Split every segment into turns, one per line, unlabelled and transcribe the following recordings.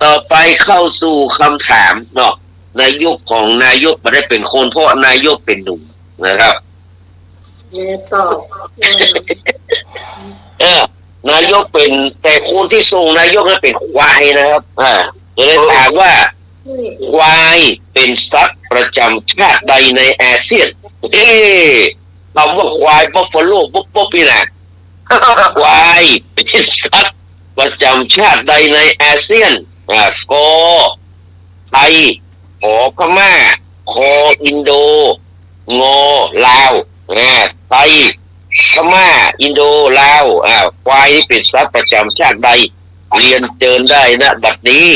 ต่อไปเข้าสู่คำถามเนาะนายกของนายกไม่ได้เป็นคนเพราะนายกเป็นหนุ่มนะครับเออนายกเป็นแต่คนที่ส่งนายกนั้นเป็นควายนะครับจะได้ถามว่าควายเป็นสัตว์ประจำชาติใดในอาเซียนคำว่าควายบัฟฟาโลปุ๊บนี่นะควายเป็นสัตว์ประจำชาติใดในอาเซียนกอไทยขอพม่าคออินโดงอลาวไทยพม่าอินโดลาวควายนี่เป็นสัตว์ประจำชาติใดเรียนเชิญได้นะบัดนี้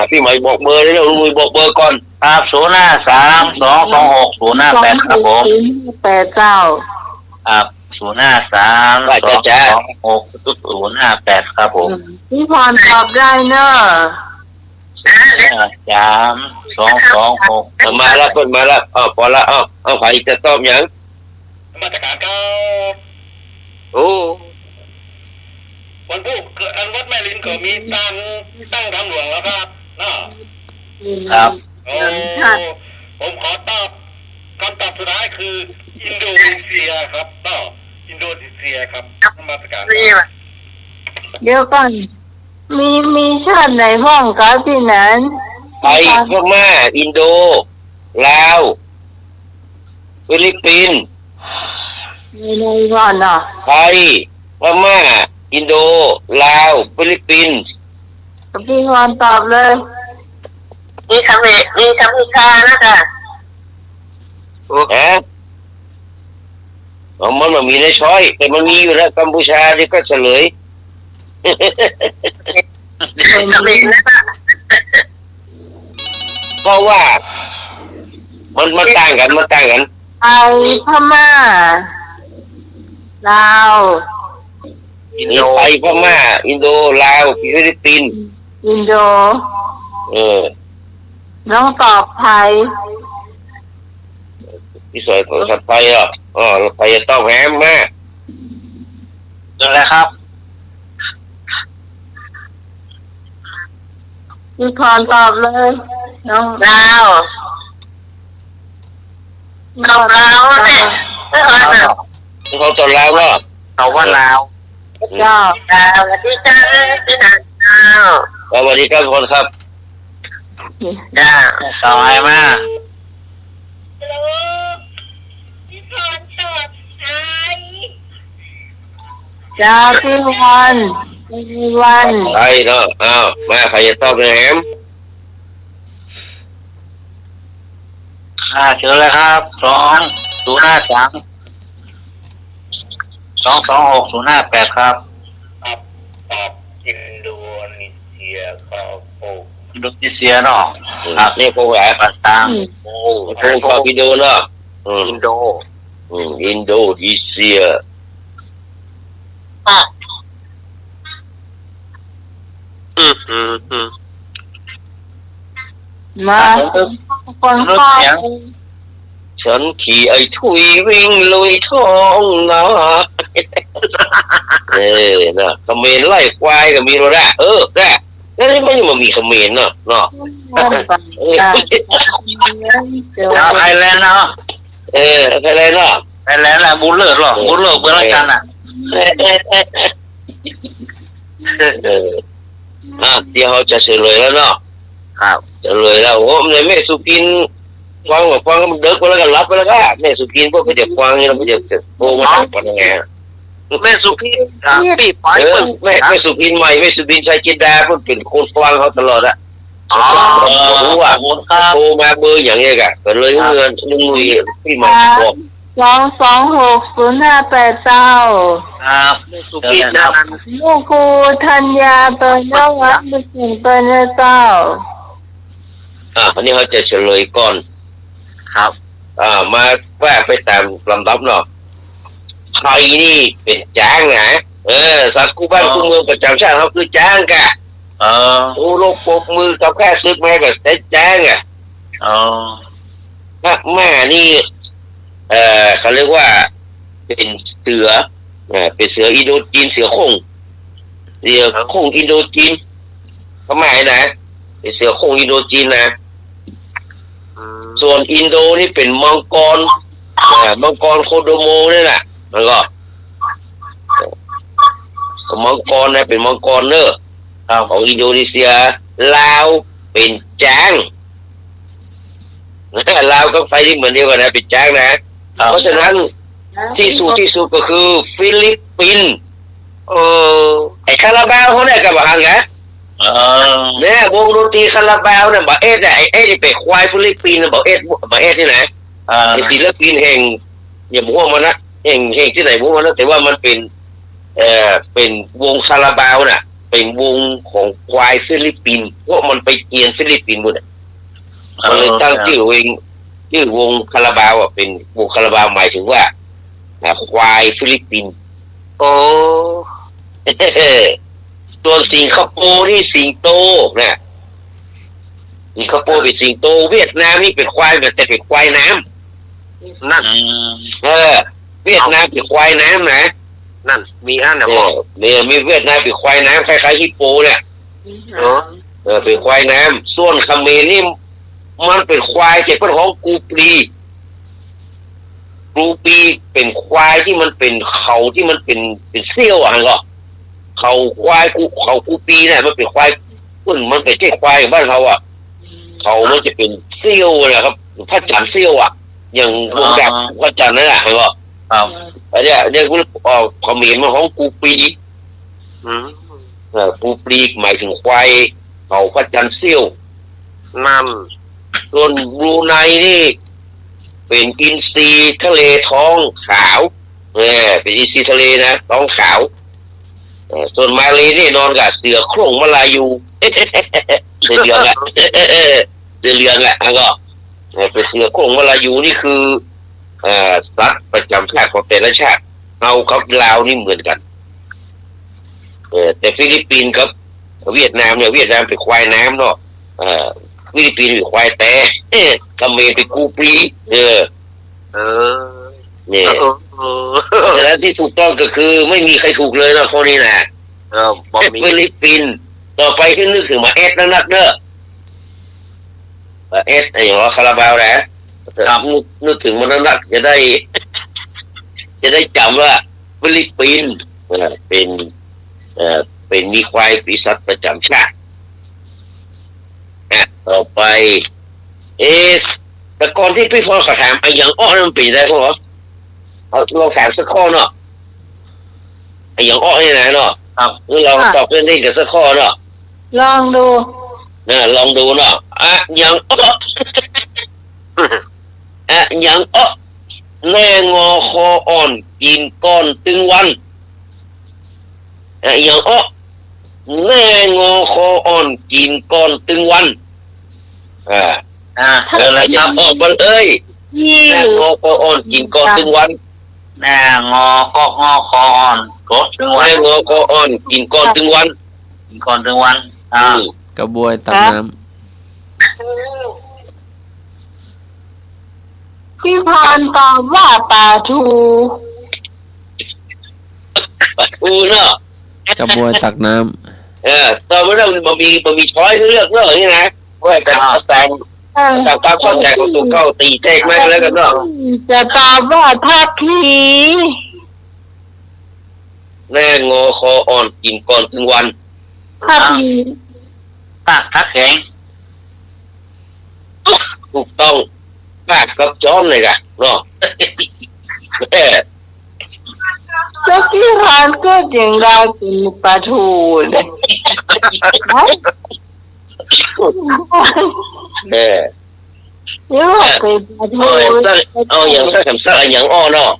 พี่ใหม่บอกเบอร์เลยนะลุงบอกเบอร์ก่อน
ครับ053226058ครับผม
89
ครับ053226058ครับผม
พี่พรตอบได้เนอะ
3226
มาแล้วคนมาแล้วพอละใครจะตอบยัง
มาตรการก็
โอ้
วันพุธอันวัดแม่ลินก็มีตั้งทางหลวงแล้วครับเนาะ
ครับ
โอ้ผมขอตอบคำตอบสุดท้ายคืออินโดนีเซียครับเนาะอินโดนีเซียครับมาตรการ
เดี๋ยวก่อนมีชาติไหนห้องกับที่นั้น
ไทยพม่าอินโดลาวฟิลิปปินส์
ในก่อนเนาะ
ไทยพม่าอินโดลาวฟิลิปปินส์
พี่พรตอบเลยมีกัมพูชานะจ๊ะ
มันมีในช้อยแต่มันมีอยู่แล้วกัมพูชาที่ก็เฉลยเพราะว่ามันต่างกัน
ไทยพม่าลาว
ไทยพม่าอินโดลาวฟิลิปปินส์
อินโดน้องตอบไทย
พี่สวยของสัตว์ไทยเราไปจะต้องแหมมา
จนแล้วครับ
พี่พรตอบเลยน้องลาวเนี่ย
เขาตอบลาวว่า
เขาว่าลาว
ลาวที่จ้าที่ไหน
สวัสดีครับทุกคนครับ
จ้าต่อไปมา
พี่พรตอบไทยจ้าพี่วัน
ไทยเนาะมาใครจะตอบแหม
เจอเลยครับ205322658ครับ
ตอบอินโดนีเซียครับ
อินโดนีเซียเนาะ
นี่พวกแหวน
ภาษา
พวกพออินโดเนาะ
อินโด
นีเซีย
มาคนข้อ
ฉันขี่ไอ้ทุยวิ่งลุยท้องนานะคอมเมนต์ไล่ควายก็มีแล้วนะได้แล้วนี่ไม่มามีคอมเมนต์เนาะ
ไทยแลนด์เนาะ
ไทยแลนด์เนาะ
ไทยแลนด์แหละบุญเลิศหรอบุญเลิศเบื่อกันอ่ะ
เดี๋ยวเขาจะเฉลยแล้วเนาะ
ครับ
เฉลยแล้วโอ้แม่สุกินฟังมันเดิกไปแล้วก็รับไปแล้วก็แม่สุกินพวกเขาจะฟังนี่เราจะโตมาทำกันยังไง
แม่สุกินปีปอย
แม่สุกินใหม่แม่สุกินชายจินดาเพิ่งเป็นคนฟังเขาตลอดอะรู้ว่าโตมาเบอร์อย่างเงี้ยก็เลยเงินลุงลุยพี่ใหม่บอก
2260589
ครับ
สุกินนะ
ลูกครูธัญญาเปิดเจ้าวัดมาถึงเปิดเจ้า
อันนี้เขาจะเฉลยก่อน
ครับ
มาว่าไปตามลำดับเนาะไทยนี่เป็นจ้างนะสัตว์คู่บ้านคู่เมืองประจำชาติเขาคือจ้างกะโอ้โลกปกมือกับแค่ซึกแม่ก็ได้จ้างอ่ะแม่นี่เขาเรียกว่าเป็นเสืออินโดจีนเสือโคร่งอินโดจีน พม่านะเป็นเสือโคร่งอินโดจีนนะ
อืม
ส่วนอินโดนี่เป็นมังกรมังกรโคโดโมนี่แหละแล้วก็มังกรนะเป็นมังกรเนอะของอินโดนีเซียลาวเป็นจ้างลาวก็ไปที่เหมือนเดียวกันนะเป็นจ้างนะเพราะฉะนั้นที่สุดก็คือฟิลิปปินส์ไอ้คาราบาวเขาเนี่ยกับบังนะเนี่ยวงดนตรีคาราบาวเนี่ยบอกเอ็ดเนี่ยไอ้เอ็ดนี่เป็นควายฟิลิปปินส์บอกเอ็ดนี่นะไอ้ศิลปินแห่งอย่าบอกว่ามันนะแห่งที่ไหนบอกว่านะแต่ว่ามันเป็นวงคาราบาวน่ะเป็นวงของควายฟิลิปปินส์เพราะมันไปเกียนฟิลิปปินส์หมดมันเลยตั้งชื่อวงคาราบาวเป็นวงคาราบาวหมายถึงว่าควายฟิลิปปินส์
โอ้
ตัวสิงคโปร์นี่สิงโตนะสิงคโปร์เป็นสิงโตเวียดนามนี่เป็นควายแต่เป็นควายน้ำ
นั่น
เวียดนามเป็นควายน้ำนะ
นั่นมีอันนะบอก
เนี่ยมีเวียดนามเป็นควายน้ำคล้ายๆฮิปโปเนี่ยเป็นควายน้ำส่วนเขมรนี่มันเป็นควายเจ็บเป็นของกูปีเป็นควายที่มันเป็นเขาที่มันเป็นเซี่ยวอ่ะก็เขาควายกูปีเนี่ยมันเป็นควายมันเป็นเจ้ควายบ้านเขาอ่ะเขามันจะเป็นเซี่ยวนะครับพระจันทร์เซี่ยวอ่ะอย่างวงแบบพระจันทร์นั่นแหละก็อันเนี้ยกูเขมรมันของกูปีกูปีหมายถึงควายเขาพระจันทร์เซี่ยว
นั่น
ส่วนบรูไนนี่เป็นอินทรีทะเลท้องขาวเป็นอินทรีทะเลนะท้องขาวส่วนมาเลนี่นอนกับเสือโคร่งมาลายูเสือเหลืองอ่ะเสือเหลืองอ่ะก็เป็นเสือโคร่งมาลายูนี่คือสัตว์ประจำชาติของแต่ละชาติเอากับลาวนี่เหมือนกันแต่ฟิลิปปินส์กับเวียดนามเนี่ยเวียดนามเป็นควายน้ำเนาะฟิลิปปินส์เป็นควายแต่เขมรเป็นกูปีเนี่ยแล้วที่ถูกต้องก็คือไม่มีใครถูกเลยนะคนนี้นะฟิลิปปินส์ต่อไปขึ้นนึกถึงมาเอสนักเนอะเอสอย่างว่าคาราบาวนะนึกถึงมันนักจะได้จำว่าฟิลิปปินส์เป็นมีควายปีศาจประจำชาติต่อไปแต่ก่อนที่พี่พอขอถามไอ้อย่างอ้อมันเป็นได้พ่อเอาลองถามสักข้อเนาะไอ้อย่างอ้อนี่นะเนาะเราตอบเล่นๆกันสักข้อเนาะ
ลองดู
ลองดูเนาะอย่างอ้ออย่างอ้อแน่งอคออ่อนกินก้อนตึงวันอย่างอ้อแน่งอคออ่อนกินก้อนตึงวันอะไรจะออกมาเลยแน่งอคออ่อนกินก้อนตึงวัน
แน่งอคออ่อนกดตึงวัน
แน่งอคออ่อนกินก้อนตึงวัน
กระบวยตักน้ำ
พี่พรตอบว่าปลาทู
เนาะ
กระบวยตักน้
ำตอนนั้นมันมีช้อยเลือกเนอะนี่นะว่าการแต่งความเข้าใจของตัวเข้าตีแทกมากแล้วกันเนาะ
จะตอบว่าทักที
แน่งอคออ่อนกินก่อนถึงวัน
ทักที
ทักแข็ง
ถูกต้องปากกับจ้อมเลยกันเนาะ
แล้วที่ร้านก็ยังได้กินปลาทูเลยเยอะไปปลาทู
อย่างสักคำสักอย่างอ้อเนาะ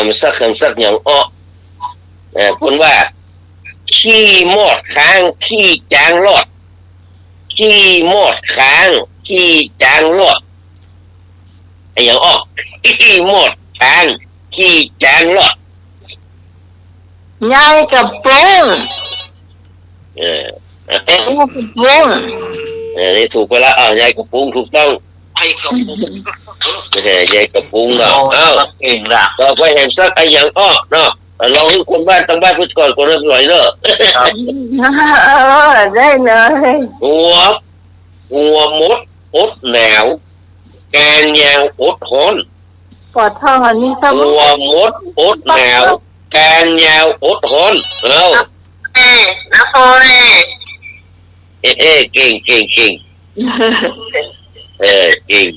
มันสักคำสักอย่างอ้อคนว่าขี้มอดค้างขี้จางรอดขี้มอดค้างขี้จางรอดอย่างอ้อขี้มอดค้างขี้จางรอด
ยายกับปุ้ง
นี่ถูกไปแล้วยายกับปุ้งถูกต้อง
ไอ้กับปุ้ง
ยายกับปุ้งเนาะ
เก่งละ
ต่อไปแห่งสักอย่างอ้อเนาะ ลองให้คนบ้านตั้งบ้านพูดก่อนคนเริ่มหน่อยเนอะ
ได้เลย
หัวมดอดหนาวแกงยาวอดฮ้อน
ปวดท้องอันนี้ครับ
หัวมดอดหนาวแกงยาวอดฮ้อนเอา
นะโฟย
เก่งเก่งเก่งเก่ง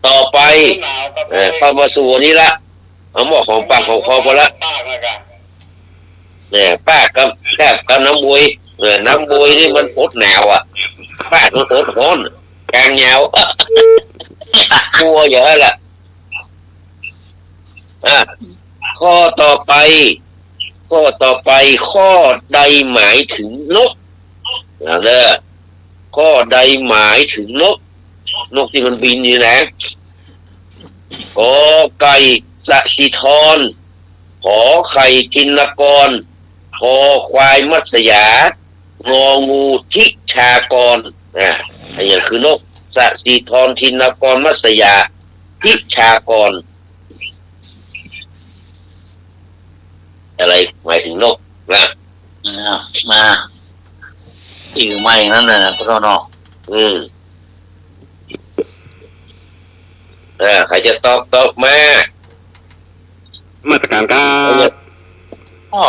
ต่อไป
หนาวครับ
เข้ามาสู่วันนี้ละเอาหมอของปากของคอพอละ
ปากเลยกัน
เนี่ยป้ากับน้ำบวยน้ำบวยนี่มันอดหนาวอ่ะป้ามันอดฮ้อนแกงยาวกลัวเยอะแหละข้อต่อไป ข้อใดหมายถึงนกเด้อข้อใดหมายถึงนกที่มันบินอยู่นะกอไก่สสิธรขอไข่ทินกรคอควายมัตยางองูทิชากรอันนี้คือนกสสิธรทินกรมัตยาทิชากรอะไรหมายถึงนกนะ
มาอีกไม่นั่นน่ะพ่อน้อง
ใครจะตอบมา
มาตรการการ
อ๋อ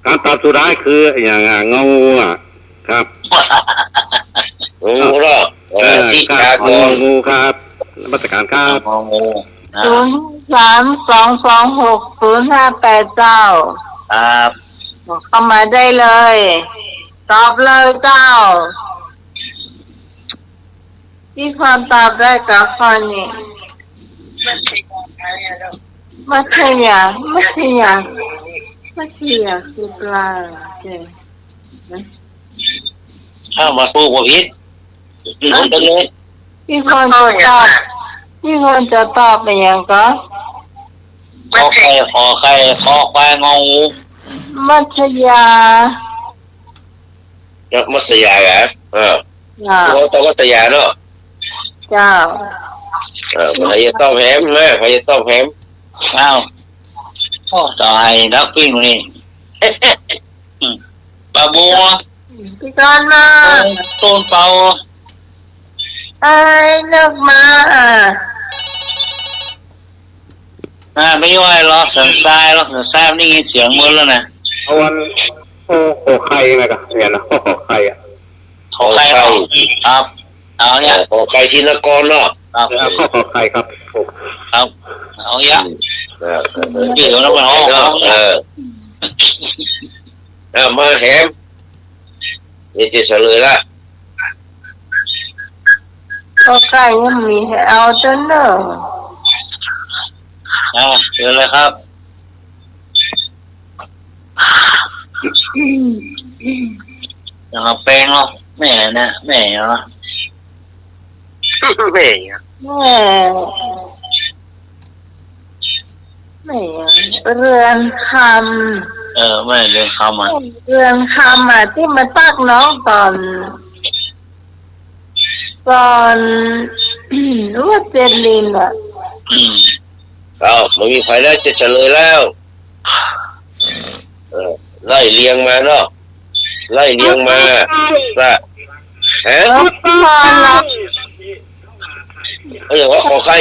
การตอบสุดท้ายคืออย่างงองูครับ
งูหรอทิชากร
งูครับมาตรการครับ
งองู
0322600589
ครับ
เข้ามาได้เลยตอบเลยเจ้าที่ความตอบได้กับข้อนี้มัธยาคือปลาเจ้
มาพูดว่าพิษมันต้องเลย
ที่คนจะตอบเป็นยังก็
ขอไข่คอควายงองู
มัธยา
มัตยาเหรอตัวต้องมัตยาเนาะ
เจ้า
ใครจะต้องแฮมนะใครจะต้องแฮม
อ้าวพ่อต่อให้นักวิ่งนี่ปลาบัว
พี่ก้อนมา
ต้นเปา
ไอ้เลิกมา
ไม่ย่อยหรอกสันทรายนี่เสียงมือแล้วนะ
เอาวันโอ้ไข่นะครับเนี่ยนะโอ้ไข่
ขอไข่ครับเอาเนี่ย
ขอไข่ทินกรเนาะ
ครับ
ข้อไข่ครับ
ครับเอาเนี่ยเดี๋ยวน้ำมันห้อง
มาแฮมนี่จะเฉลยละ
ก็ใกล้ยังมีให้เอาจนเนอะ
เชิญเลยครับอย่างแป้งเนาะแม่เนาะ
แม่
แม่เรือนคำ
ไม่เรื่องคำ
เรือนคำที่มาตักน้องตอนว่าเจนลิน
มันมีไฟแล้วจะเฉลยแล้วไล่เลียงมาเนาะไล่เลียงมาเขาอย่างว่าขอไข่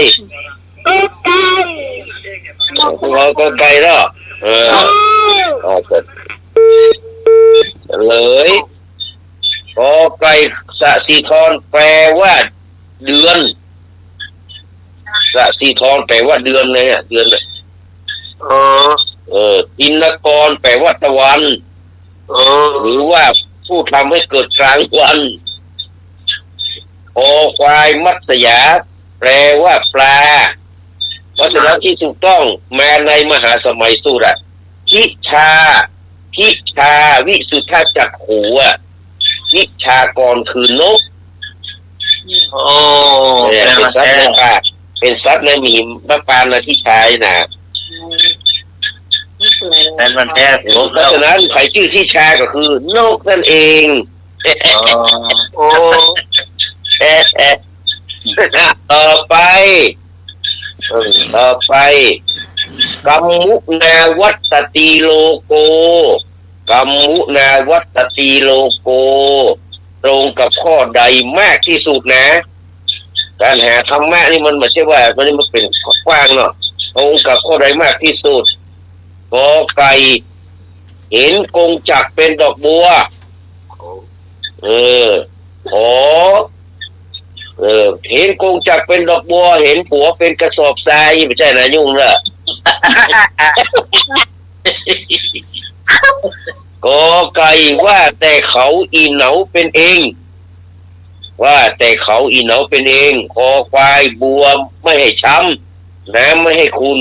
เราก็ไก่เนาะเลยขอไก่สสิธรแปลว่าเดือนสสิธรแปลว่าเดือนเลยเดือนเลยทินกรแปลว่าตะวันหรือว่าผู้ทำให้เกิดกลางวันคอควายมัตยาแปลว่าปลาเพราะฉะนั้นที่ถูกต้องแม้ในมหาสมัยสูตรทิชาวิสุทธาจักขูทิชากรคือนกเป็นสัตว์ในมีพระปานนะที่ใช้นะ
แต่มันแท้
เพราะฉะนั้นใครชื่อที่ชาก็คือนกนั่นเองต่อไป กัมมุนาวัตติโลโกกัมมุนาวัตติโลโกตรงกับข้อใดมากที่สุดนะ การหาธรรมะนี่มันไม่ใช่ว่ามันเป็นกว้างเนาะตรงกับข้อใดมากที่สุดกอไก่เห็นกงจักรเป็นดอกบัวขอเห็นกงจักรเป็นดอกบัวเห็นผัวเป็นกระสอบทรายไม่ใช่นะยุ่งละกอไก่ว่าแต่เขาอีเหนาเป็นเองว่าแต่เขาอีเหนาเป็นเองคอควายบัวไม่ให้ช้ำน้ำไม่ให้คุณ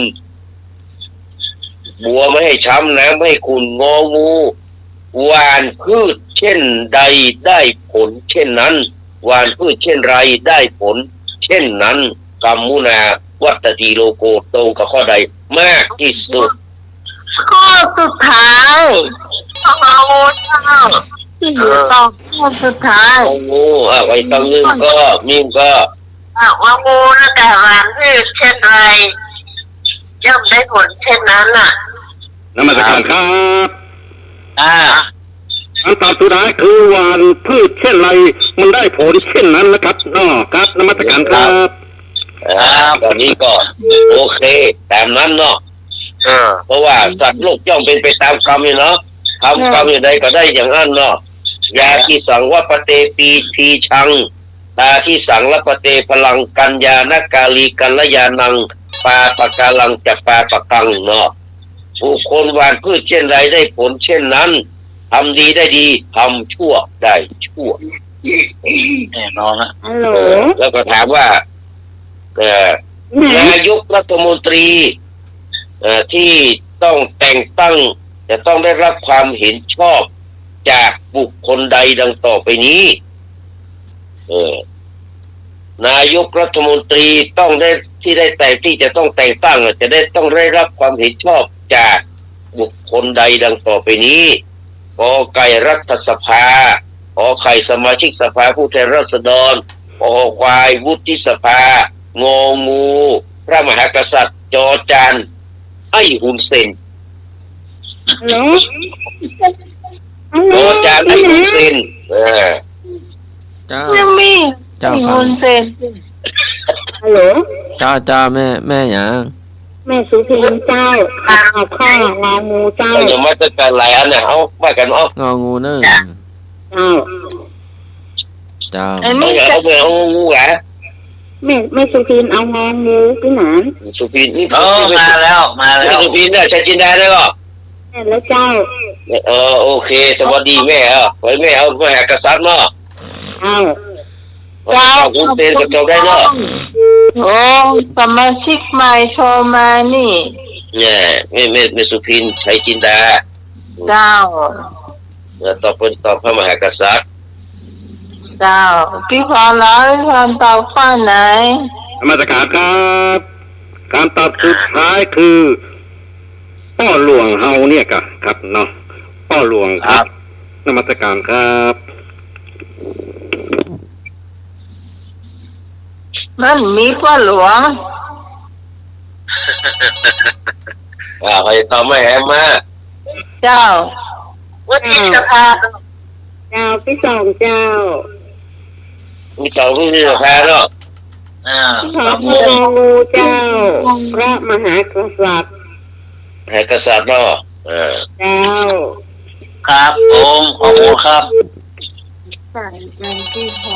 บัวไม่ให้ช้ำน้ำไม่ให้คุณงองูหวานพืชเช่นใดได้ผลเช่นนั้นหวานพืชเช่นไรได้ผลเช่นนั้นกัมมุนาวัตติโลโกตรงกับข้อใดมากที่สุด
ข้อสุดท้ายข้อที่ตอบข้อสุดท้าย
งองูไว้ต้องนึงก็มิมก็
ว่างูนะแต่หวานพืชเช่นไรย่อมได้ผลเช่นนั้นน่ะ
นมัสการครับ
อ่า
คำตอบสุดท้ายคือหวานพืชเช่นไรมันได้ผลเช่นนั้นนะครับน้อครับนมัสการครับ
ตอนนี้ก็โอเคตามนั้นเนาะเพราะว่าสัตว์โลกย่อมเป็นไปตามกรรมอยู่เนาะทำกรรมอย่างใดก็ได้อย่างนั้นเนาะยาที่สังวัปเตปีทีชังตาที่สังละปเตพลังกัญญานกาลีกัลยานังปาปะกาลังจัปปาปะกังเนาะผู้คนหวานพืชเช่นไรได้ผลเช่นนั้นทำดีได้ดีทำชั่วได้ชั่ว
แน่นอนนะ
ฮัลโหล
แล้วก็ถามว่านายกรัฐมนตรีที่ต้องแต่งตั้งจะต้องได้รับความเห็นชอบจากบุคคลใดดังต่อไปนี้นายกรัฐมนตรีต้องได้ที่ได้แต่ที่จะต้องแต่งตั้งจะได้ต้องได้รับความเห็นชอบจากบุคคลใดดังต่อไปนี้กอไก่รัฐสภาขอไข่สมาชิกสภาผู้แทนราษฎรขอควายวุฒิสภางองูพระมหากษัตริย์จอจานไอ้หุนเซน
ฮัลโหล
จอจานไอ้หุนเซน
เจ้า
ยังมี
เจ้า
มี
ฟั
ค
ง
นเซ็นฮัลโหล
เจ้าแม่หยัง
แม่สุพินเจ้าข้าวข้างางูเจ้า
เราจะมาจัดการหลายอันเนี่ยเอาว่ากันเอา
งองูเนอะ
เจ้า
เจ้า
อัน
เอา
นี้
เอาไปเอางูเหรอ
แม่สุพินเอางางูพี่หนาน
สุพินนี่
โอ้มาแล้วมาแล้ว
สุพินเนี่ยใช้จินดาได้ป่ะ
แม่แล้วเจ้า
โอเคสวัสดีแม่ไว้แม่เอามหากษัตริย์เนาะ
เอา
เอาคุณเต้นกับเจ้าได้เนาะ
โอ้สมาชิกใหม่โทรมานี่
เนี่ยไม่สุพินใช้จินดา
เจ้า
ตอบพระมหากษัตริย์
เจ้าพี่พรแล้วพี่พรตอบข้อไหน
นมัสการครับการตอบสุดท้ายคือพ่อหลวงเฮาเนี่ยครับเนาะพ่อหลวงครับนมัสการครับ
มันมีพ่อหลวง
ใครตอบไม่แอมมา
เจ้าวุฒิสภาเจ้าพี่สองเจ้า
มีสองผู้ที่สภาเนาะ
พระงูเจ้า พระมหากษัตริย์
มหากษัตริย์เนาะ
เจ้า
ครับผมขอบคุณครับ
ใส่ใจพี่พร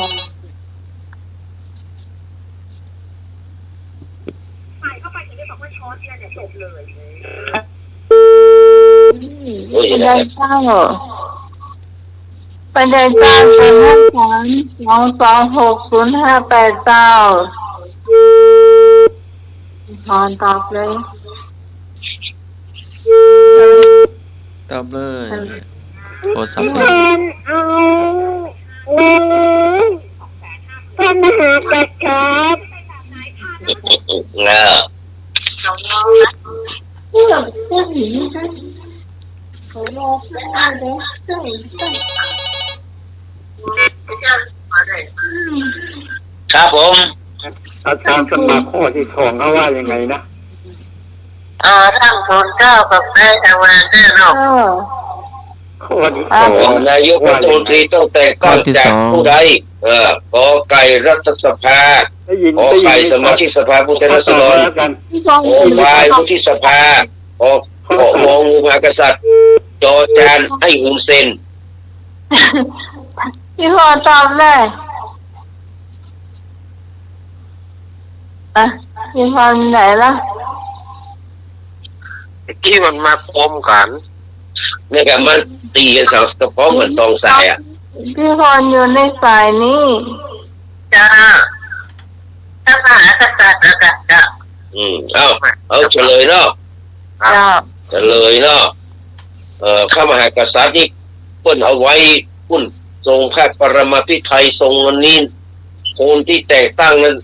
ปัญญาเจ้าปัญญาเจ้า053 226 0589พรตอบเลย
ตอบเลยโทรศัพท์
แทนเอาเงินพระมหากษัตริย์ครับ
ครับผม
อาจารย์สมาข้อที่สองเขาว่ายังไงนะ
ทั้งทุนเก้ากับได้ทำงานแน่นอน
ข้อที่สอง
นายกรัฐมนตรีต้องแต่งตั้งจากผู้ใดกอไก่รัฐสภา
ได้ยิน
ขอไข่สมาชิกสภาผู้แทนราษฎร
กัน
ขอควายวุฒิสภาขอมองงูมหากษัตริย์จอจานให้ฮุนเซน
พี่พรตอบเลยพี่พรไหนล่ะ
ที่มันมาพร้อมกันนี่ก็มันตีกันสองกระเพาะเหมือนตองสาย
พี่พรอยู่ในสายนี้จ้าถ้ามหากษัตริย์จ้า
เอาเฉลยเนาะ
จ้า
เฉลยเนาะข้ามหากษัตริย์นี่เพิ่นเอาไว้พุ่นทรงพระปรมาภิไธยทรงวันนี้คนที่แต่งตั้งนั้น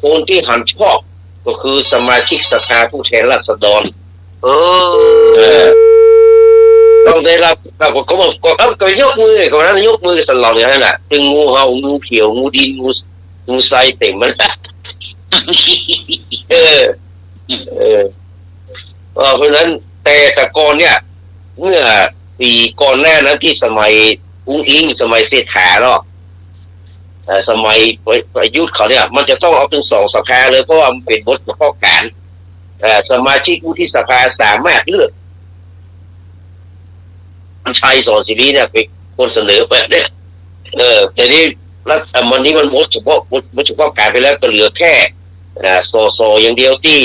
คนที่หันชอบก็คือสมาชิกสภาผู้แทนราษฎรต้องได้รับก็บอกก็ยกมือก็นั้นยกมือตลอดอย่างนั้นแหละถึงงูเห่างูเขียวงูดินงูทรายเต็มมันเพราะฉะนั้นแต่ก่อนเนี่ยเมื่อปีก่อนหน้านั้นที่สมัยอุ้งอิงสมัยเศรษฐาเนาะสมัยประยุทธ์เขาเนี่ยมันจะต้องเอาถึง2 สภาเลยเพราะว่ามันเป็นบทข้อการสมาชิกวุฒิสภาสามารถเลือกชัยสอนศิริเนี่ยเป็นคนเสนอไปเนี่ยแต่นี่รัฐมันนี้มันบทเฉพาะการไปแล้วก็เหลือแค่สสอย่างเดียวที่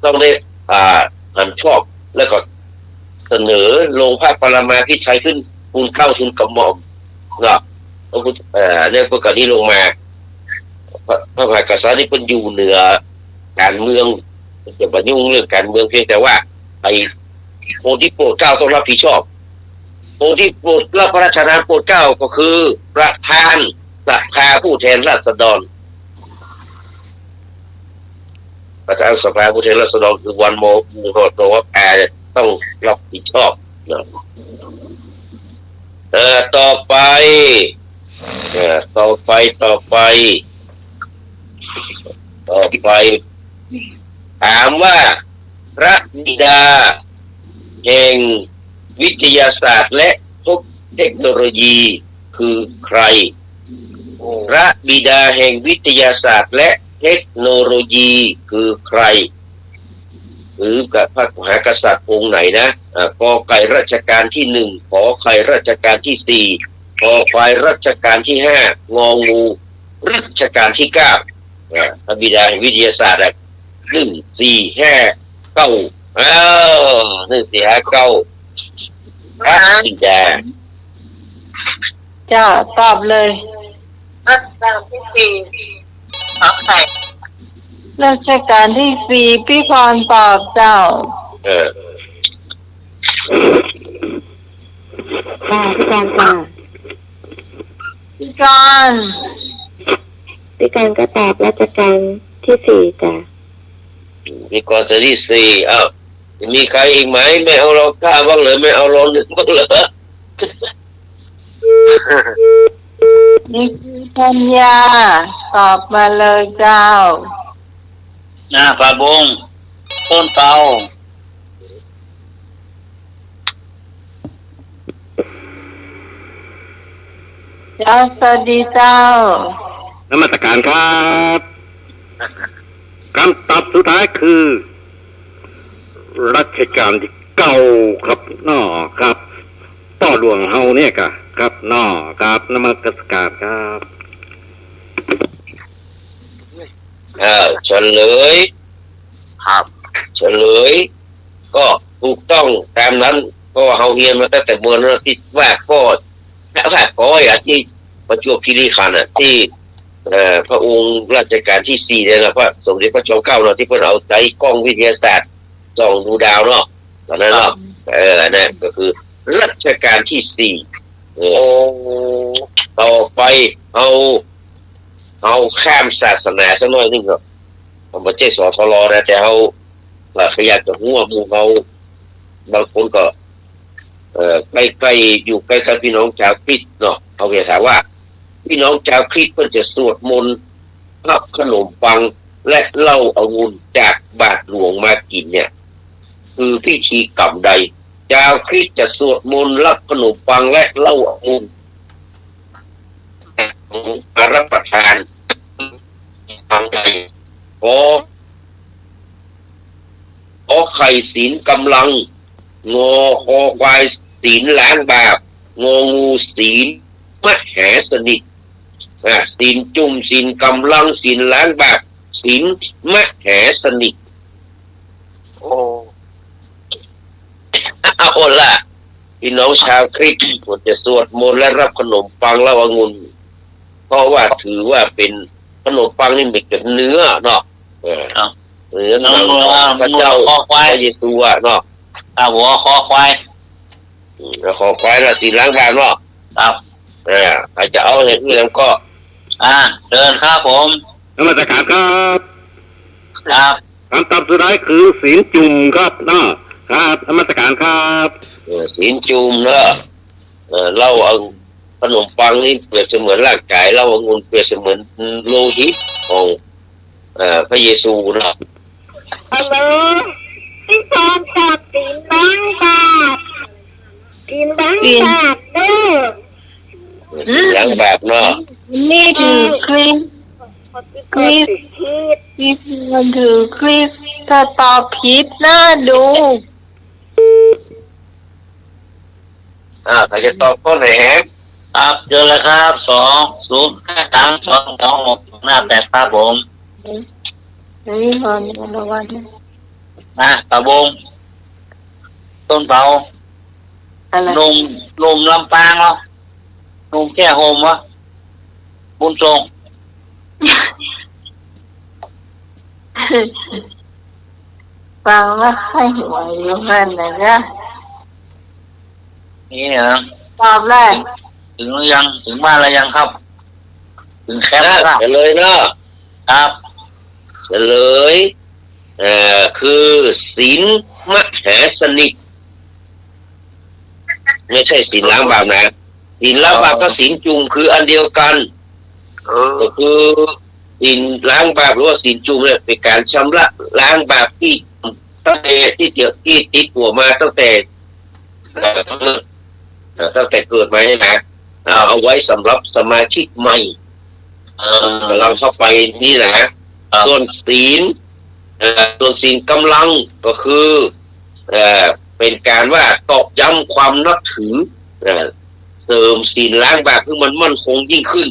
ต้องได้หันชอบแล้วก็เสนอลงพระปรมาภิไธยขึ้นทุนเข้าทุนกระหม่อมเนาะเนี่ยพวกนี้ลงมาพระมหากษัตริย์นี่เป็นอยู่เหนือการเมืองจะมายุ่งเรื่องการเมืองเพียงแต่ว่าไอ้คนที่โปรดเกล้าต้องรับผิดชอบคนที่โปรดรับพระราชทานโปรดเกล้าก็คือประธานสภาผู้แทนราษฎรประธานสภาผู้แทนราษฎรคือวันโมตัวว่าต้องรับผิดชอบนะต่อไปถามว่าพระบิดาแห่งวิทยาศาสตร์และเทคโนโลยีคือใครพระบิดาแห่งวิทยาศาสตร์และเทคโนโลยีคือใครหรือกับพระมหากษัตริย์องค์ไหนนะกอไก่รัชกาลที่1ขอไข่รัชกาลที่4คอควายรัชกาลที่5งองูรัชกาลที่9พระบิดาแห่งวิทยาศาสตร์1 4 5 9 1 4 5 9พระบิดา
จ้าตอบเลยรัชกาลที่4ขอไข่รัชกาลที่4พี่พรตอบเจ้า
พี่การจ้า
พี่การ
พี่การก็ตอบรัชกาลที่4จ้ะ
พี่กรที่4มีใครอีกไหมไม่เอาเราฆ่าบ้างเลยไม่เอาเราหนึ่งบ้างเหรอ
นี่ปัญญาตอบมาเลยเจ้า
ปาบงต้นเตา
สวัสดีเจ้าน
มัสการครับคำตอบสุดท้ายคือรัชกาลที่9ครับน้อครับพ่อหลวงเฮาเนี่ยครับน้อครับนมัสการครับ
เฉลยครับเฉลยก็ถูกต้องตามนั้นก็เฮาเรียนมาตั้งแต่เมื่อนั้นที่ว่าก็ที่ประจวบคีรีขันธ์ที่พระองค์รัชกาลที่4เนี่ยนะพระสมเด็จพระจอมเกล้าเนาะที่เพิ่นเอาใจกล้องวิทยาศาสตร์ส่องดูดาวเนาะตอนนั้นเนาะนั่นก็คือรัชกาลที่4ต่อไปเอาข้ามศาสนาสักหน่อยนึงก็บ่ใช่สทลนะแต่เอาขยันจะหัวหมู่เขาบางคนก็ใกล้ๆอยู่ใกล้ๆพี่น้องชาวคริสต์เนาะเขาจะถามว่าพี่น้องชาวคริสต์เพิ่นจะสวดมนต์รับขนมปังและเหล้าองุ่นจากบาทหลวงมากินเนี่ย คือพิธีกรรมใดชาวคริสต์จะสวดมนต์รับขนมปังและเหล้าองุ่นมารับประทานทางใดขอไข่ศีลกำลังงอคอควายศีลล้างบาปงองูศีลมหาสนิทศีลจุ่มศีลกำลังศีลล้างบาปศีลมหาสนิทโอ้เอาล่ะพี่น้องชาวคริสต์ควรจะสวดมนต์และรับขนมปังและองุ่นเพราะว่าถือว่าเป็นขนมปังนี่มีแต่เนื้อเนาะเนื้อหนังพระเจ้าพระเยซูเนาะ
หัวคอควาย
ขอควายละศีลล้างบาปเนาะ
ครับ
ใครจะเอาอย่างอื่นก็
เดินครับผม
นมัสการครับ
ครับ
คำตอบสุดท้ายคือศีลจุ่มครับครับนมัสการครับ
ศีลจุ่มเนาะเล่าเอาขนมปังนี่เปรียบเสมือนร่างกายเล่าองุ่นเปรียบเสมือนโลหิตของพระเยซูเนาะ
ฮัลโหลพี่พรตอบศีลล้างบาปศีลล้างบาปเด้อ
ล้างบาปเนาะ
นี่ถือคริสพี่มันถือคริสถ้าตอบผิดน่าดู
ใครจะตอบข้อไหน
ครับเจอแล้วครับ205322658ครับผม
นี่ก่อนระวัง
ตะบงต้นเปานุ่มลำปางเหรอนุ่มแค่โฮมวะบุญทรง
ฟังแล้วให้หัวอยู่นั่นนะ
นี่เหรอ
ตอบแรก
ถึงหรือยังถึงบ้านแล้วยังครับถึงแคมป์แล้ว
เฉลยเนาะ
ครับ
เฉลยคือศีลมหาสนิทไม่ใช่ศีลล้างบาปนะศีลล้างบาปกับศีลจุ่มคืออันเดียวกันก็คือศีลล้างบาปหรือว่าศีลจุ่มเนี่ยเป็นการชำระล้างบาปที่ตั้งแต่ที่ติดตัวมาตั้งแต่เกิดมาเนี่ยนะเอาไว้สำหรับสมาชิกใหม่เราเข้าไปนี่แหละส่วนศีลกำลังก็คือเป็นการว่าตอกย้ำความนับถือเสริมศีลล้างบาปให้มันมั่นคงยิ่งขึ้น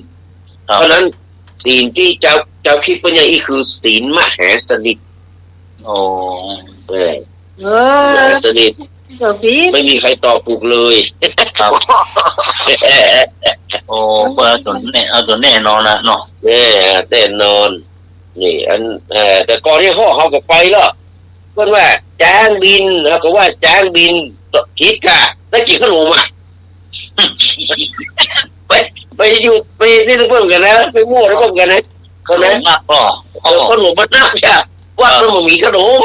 เพราะนั้นศีลที่เจ้าคิดเป็นอย่างนี้คือศีลมหาสนิทสนิทไม่มีใครตอบถูกเลย
ครับเอาตัวแน่นอนนะเนาะ
แน่นอนนี่แต่ก่อนที่พ่อเขาก็ไปแล้วเพื่อนว่าจ้างบินแล้วก็ว่าจ้างบินคิดค่ะได้กี่ขนมไปอยู่ไปนี่เพิ่มกันนะไปมั่วแล้วเพิ่มกันนะ
ขนมมากก็
ขนมมันนักใช่ว่ามันมีขนม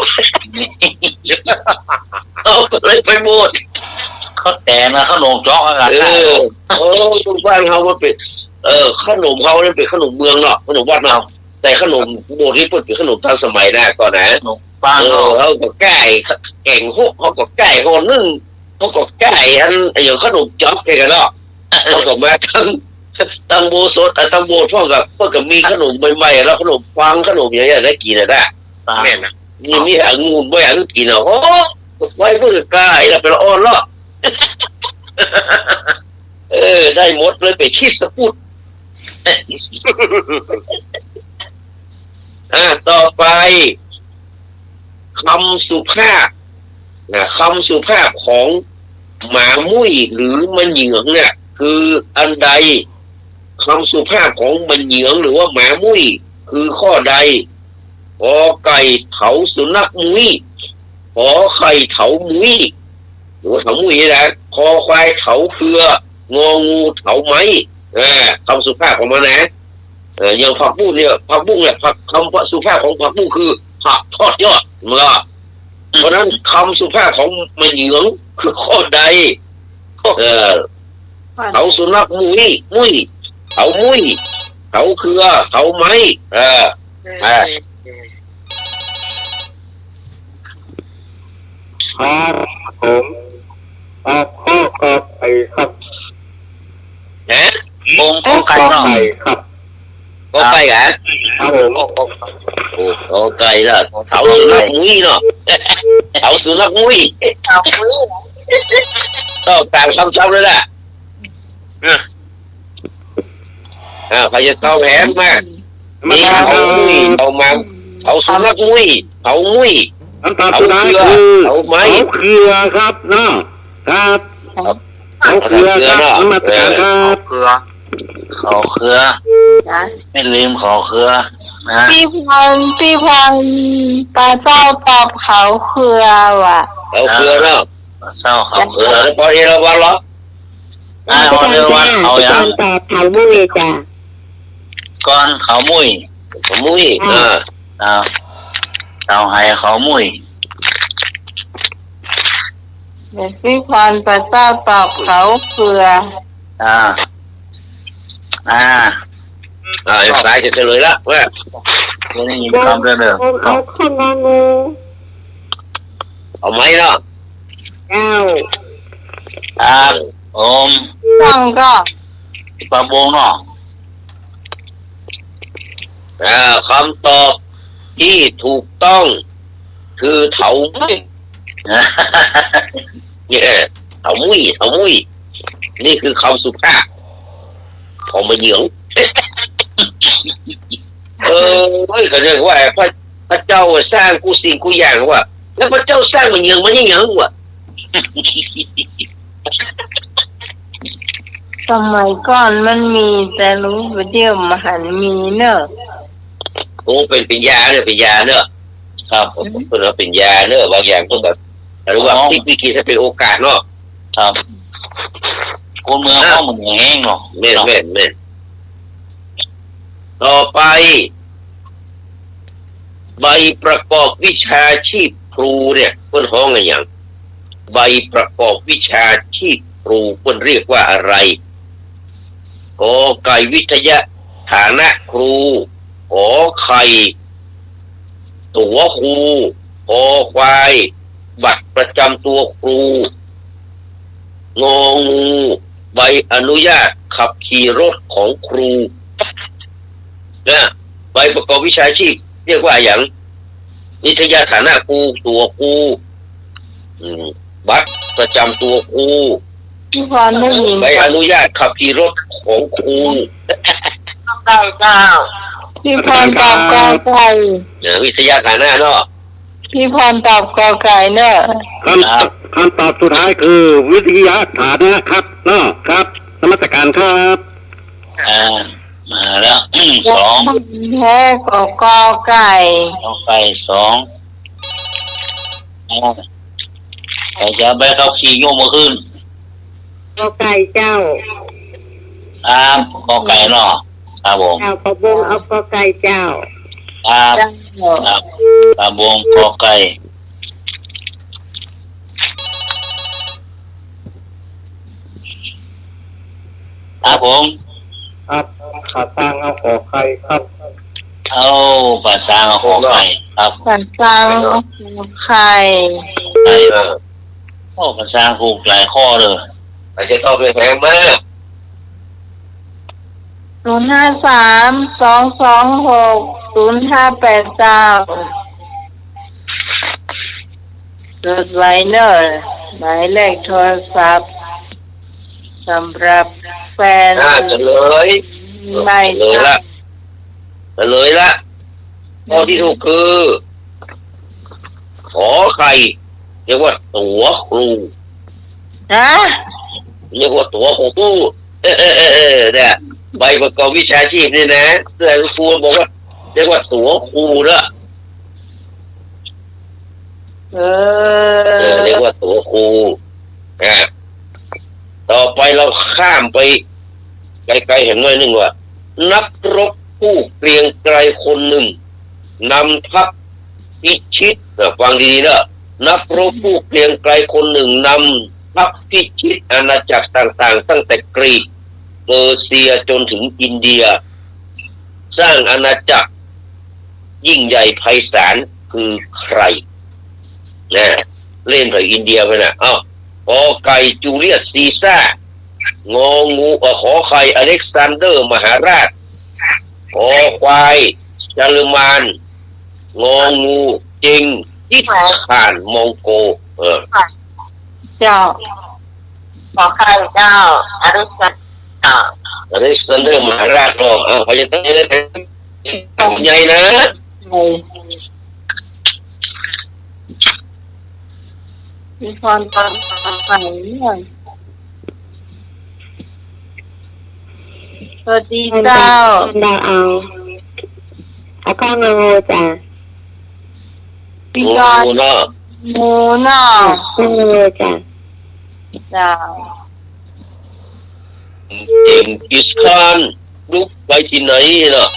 เอาเลยไปหมด
เขาแต่นะขนมจ๊อกอะไร
ทุกบ้านเขาว่าเป็นขนมเขาเนี่ยเป็นขนมเมืองเนาะขนมวัดเนาะแต่ขนมโบราณที่เป็นขนมทันสมัยนะก่อนนะเขาก็แก่แก่งหกเขาก็แก่คนนึงเขาก็แก่อย่างขนมจ๊อกกันเนาะเขาก็มาตั้งโบสถตั้งโบสถ์พวกกับมีขนมใหม่ๆแล้วขนมฟังขนมอย่างเงี้ยได้กินได้แม่นะนี่องุ่นไม่อยากกินเนาะโอ้ไว้เพื่อกายแล้วเป็นอ่อนเนาะได้หมดเลยไปคิดสะพูดต่อไปคำสุภาพคำสุภาพของหมามุ้ยหรือมันเหยืองเนี่ยคืออันใดคำสุภาพของมันเหยืองหรือว่าหมามุ้ยคือข้อใดขอไก่เถาสุนัขมุ้ยขอไข่เถามุ้ยหรือเถามุ้ยนะคอควายเถาเครืององูเถาไม้คำสุภาพของมันนะอย่างผักบุ้งเนี่ยคำสุภาพของผักบุ้งคือผักทอดยอดเพราะนั้นคำสุภาพของมันเหยืองคือข้อใดเถาสุนัขมุ้ยเถามุ้ยเถาเครือเถาไม้
ครับผมข้อกอไก่ครับ
นะ
วงกอไก่เนาะ
ไก่ครับ
ก็ไปกะ
ครับผม
โอ้ก็ไกลละเถาสุนัขมุ้ยเนาะเถาสุนัขมุ้ย
เอามือ
ต้องต่างซ้ำๆเลยล่ะใครจะเข้าแผนมามีเถามุ้ยเถามังเถาสุนัขมุ้ยเถามุ้ย
คำตอบสุดท้ายคือ
เอาไหม
เขาเครือครับเนาะครับเขาเครือครับนมัสการครับ
เครือขอเครือ
นะ
ไม่ลืมขอเครือนะ
พี่พรปลาเจ้าตอบเขาเครือว่ะ
เถาเครือเนาะ
เศร้าขอเครือ
พอเอราวันเหรอ
วันเดียววันเอาอย่าง
ตอบเถามุ้ยจ้ะ
ก้อนเขามุ้ย
เถามุ้ย
เต่าไห้เขามุ้ย
เดี๋ยวพี่พรปลาเจ้าตอบเขาเครือ
ไ
อ้สายจะเฉลยละว่า
จะได้ยินคำเด้อ
เอาข้างงู
เอาไหมเนาะ
เจ้า
ครับโอม
ต้องก็
ปลาบงเนาะ
คำตอบที่ถูกต้องคือเถามุ้ยเนี่ยเถามุ้ยนี่คือคำสุภาพของมาเหยืองเฮ้ยก็เรียกว่าพระเจ้าสร้างกูสิ่งกูอย่างว่าแล้วพระเจ้าสร้างมันเหยืองมันยังเหยืองวะ
สมัยก่อนมันมีแต่รู้ว่าเดี๋ยวมาหันมีเนอะ
โอ้เป็นยาเนอะเป็นยาเนอะครับผมเพิ่นว่าเป็นยาเนอะบางอย่างก็แบบหรือว่าพลิกวิกฤตให้เป็นโอกาสเนาะ
ครับคนเมืองเขาเหมือนแห้งเนาะ
แม่นต่อไปใบประกอบวิชาชีพครูเนี่ยเพิ่นฮ้องอะไรอย่างใบประกอบวิชาชีพครูเพิ่นเรียกว่าอะไรกอไก่วิทยาฐานะครูขอไข่ตั๋วครูคอควายบัตรประจำตัวครูงองูใบอนุญาตขับขี่รถของครูนะใบประกอบวิชาชีพเรียกว่าอย่างวิทยาฐานะครูตัวครูบัตรประจำตัวครู
พี่พรได้ยิน
ใบอนุญาตขับขี่รถของครู
เจ้าพี่พรตอบกอไก่
วิทยาฐานะเนาะ
พี่พรตอบกอไก่เนอะ
คำตอบสุดท้ายคือวิทยาฐานะครับเนาะครับนมัสการครับ
มาแล้ว สอง
แพ้กอไก่
กอไก่สองใครจะไปเขาขี่โยมมาขึ้น
เอาไก่เจ้า
ครับกอไก่เนาะครับผม
เจ้าปลาบงเอาปลาไก่เจ้า
ครับครับปลาบงกอไก่ครับผม
ครับขาตั้งเอาขอไข่ครับ
เอาปลาซางเอาของไก่ครับ
สันสังไข่
ไก่โอ้ปลาซางถูกหลายข้อเลย
อาจจะต้องไปแพงมาก
053-226-0589จดไว้เนอะหมายเลขโทรศัพท์สำหรับแฟน
จะเลย
ไม่
เลยละเลยละข้อที่ถูกคือขอไข่เรียกว่าตั๋วครู
ฮะ
เรียกว่าตั๋วของครูเนี่ยใบประกอบวิชาชีพนี่นะเพื่อนครูบอกว่าเรียกว่าตั๋วครูเนอะ เรียกว่าตั๋วครูต่อไปเราข้ามไปไกลๆเห็นหน่อยหนึ่งว่านักรบผู้เกรียงไกรคนหนึ่งนำทัพพิชิตฟังดีๆนะนักรบผู้เกรียงไกรคนหนึ่งนำทัพพิชิตอาณาจักรต่างๆตั้งแต่กรีกเปอร์เซียจนถึงอินเดีย สร้างอาณาจักรยิ่งใหญ่ไพศาลคือใครนะ เล่นกับอินเดียไปนะกอไก่จูเลียสซีซ่างองูขอไข่อเล็กซานเดอร์มหาราชขอควายจารุมานงองูเจงจิตข่านมองโก
เจ้าขอใครเจ้าอริสัน
อเล็กซานเดอร์มหาราชเขาจะต้องใหญ่นะ
มีความตั้งใจเนี่ยสวัสดีเจ้า
ดาวเอาข้างงูจ้ะ
พี่กอนงูเนาะ
งูจ้ะ
เจ้า
เจงกิสคานลุกไปที่ไหนเนาะ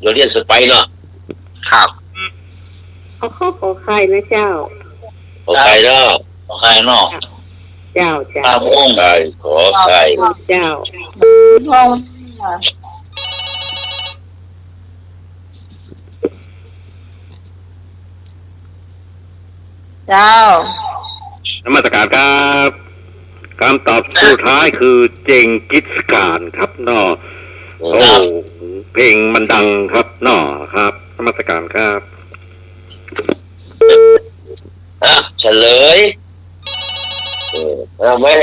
เราเรียนสไปเนาะครับ
เอาข้อขอใครนะเจ้า
ขอไข่เนาะ
ขอใครนอก
เจ้าจ้ะ
ตามองค์
ไข่ขอไข่
เจ้า
ห้องเจ้าน
มัสการครับคำตอบสุดท้ายคือเจงกิสข่านครับเนาะโอ้เพลงมันดังครับเนาะครับนมัสการครับ
เฉลยไม่
ค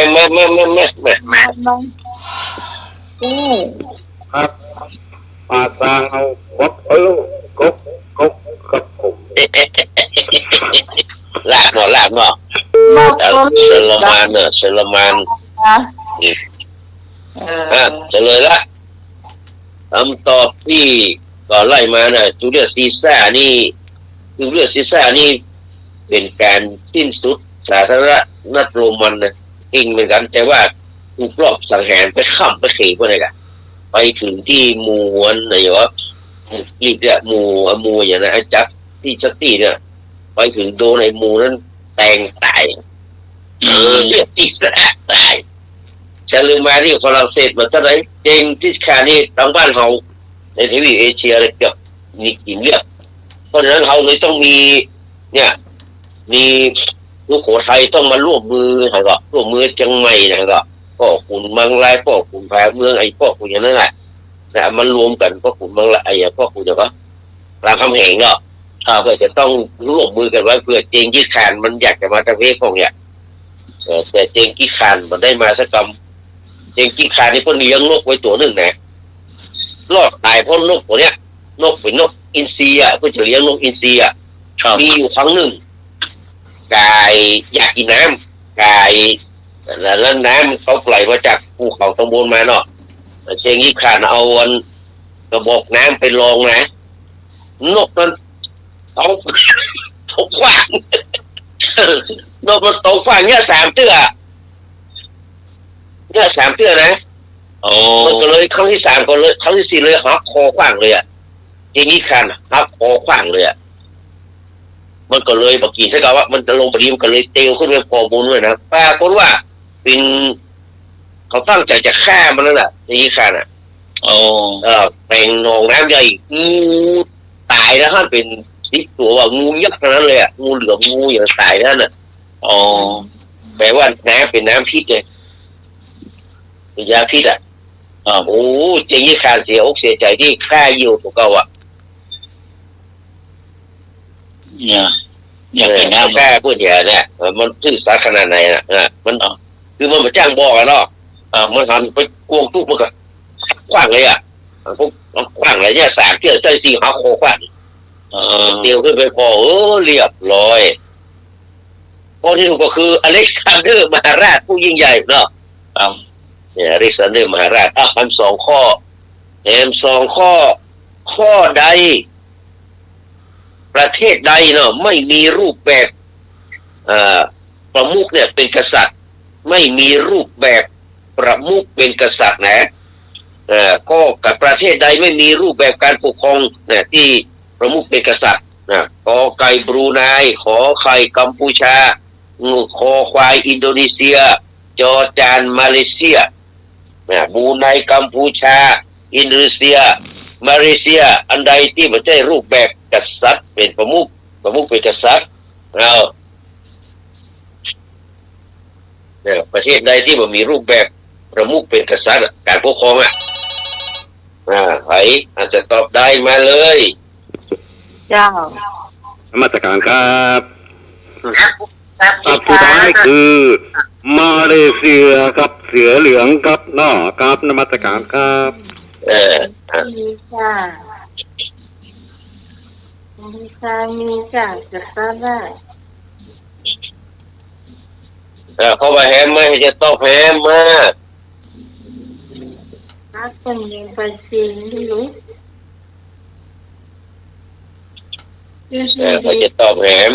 รับปาซาเอาวัดกบครับผม
ลากเนาะเซลมานเนาะเซลมานเฉลยละคำตอบที่ก่อนไล่มาน่ะจูเลียสซีซ่านี่เป็นการสิ้นสุดสาธารณรัฐโรมันนะเองเหมือนกันแต่ว่าถูกรอบสังหารไปข้ามไปเขยพวกนี้กันไปถึงที่หมู่วันไหนวะรีบเนี่ยหมู่อย่างนั้นจักตี้เนี่ยไปถึงโดนในหมู่นั้นแตงตายเรียกติดแล้วตายฉันลืมมาที่ฝรั่งเศสมาเท่าไหร่เจงที่คานี่ทางบ้านเขาในทวีปเอเชียเลยเกือบนี่กินเลือดเพราะฉะนั้นเขาเลยต้องมีเนี่ยมีลูกโขทัยต้องมาร่วมมือนะครับร่วมมือจังไม่นะครับพ่อขุนมังลายพ่อขุนแพเมืองไอ้พ่อขุนอย่างนั้นแหละแต่มันรวมกันพ่อขุนมังลายไอ้พ่อขุนเดี๋ยวก็รามคำแหงเนาะเพื่อจะต้องร่วมมือกันไว้เพื่อเจงกี้คานมันอยากจะมาตะเวของเนี่ยแต่เจงกี้คานมันได้มาสักกำเจงกี้คานนี่เพิ่นเลี้ยงนกไว้ตัวหนึ่งนะรอดตายเพราะนกตัวเนี้ยนกเป็นนกอินทรีเพื่อจะเลี้ยงนกอินทรีมีอยู่ครั้งหนึ่งกายอยากกินน้ำกายแล้วน้ำเขาปล่อยมาจากภูเขาตำบลมาเนาะเจงกี้คานเอากระบอกน้ำไปลองนะนกมันตกขวางนกมันตกขวางเนี่ย3 เตื้อนะมันก็เลยครั้งที่ 3ก็เลยครั้งที่ 4เลยหักคอขวางเลยทีนี้คันหักคอขวางเลยมันก็เลยบอกกี่ใช่กับว่ามันจะลงไปดีมันก็เลยเตียวขึ้นไปพอบุญเลยนะปรากฏว่าเป็นเขาตั้งใจจะฆ่ามันนั่นแหละทีนี้คันแต่งนองน้ำใหญ่งูตายแล้วท่านเป็น10 ตัวว่างูยักษ์เท่านั้นเลยงูเหลือมงูอย่างตายนั่นแปลว่าน้ำเป็นน้ำพิษเลยเป็นยาพิษโอ้เจงยี่คานเสียอกเสียใจที่ฆ่าอยู่พวกเขา
เนี่ยเป็นน้ำ
ฆ่าพวกเนี่ยมันซื่อสัตย์ขนาดไหนมันคือมันมาจ้างบอกกันเนาะมันทำไปกวงทุกมันก็กว้างเลยพวกกว้างอะไรเนี่ย3 เที่ยวใจ4 หักคอกว้างเดียวขึ้นไปพอเรียบร้อยพอที่ถูกก็คืออเล็กซานเดอร์มหาราชผู้ยิ่งใหญ่เนาะเนี่ยอเล็กซานเดอร์มหาราชคำ2 ข้อข้อใดประเทศใดเนาะไม่มีรูปแบบประมุขเนี่ยเป็นกษัตริย์ไม่มีรูปแบบประมุขเป็นกษัตริย์นะก็กับประเทศใดไม่มีรูปแบบการปกครองเนี่ยที่ประมุขเป็นกษัตริย์กอไก่บรูไนขอไข่กัมพูชาคอควายอินโดนีเซียจอจานมาเลเซียบรูไนกัมพูชาอินโดนีเซียมาเลเซียอันใดที่ไม่ใช่รูปแบบกษัตริย์เป็นประมุข ประมุขเป็นกษัตริย์เราเนี่ยประเทศใดที่มันมีรูปแบบประมุขเป็นกษัตริย์การปกครองใครอาจจะตอบได้มาเลย
เจ้า
มาตรการครับคำตอบสุดท้ายคือมาเลเซียครับเสือเหลืองครับนอครับนมัสการครับ
มีจ้ามีจ้าจะทราบได้
เข้ามาแฮมไหมจะตอบแฮมมา
ถ้าคนยังไปจีนไม่รู้
เขาจะตอบแฮม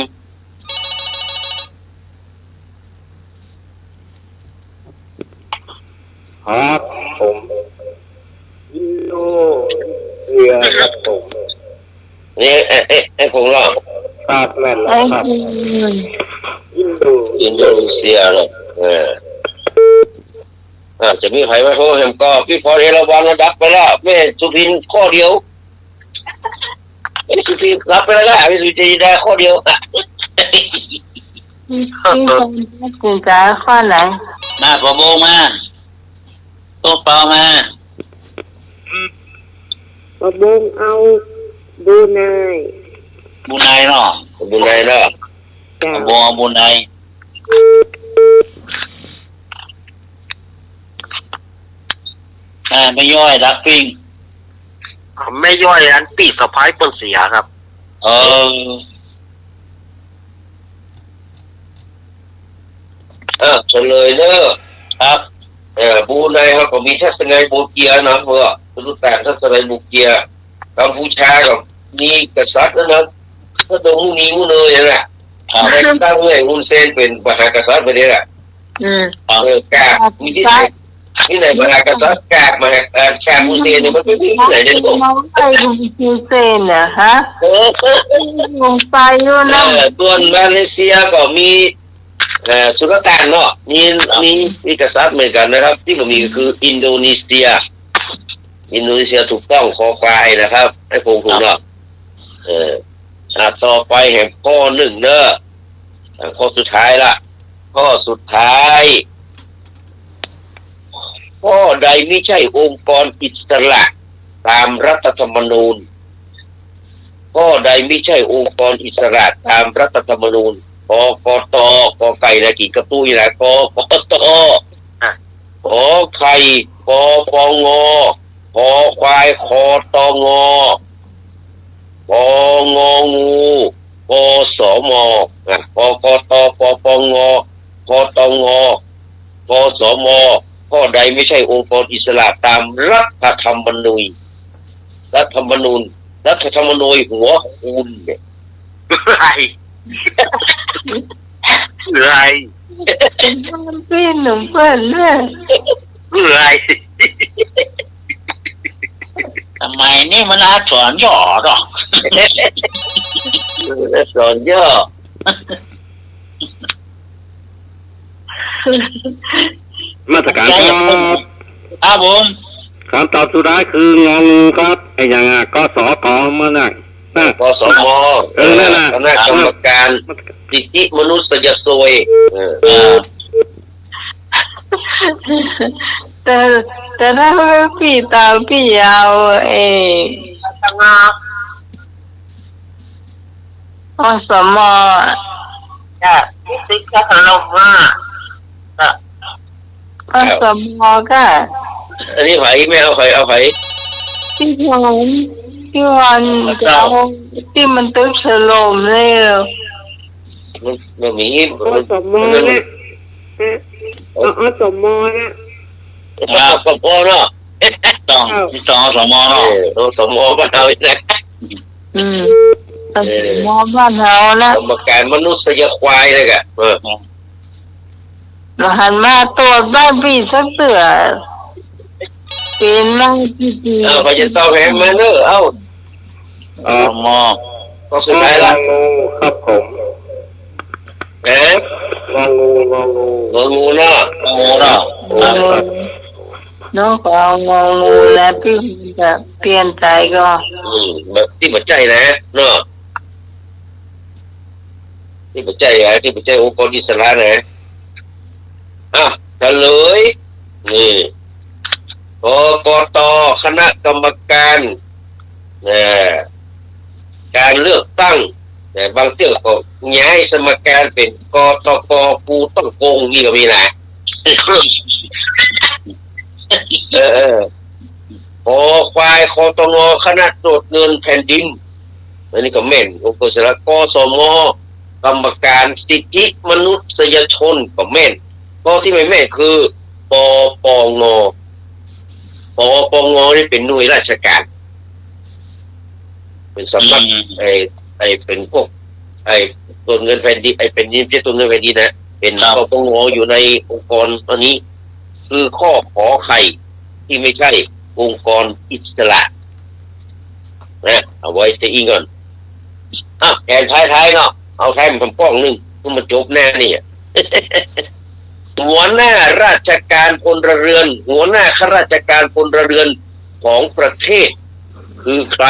ครับผมอินโดเซียครับผม
นี่ไอ้คงรอบ
ครับแม่นแล้
ไอ้
วครับ
จีน
อินโด
อินโดนีเซียเนาะจะมีใครมาโทรแฮมก็พี่พอเอราวันระดับไปแล้วแม่สุพินข้อเดียวไอ้สุพินรับไปแล้วพี่สุจิได้ข้อเดียว
ที่คนกูจะข้อไหน
มาประโบมาตัวเปล่ามา
ประบุงเอาบูนาย
บุญนายเนาะ
บุญนายเนาะ
จ้า
ประโบเอาบุญนายไม่ย่อยดักปิ้ง
ไม่ย่อยอันปีสะพายปนเสียครับ
เออ
เฉลยเนอะ
ครับ
บูไนครับก็มีทัศนัยโบเกียนะเพื่อรู้แต่ทัศนัยโบเกียกัมพูชากับมีกษัตริย์นะก็ตรงนี้มูเลยนะ
ครับ
แต่ตั้งเมื่อฮุนเซนเป็นมหากษัตริย์ไปเนี่ย กามีที่ไหนที่ไหนมหากษัตริย์กาบมหากาฮุนเซนเนี่ยมันเป็นที่ไหนเนี่ยผม
น้องไปดูจีเซนเหรอฮะลงไปอยู่นะ
ส่วนมาเลเซียก็มีสุลต่านเนาะมีกษัตริย์เหมือนกันนะครับ ที่ก็มีคืออินโดนีเซียถูกต้องคอควายนะครับให้ผมถูกเนาะต่อไปแห่งข้อหนึ่งเนอะข้อสุดท้ายละข้อสุดท้ายข้อใดไม่ใช่องค์กรอิสระตามรัฐธรรมนูญข้อใดไม่ใช่องค์กรอิสระตามรัฐธรรมนูญกกตกไก่นะกี่กระตุ้ยนะกกตขอไข่ปปงขอควายคอตงปงงูปสมกกตปปงคอตงปสมข้อใดไม่ใช่องค์กรอิสระตามรัฐธรรมนูญหัวคุณเนี่ยไร
พี่หนุ่มเพื่อนเนี่ย
ไร
ทำไมนี่มันอาสอนหย่อหรอ
สอนย่อ
มาตรการครับ
ครับผม
คำตอบสุดท้ายคืององูครับไอ้ยังไงก็สกมาน่ะ
ปสมคณะกรรมการสิทธิมนุษยชน
แต่ถ้าพี่ตามพี่เอาอสม
ติดกระลมว่า
อสมก็
อันนี้ไผ่ไม่เอาไผ่
ที่วันจะเอาที่มันตึกถล่มเลยเหรอ
มันมี
อสมเนี่ยอสมเนี่ย
ปปเนาะ
ต้องสมอเนาะ
สมบ้านเราเนี่ย
อสมบ้านเรานะ
กรรมการมนุษยควายเลยกัน
เราหันมาตรวจบ้านพี่สักเตือเป็นนั่งดีๆ
ไปจะต้องแหมมาเนอะ
สมอ
ก็สุดท้ายละ
งูครับผม
งองูเนาะ
โอ้เนาะ
น้องก็เอางงแล้วพี่จะเปลี่ยนใจก็
แบบที่หัวใจนะเนาะ ที่ปัจจัยอะไรที่ปัจจัยองค์กรอิสระนะเฉลยนี่กกตคณะกรรมการการเลือกตั้งแต่บางเที่ยวก็ย้ายสมการเป็นกตกกูต้องโกงนี่ก็มีนะคอควายคอตงคณะตรวจเงินแผ่นดินอันนี้ก็แม่นองค์กรอิสระกสมกรรมการสิทธิมนุษยชนก็แม่นก็ที่ไม่แม่นคือปปงนี่เป็นหน่วยราชการเป็นสำนักเป็นพวกตัวเงินแผ่นดินเป็นนี่ไม่ใช่ตัวเงินแผ่นดินนะเป็นปปงอยู่ในองค์กรอันนี้คือข้อขอไข่ที่ไม่ใช่องค์กรอิสระนะเอาไว้เสียอีกก่อนแกนท้ายเนาะเอาแทนคำป้องนึงก็มาจบแน่นี่หัวหน้าราชการพลเรือนหัวหน้าข้าราชการพลเรือนของประเทศคือใคร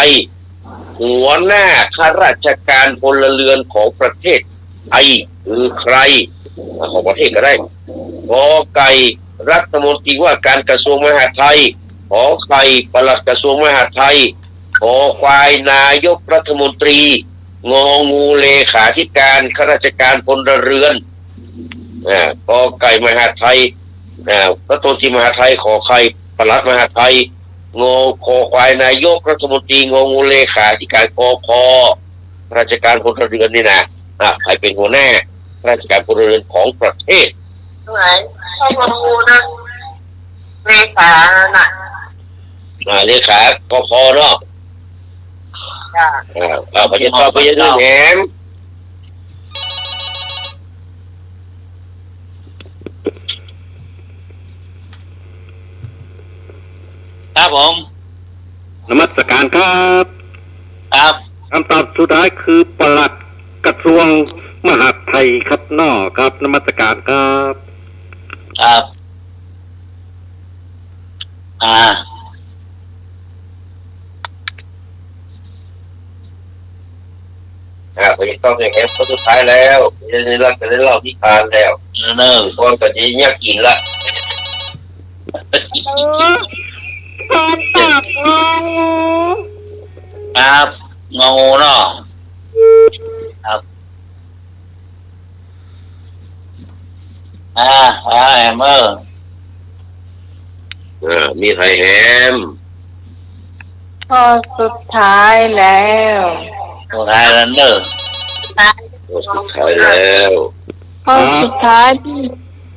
หัวหน้าข้าราชการพลเรือนของประเทศไทยคือใครของประเทศก็ได้ขอไก่รัฐมนตรีว่าการกระทรวงมหาดไทยขอไข่ปลัดกระทรวงมหาดไทยขอควายนายกรัฐมนตรีงองูเลขาธิการข้าราชการพลเรือนขอไก่มหาดไทยรัฐมนตรีมหาดไทยขอไข่ปลัดมหาดไทยขอควายนายกรัฐมนตรีงองูเลขาธิการกพข้าราชการพลเรือนนี่นะใครเป็นหัวหน้าข้าราชการพลเรือนของประเทศ
ไหนข้อมูลนะเลขาน่ะ
เลขากพเนาะไปจะต่อไปยังแหม
ครับผม
นมัสการครับคำตอบสุดท้ายคือปลัดกระทรวงมหาดไทยครับน้อครับนมัสการครับ
ไปต้องอย่างนี้ก็สุดท้ายแล้วจะได้เล่าที่ทานแล้วคนก็จะยากกินละ
คนตอบ
ครับงองูเนาะครับแฮมเมอร์
มีไทยแฮม
ข้อสุดท้ายแล้ว
สุดท้ายแล้วเนอะ
สุดท้ายแล้ว
ข้อสุดท้าย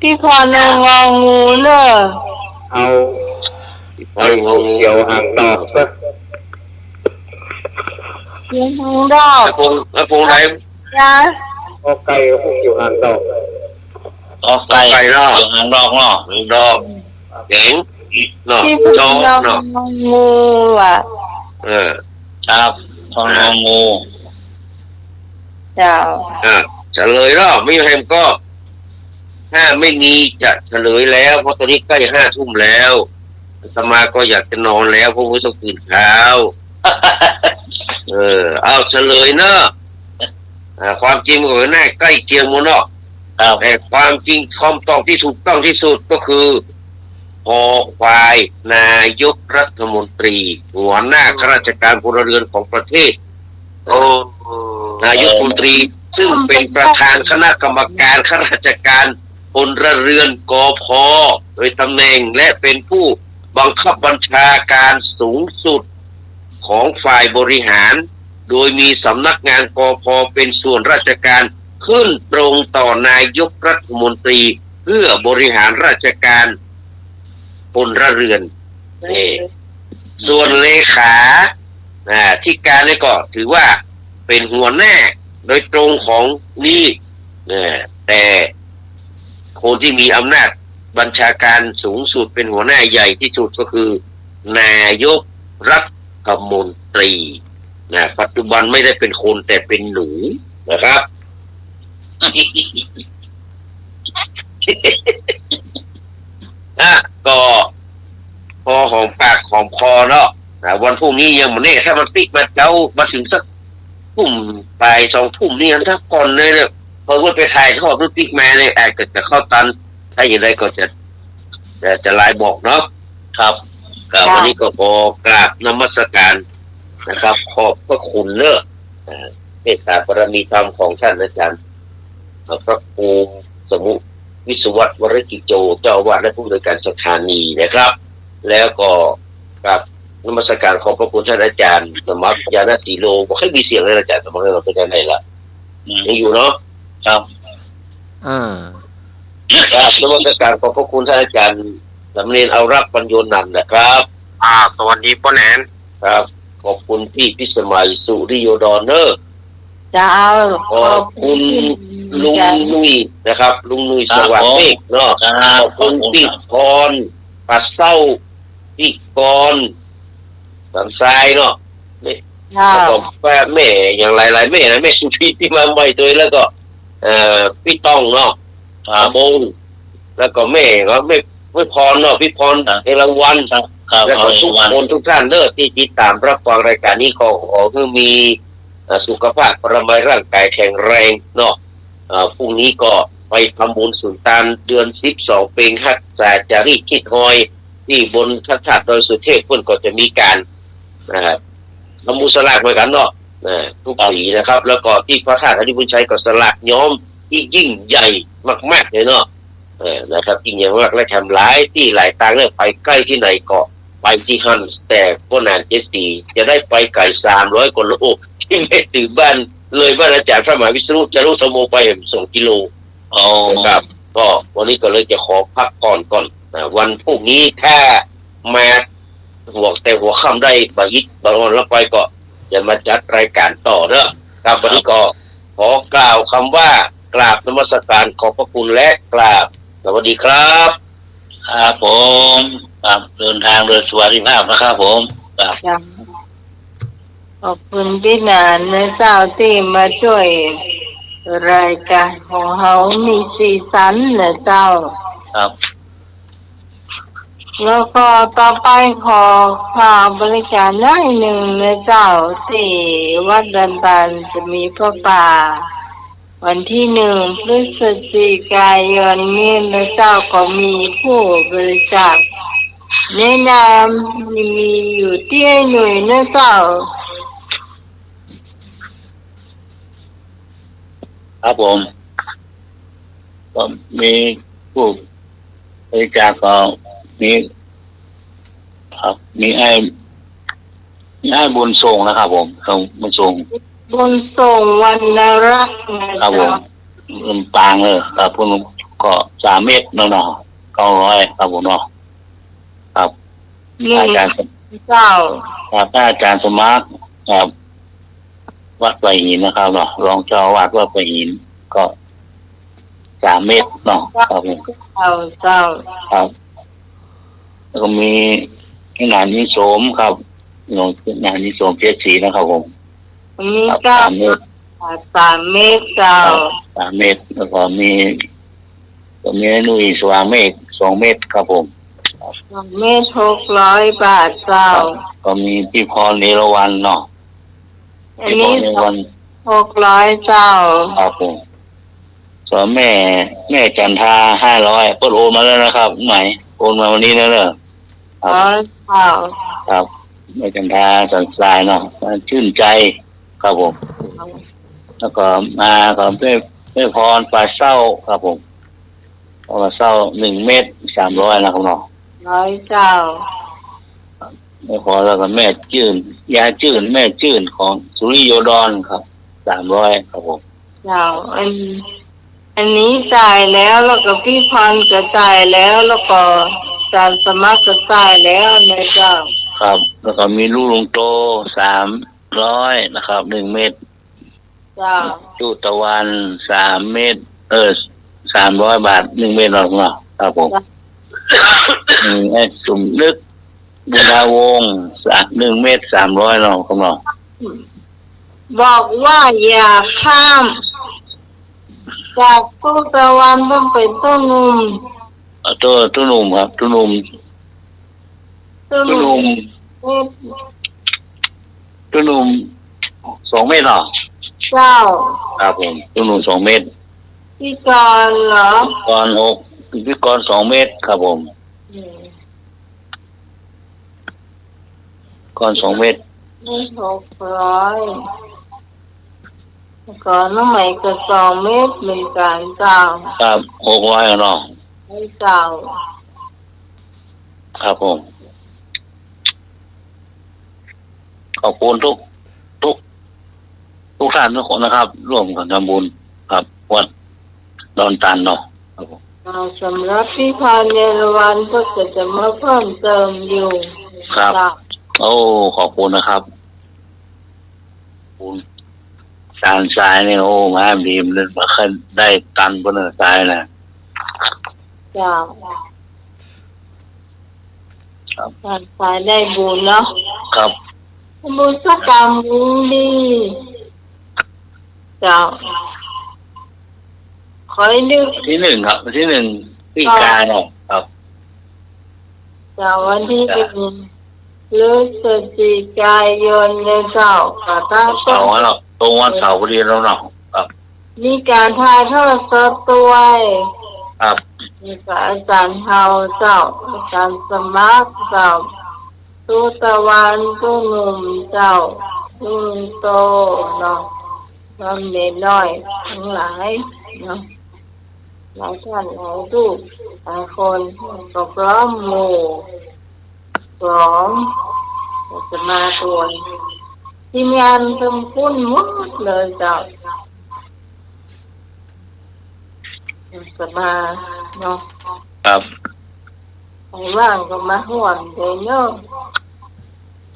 พี่พรเอางองูเนอะ
เอาเกี่ยวหางดอกซะ
เกี่ยวหางดอก
แล้วพงไหน
ก็ไก่เกี่ยวหางดอก
ไก่เนาะหางดอกเนาะ
ดอกเก๋งเนาะจอเนาะ
งู
ครับทองงองู
เฉลยแล้วไม่แฮมก็ถ้าไม่มีจะเฉลยแล้วเพราะตอนนี้ใกล้5 ทุ่มแล้วสมาก็อยากจะนอนแล้วเพราะว่าต้องตื่นเช้าเอาเฉลยเนอะความจริงมันก็น่าใกล้เคียงหมดเนาะแต่ความจริงคำตอบที่ถูกต้องที่สุดก็คือคอควายนายกรัฐมนตรีหัวหน้าข้าราชการพลเรือนของประเทศนายกรัฐมนตรีซึ่งเป็นประธานคณะกรรมการข้าราชการพลเรือนกพโดยตำแหน่งและเป็นผู้บังคับบัญชาการสูงสุดของฝ่ายบริหารโดยมีสำนักงานกพเป็นส่วนราชการขึ้นตรงต่อนายกรัฐมนตรีเพื่อบริหารราชการพลเรือนส่วนเลขาที่การนี่ก็ถือว่าเป็นหัวหน้าโดยตรงของนี่แต่คนที่มีอำนาจบัญชาการสูงสุดเป็นหัวหน้าใหญ่ที่สุดก็คือนายกรัฐมนตรีปัจจุบันไม่ได้เป็นคนแต่เป็นหนูนะครับก็พอหอมปากหอมคอเนาะวันพรุ่งนี้ยังมันเนี่ยถ้ามันติดมาเจ้ามาถึงสักทุ่มบ่าย2 ทุ่มนี่ถ้าก่อนเลยเนี่ย อว่าไปถ่ายทอดรูปติ๊กแม่เลยอาจจะเข้าตันถ้าอย่างไรก็จะไลน์บอกเนาะครับกับวันนี้ก็ขอกราบนมัสการนะครับขอบพระคุณเนอะเมตตาบารมีธรรมของท่านอาจารย์พระครูสมุวิศวัตวรกิจโจเจ้าอาวาสและผู้อำนวยการสถานีนะครับ แล้วก็กับนมัสการของพระคุณท่านอาจารย์สมัครยานาสีโลบอกให้มีเสียงเลยอาจารย์สมัครเราไปได้ไหนล่ะยังอยู่เนาะครับ ครับนมัสการของพระคุณท่านอาจารย์สำเนียงเอารักปัญโยนันท์นะครับสวัสดีป้าแนนครับขอบคุณพี่พิสมัยสุริโยดอนเนอร์
จะเอา
ขอบคุณลุงนุ้ยนะครับลุงนุ้ยสวัสดิ์เมฆเนาะขอบคุณพี่พรปัสเศร้าพี่กรสันทรายเนาะแล้วก็แม่อย่างหลายๆแม่นะแม่สุพีที่มาใหม่ตัวแล้วก็พี่ต้องเนาะโบงแล้วก็แม่ก็ไม่พรเนาะพี่พรเอราวัณแล้วก็ทุกคนทุกท่านเด้อที่ติดตามรับฟังรายการนี้ขอให้มีสุขภาพประมาร่างกายแข็งแรงเนาะพรุ่งนี้ก็ไปทำบุญสุนทานเดือน12เป็งฮักษาจารีคิดหอยที่บนพระธาตุดอยสุเทพเพิ่นก็จะมีการทำบุญสลากเหมือนกันเนาะทุกปีนะครับ แล้วก็ที่พระธาตุอริบุญชัยก็สลากย้อมที่ยิ่งใหญ่มากๆเลยเนาะนะครับยิ่งใหญ่มากและทำหลายที่หลายทางเนี่ยไปใกล้ที่ไหนก็ไปที่ฮันแต่ก็นาน74จะได้ไปไกล300กว่าโลที่ไม่ถึงบ้านเลยบ้านอาจารย์พระมหาวิษณุจารุธโมไป2กิโลนะครับก็วันนี้ก็เลยจะขอพักก่อนวันพรุ่งนี้ถ้ามาหัวค่ำได้บายิตบางวันแล้วไปก็จะมาจัดรายการต่อเนอะครับวันนี้ก็ขอกล่าวคำว่ากราบนมัสการขอบพระคุณและกราบสวัสดีครับ
ครับผมครับเดินทางโดยสวัสดิภาพนะครับผมครับ
ขอบคุณพี่นานนะเจ้าที่มาช่วยรายการของเขามีสีสันนะเจ้า
ครับ
แล้วก็ต่อไปขอข่าวบริการได้หนึ่งนะเจ้าที่วัดดันตันจะมีพระป่าวันที่1 พฤศจิกายนนี้นะเจ้าก็มีผู้บริจาคแนะนำมีอยู่ที่หน่วยนะเจ้า
ครับผมก็มีผู้บริจาคก็มีครับมีไอ้บุญส่งนะครับผมบุญส่ง
วันนรักนะครับ
ผมลำปางเลยครับคุณก็3 เมตรเนาะ900ครับผมเนาะครับอาจารย์
เจ้า
ครับอาจารย์สมัครครับวัดไผ่หินนะครับเนาะรองเจ้าวัดวัดไผ่หินก็3 เมตรเนาะครับผม
เจ้า
ครับแล้วก็มีงานนิสมครับงานนิสม74นะครับผม
มี3 เมตร3 เมตรเจ้า
3 เมตรแล้วก็มีนุ่ยสว่างเมฆ2 เมตรครับผม
2 เมตร600 บาทเจ้า
ก็มีพี่พรเนรวันเนาะ
อันนี้600เจ้า
ครับผมส่วนแม่จันทา500เปิดโอนมาแล้วนะครับไหมโอนมาวันนี้แล้วเนอะครับแม่จันทาสันทรายเนาะชื่นใจครับผมแล้วก็มาก็แม่พรปลาเศร้าครับผมปลาเศร้า1 เมตร300นะครับเนาะ
100เจ้า
ไม่พอแล้วก็แม่จื่นยาจื่นแม่จื่นของสุริโยดอนครับ300ครับผม
เจ้าอันนี้จ่ายแล้วก็พี่พรก็จ่ายแล้วก็จารย์สมัครก็จ่ายแล้วนะเจ้า
ครับแล้วก็มีลูกลุงโต300นะครับ1 เมตร
เจ้า
จุตะวัน3 เมตร300 บาท1 เมตรเนาะครับผมไอ้สมนึกบุญาวงศ์1 เมตร300เนาะครับเนาะ
บอกว่าอย่าข้ามจากตู้ตะวันต้องไปตู้นุ่ม
ตู้นุ่มครับตู้นุ่ม2 เมตรเนาะ
เจ้า
ครับผมตู้นุ่ม2 เมตร
พี่กรณ์เหรอ
ก่อนพิกร2 เมตรครับผม
อืม
ก่อน2 เมตร
ได้600ก่อนน้องใหม่ก็2 เมตรเหมือนกันเจ้า
ครับ600เนาะ
ให้เจ้า
ครับผมขอบคุณทุกท่านทุกคนนะครับ ร่วมกันทำบุญครับวัดดอนตันเนาะครับผม
สำหรับพี่พานเยรวันก็จะมาเพิ่มเติมอยู่
ครับ
เจ้า
โอ้ขอบคุณนะครับคุณสารทรายเนี่ยโอ้มาดีมเลยมาขึ้นได้ตันบนทรายนะ
เจ้าการสายได้บุญเนาะ
ครับ
บุญสักกรรมบุญดีเจ้าขอให้นึก
ที่ 1ครับที่ 1ปีกาเนาะครับ
เจ้าวันที่1 พฤศจิกายนในเจ้ากระตั้ง
เสาร์เนาะตรงวันเสาร์พอดีแล้วเนาะครับ
มีการถ่ายทอดสดด้วย
ครับ
มีอาจารย์เฮาเจ้าอาจารย์สมัครเจ้าตู้ตะวันตู้หนุ่มเจ้าตู้โตเนาะน้องเด็กน้อยทั้งหลายเนาะหลายท่านหลายรูปหลายคนก็พร้อมหมู่พร้อมจะมาตัวทีมงานทำคุ้นหมดเลยเจ้าจะมาเนาะ
ครับ
ใครว่างก็มาห่วงเดี๋ยวเนาะ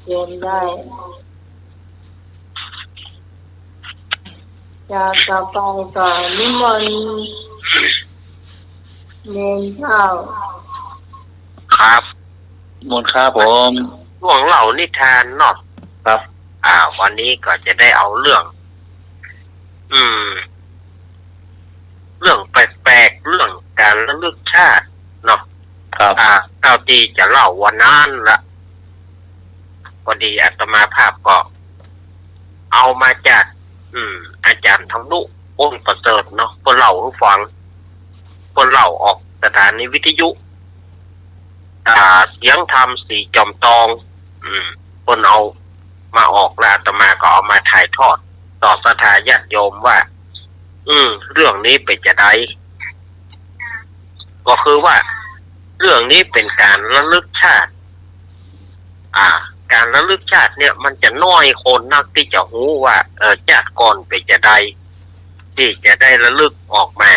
เรียนได้จากต่อไปก็นิมนต์เนรเช้า
ครับ
หมดครับผม
ช่วงเล่านิทานเนาะ
ครับ
วันนี้ก็จะได้เอาเรื่อง เรื่องแปลกๆเรื่องการระลึกชาติเนาะ
ครับ
เท่าที่จะเล่าวันนั้นละพอดีอาตมาภาพก็ เอามาจากอาจารย์ธรรมนุอ้นประเสริฐเนาะเพื่อเล่าให้ฟังเพื่อเล่าออกสถานีวิทยุเสียงธรรมสีจอมตองเพื่อเอามาออกแล้วอาตมาก็เอามาถ่ายทอดต่อศรัทธาญาติโยมว่าเรื่องนี้เป็นจะไดก็คือว่า เรื่องนี้เป็นการระลึกชาติ การระลึกชาติเนี่ยมันจะน้อยคนนักที่จะรู้ว่าชาติก่อนเป็นจะไดที่จะได้ระลึกออกมา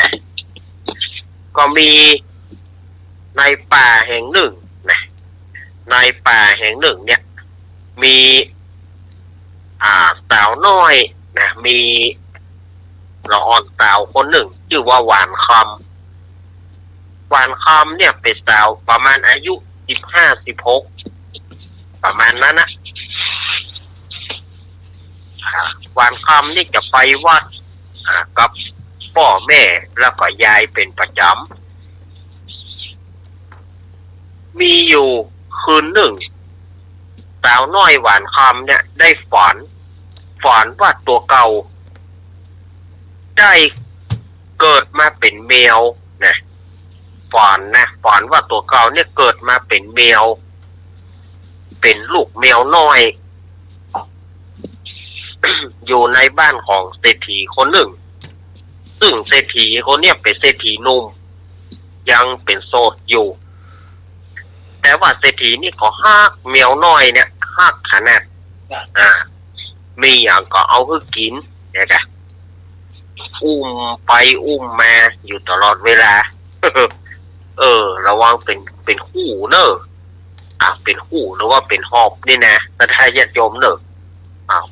ก็มีในป่าแห่งหนึ่งนะในป่าแห่งหนึ่งเนี่ย มีสาวน้อยนะมีละอ่อนสาวคนหนึ่งชื่อว่าหวานคำหวานคำเนี่ยเป็นสาวประมาณอายุ15-16ประมาณนั้นนะหวานคำนี่จะไปวัดกับพ่อแม่แล้วก็ยายเป็นประจำมีอยู่คืนหนึ่งสาวน้อยหวานคำเนี่ยได้ฝันว่าตัวเก่าได้เกิดมาเป็นแมวนะฝันว่าตัวเก่าเนี่ยเกิดมาเป็นแมวเป็นลูกแมวน้อย อยู่ในบ้านของเศรษฐีคนหนึ่งซึ่งเศรษฐีคนเนี้ยเป็นเศรษฐีหนุ่มยังเป็นโสดอยู่ แต่ว่าเศรษฐีนี่ก็ฮักแมวน้อยเนี่ยฮักขนาดมีอย่างก็เอาให้กินเนี่ยจ้ะอุ้มไปอุ้มมาอยู่ตลอดเวลา ระวังเป็นคู่เนอะเป็นคู่หรือว่าเป็นหอบนี่นะแต่ถ้าญาติโยมเนอะ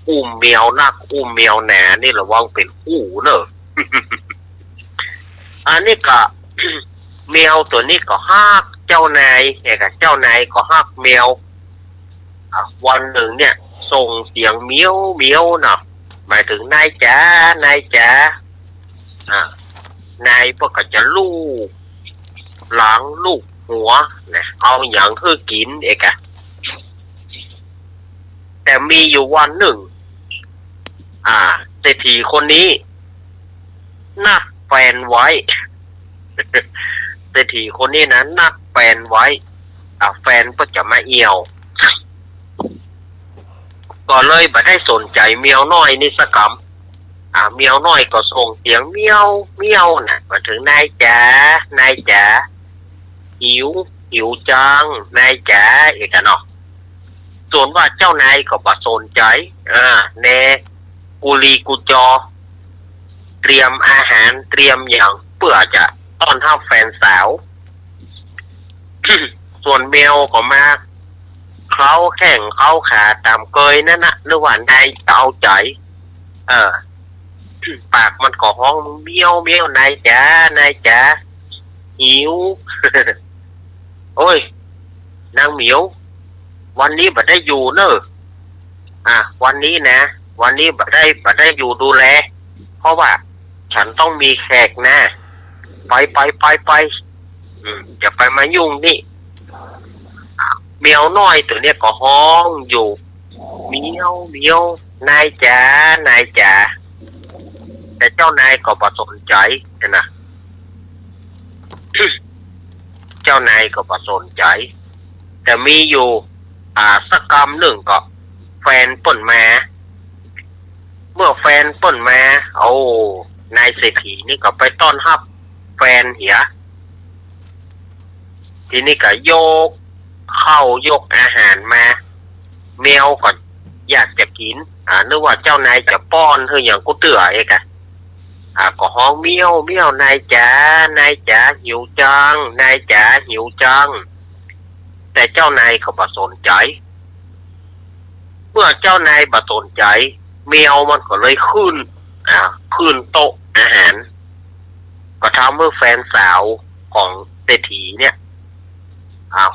อุ้มแมวนักอุ้มแมวหนานี่ระวังเป็นคู่เนอะ อันนี้ก็ แมวตัวนี้ก็ฮักเจ้านายเนี่ยค่ะเจ้านายก็ฮักแมววันหนึ่งเนี่ยส่งเสียงเมียวเมียวเนาะหมายถึงนายจ๋านายจ๋านายพวกก็จะลูกหลังลูกหัวนะเอาอย่างคือกินเอกะแต่มีอยู่วันหนึ่งเศรษฐีคนนี้นัก แฟนไว้ เศรษฐีคนนี้นะนัดแฟนไว้แฟนก็จะมาเอี่ยว ก็เลยบ่ได้สนใจเมียวน้อยนี่สักคำเมียวน้อยก็ส่งเสียงเมียวเมียวนะมาถึงนายจ๋านายจ๋าหิวจังนายจ๋าอีกแล้วเนาะส่วนว่าเจ้านายก็บ่สนใจแน่กุลีกุจอเตรียมอาหารเตรียมอย่างเพื่อจะต้อนรับแฟนสาว ส่วนเมียวก็มาเขาแข่งเขาขาตามเกยนั่นนะหรือว่านายเอาใจปากมันก็ห้องเมียวนายจ๋านายจ๋าหิว โอ้ยนางเหมียววันนี้บัดได้อยู่เนอะวันนี้นะวันนี้บัดได้อยู่ดูแลเพราะว่าฉันต้องมีแขกนะไปอย่าไปมายุ่งนี่เมียวน้อยตัวเนี้ยก็ห้องอยู่เมียวนายจ๋านายจ๋าแต่เจ้านายก็บ่สนใจนะ เจ้านายก็บ่สนใจแต่มีอยู่สักกรรมหนึ่งก็แฟนเปิ่นมาเมื่อแฟนเปิ่นมานายเศรษฐีนี่ก็ไปต้อนรับแฟนเหียทีนี้ก็ยกอาหารมาแมวก็อยากจะกินนึกว่าเจ้านายจะป้อนเธออย่างกูเตื่อเองก็ห้องเมียวนายจ๋าหิวจังนายจ๋าหิวจังแต่เจ้านายก็บ่สนใจเมื่อเจ้านายบ่สนใจแมวมันก็เลยขึ้นโต๊ะอาหารก็ทำให้แฟนสาวของเศรษฐีเนี่ย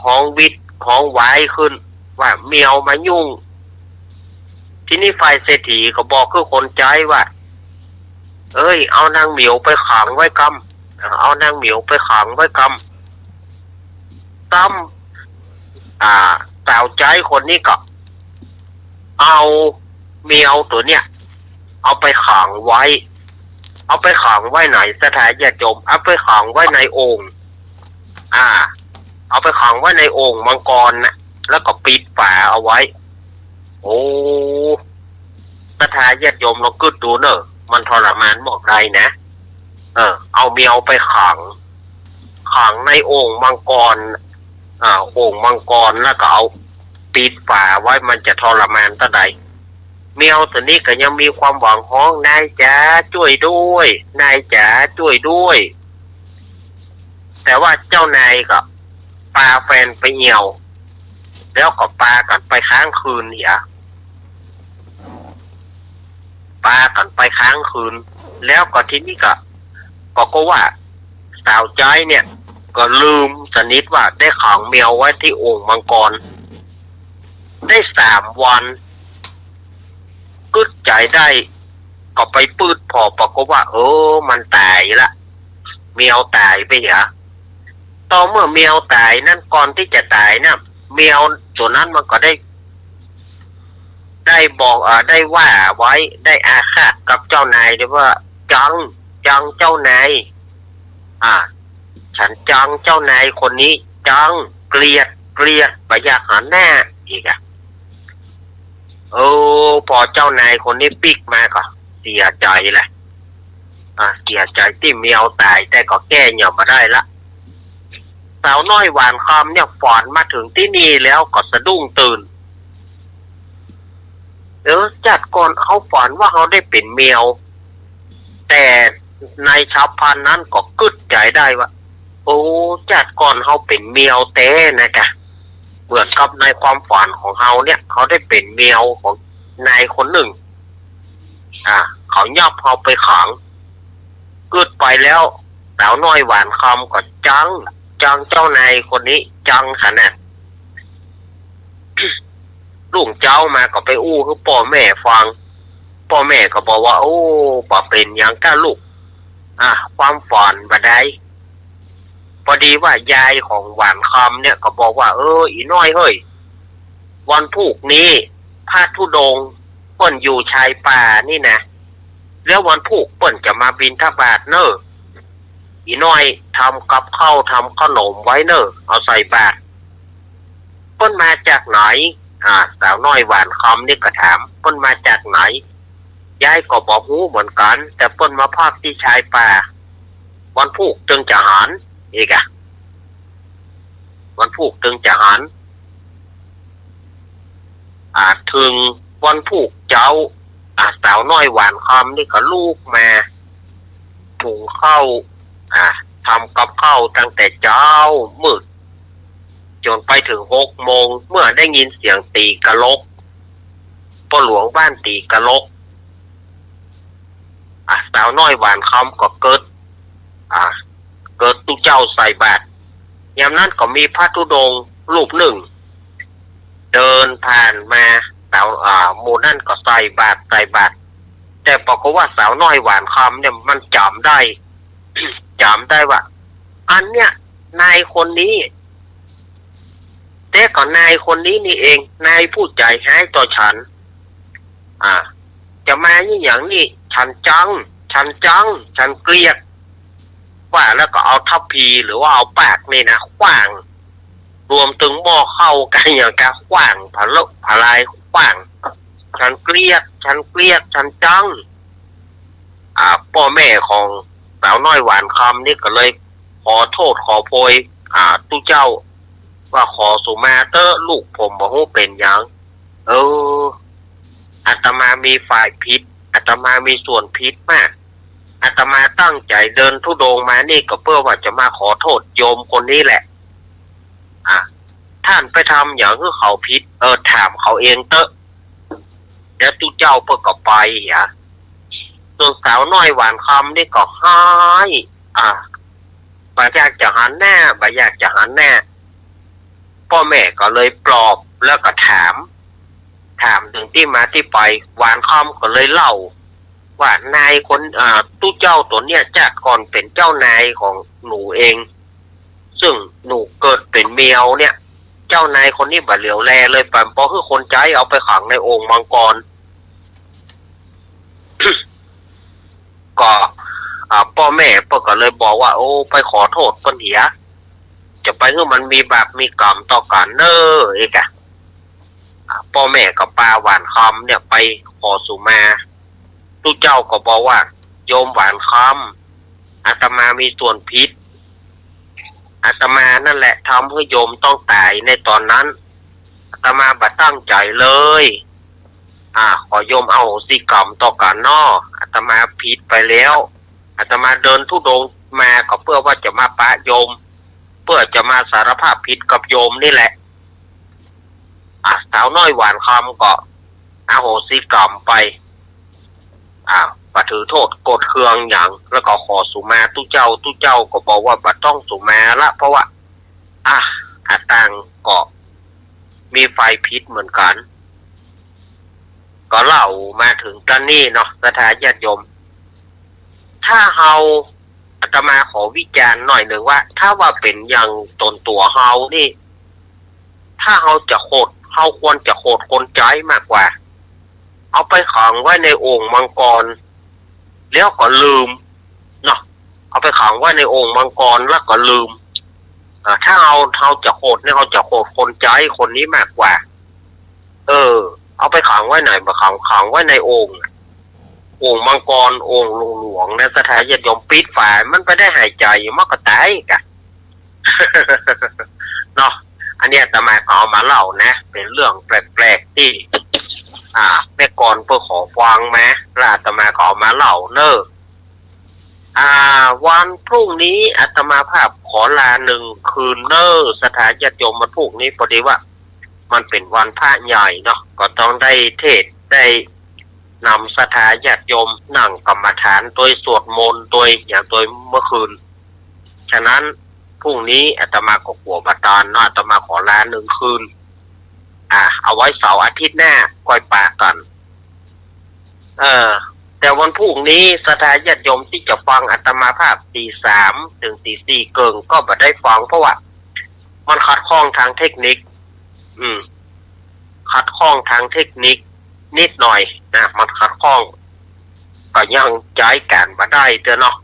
ห้องวิทย์ห้องไว้ขึ้นว่าแมวมายุ่งที่นี่ฝ่ายเศรษฐีก็บอกคือคนใจว่าเอ้ยเอานางเหมียวไปขังไว้กำเอานางเหมียวไปขังไว้กำตั้มสาวใจคนนี้ก็เอาแมวตัวเนี้ยเอาไปขังไว้ไหนสถานญาติโยมเอาไปขังไว้ในโอ่งเอาไปขังไว้ในโอ่งมังกรนะแล้วก็ปิดฝาเอาไว้โอ้สถานญาติโยมลองคิดดูเนอะมันทรมานบอกไรนะเอาแมวไปขังในโอ่งมังกรโอ่งมังกรแล้วก็เอาปิดฝาไว้มันจะทรมานเท่าใดแมวตัวนี้ก็ยังมีความหวังห้องนายจ๋าช่วยด้วยนายจ๋าช่วยด้วยแต่ว่าเจ้านายก็ปาแฟนไปเหี่ยวแล้วก็ปากันไปค้างคืนเนี่ยปากันไปค้างคืนแล้วก็ทีนี้ก็ว่าสาวใจเนี่ยก็ลืมสนิทว่าได้ขังแมวไว้ที่โอ่งมังกรได้3 วันกึดใจได้ก็ไปปืดพอปรากฏว่ามันตายละแมวตายไปเหรอต่อเมื่อแมวตายนั่นก่อนที่จะตายนะแมวตัวนั้นมันก็ได้บอกได้ว่าไว้ได้อาฆาตกับเจ้านายด้วยว่าจังเจ้านายฉันจังเจ้านายคนนี้จังเกลียดไปอยากหาหน้าอีกพอเจ้านายคนนี้ปิกมาก็เสียใจแหละเสียใจที่แมวตายแต่ก็แก้เหนี่ยมาได้ละสาวน้อยหวานคำเนี่ยฝันมาถึงที่นี่แล้วก็สะดุ้งตื่นจัดก่อนเขาฝันว่าเขาได้เป็นแมวแต่ในชาวพันนั้นก็กึดใจได้ว่าจัดก่อนเขาเป็นแมวเต้นะกะเหมือนกับในความฝันของเขาเนี่ยเขาได้เป็นแมวของนายคนหนึ่งเขายับเขาไปขังกึดไปแล้วสาวน้อยหวานคำก็จังเจ้านายคนนี้จังขนาด ลุงเจ้ามาก็ไปอู้ให้พ่อแม่ฟังพ่อแม่ก็บอกว่าป่าเป็นอย่างก้าลูกความฝันบัดใดพอดีว่ายายของหวานคำเนี่ยก็บอกว่าอีน้อยเฮ้ยวันพุกนี้พระธุดงค์เปิ้นอยู่ชายป่านี่นะแล้ววันพุกเปิ้นจะมาบิณฑบาตเนอะ อีน้อยทำกับข้าวทำขนมไว้เนอะเอาใส่บาตรเปิ้นมาจากไหนสาวน้อยหวานคำนี่ก็ถามเปิ้นมาจากไหนยายก็บอกหูเหมือนกันแต่เปิ้นมาพักที่ชายป่าวันพุกจึงจะหันอีกวันพุกจึงจะหันถึงวันพุกเจ้าสาวน้อยหวานคำนี่ก็ลูกมาหุงข้าวทำกับข้าวตั้งแต่เช้ามืดจนไปถึง6 โมงเมื่อได้ยินเสียงตีกะลกพ่อหลวงบ้านตีกะลกสาวน้อยหวานคำก็เกิดตุเจ้าใส่บาตรยามนั้นก็มีพระธุดงค์รูปหนึ่งเดินผ่านมาสาวหมู่นั่นก็ใส่บาตรแต่ปรากฏว่าสาวน้อยหวานคำเนี่ยมันจำได้ จำได้ว่าอันเนี้ยนายคนนี้แต่ก่อนนายคนนี้นี่เองนายพูดใจให้ต่อฉันจะมาอย่างนี้ฉันเกลียดว่าแล้วก็เอาทัพพีหรือว่าเอาปากนี่นะขว้างรวมถึงหม้อเข้ากันอย่างกะขว้างผลายขว้างฉันเกลียดฉันจังพ่อแม่ของสาวน้อยหวานคำนี่ก็เลยขอโทษขอโพยตู้เจ้าว่าขอสุมาเตอร์ลูกผมบอกว่าเป็นอย่างอาตมามีฝ่ายผิดอาตมามีส่วนผิดมากอาตมาตั้งใจเดินธุดงค์มานี่ก็เพื่อว่าจะมาขอโทษโยมคนนี้แหละท่านไปทำอย่างที่เขาผิดถามเขาเองเตอะเดี๋ยวตู้เจ้าเพื่อก็ไปส่วนสาวน้อยหวานคำนี่ก็หายบ่อยากจะหันหน้าพ่อแม่ก็เลยปลอบแล้วก็ถามถึงที่มาที่ไปหวานคำก็เลยเล่าว่านายคนตู้เจ้าตัวเนี้ยจากก่อนเป็นเจ้านายของหนูเองซึ่งหนูเกิดเป็นเมียวเนี่ยเจ้านายคนนี้บ่เหลียวแลเลยปั่นเพราะคือคนใจเอาไปขังในโอ่งมังกร ก็พ่อแม่เพิ่นก็เลยบอกว่าโอ้ไปขอโทษเพิ่นเหียจะไปคือมันมีบาปมีกรรมต่อกันเน้อเอกพ่อแม่กับป้าหวานคำเนี่ยไปขอสุมาตู้เจ้าก็บอกว่าโยมหวานคำอาตมามีส่วนผิดอาตมานั่นแหละทำให้โยมต้องตายในตอนนั้นอาตมาบ่ตั้งใจเลยขอโยมเอาสิกรรมต่อกันนออาตมาผิดไปแล้วอาตมาเดินธุดงค์มาก็เพื่อว่าจะมาปะโยมเพื่อจะมาสารภาพผิดกับโยมนี่แหละสาวน้อยหวานคำก็อโหสิกรรมไปถือโทษกดเคืองอย่างแล้วก็ขอสุมาตู้เจ้าก็บอกว่าบัดต้องสุมาละเพราะว่าอาตังก็มีไฟพิษเหมือนกันก็เล่ามาถึงกันนี่เนาะสถานญาติโยมถ้าเฮาอาตมาขอวิจารณ์หน่อยหนึ่งว่าถ้าว่าเป็นอย่างตนตัวเฮานี่ถ้าเฮาจะโคตรเฮาควรจะโคตรคนใจมากกว่าเอาไปขังไว้ในโอ่งมังกรแล้วก็ลืมเนาะเอาไปขังไว้ในโอ่งมังกรแล้วก็ลืมถ้าเราจะโคตรเนี่ยเราจะโคตรคนใจคนนี้มากกว่าเอาไปขังไว้ไหนมาขังไว้ในโอ่งมังกรโอ่งหลวงในสถานญาติโยมปิดฝามันไปได้หายใจมันก็ตายกัน เนาะอันนี้อาตมาเอามาเล่านะเป็นเรื่องแปลกๆที่แม่กรเพื่อขอฟังไหมอาตมาขอมาเล่าเนอะวันพรุ่งนี้อาตมาภาพขอลา1 คืนเนอะสถานญาติโยมวันพรุ่งนี้พอดีว่ามันเป็นวันพระใหญ่เนาะก็ต้องได้เทศได้นำสถานญาติโยมนั่งกรรมฐานโดยสวดมนต์โดยอย่างโดยเมื่อคืนฉะนั้นพรุ่งนี้อาตมาก็หัวบัตรเนาะอาตมาขอลา1 คืนเอาไว้เสาร์อาทิตย์หน้าก้อยปากกันแต่วันพรุ่งนี้สถานญาติโยมที่จะฟังอาตมาภาพตี 3 ถึงตี 4เกิงก็บ่ได้ฟังเพราะว่ามันขัดข้องทางเทคนิคขัดข้องทางเทคนิคนิดหน่อยนะมันขัดข้องก็ยังจ่ายการมาได้เด้อเนาะ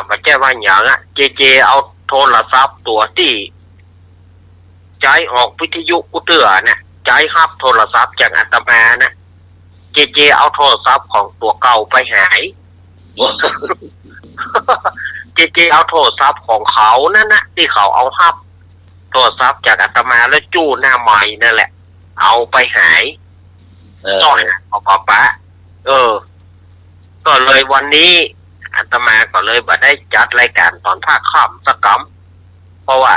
มันแจ้ว่าอย่างอ่ะเจเอาโทรศัพท์ตัวที่ใจออกวิทยุกุเตือเนี่ยใจฮับโทรศัพท์จากอาตมานะเจเอาโทรศัพท์ของตัวเก่าไปหาย เจเอาโทรศัพท์ของเขานั่นนะที่เขาเอาฮับโทรศัพท์จากอาตมาแล้วจู้หน้าใหม่นั่นแหละเอาไปหายต่อยเอากปะก็เลยวันนี้อาตมาก็เลยมาได้จัดรายการตอนภาคค่ำสักกัมเพราะว่า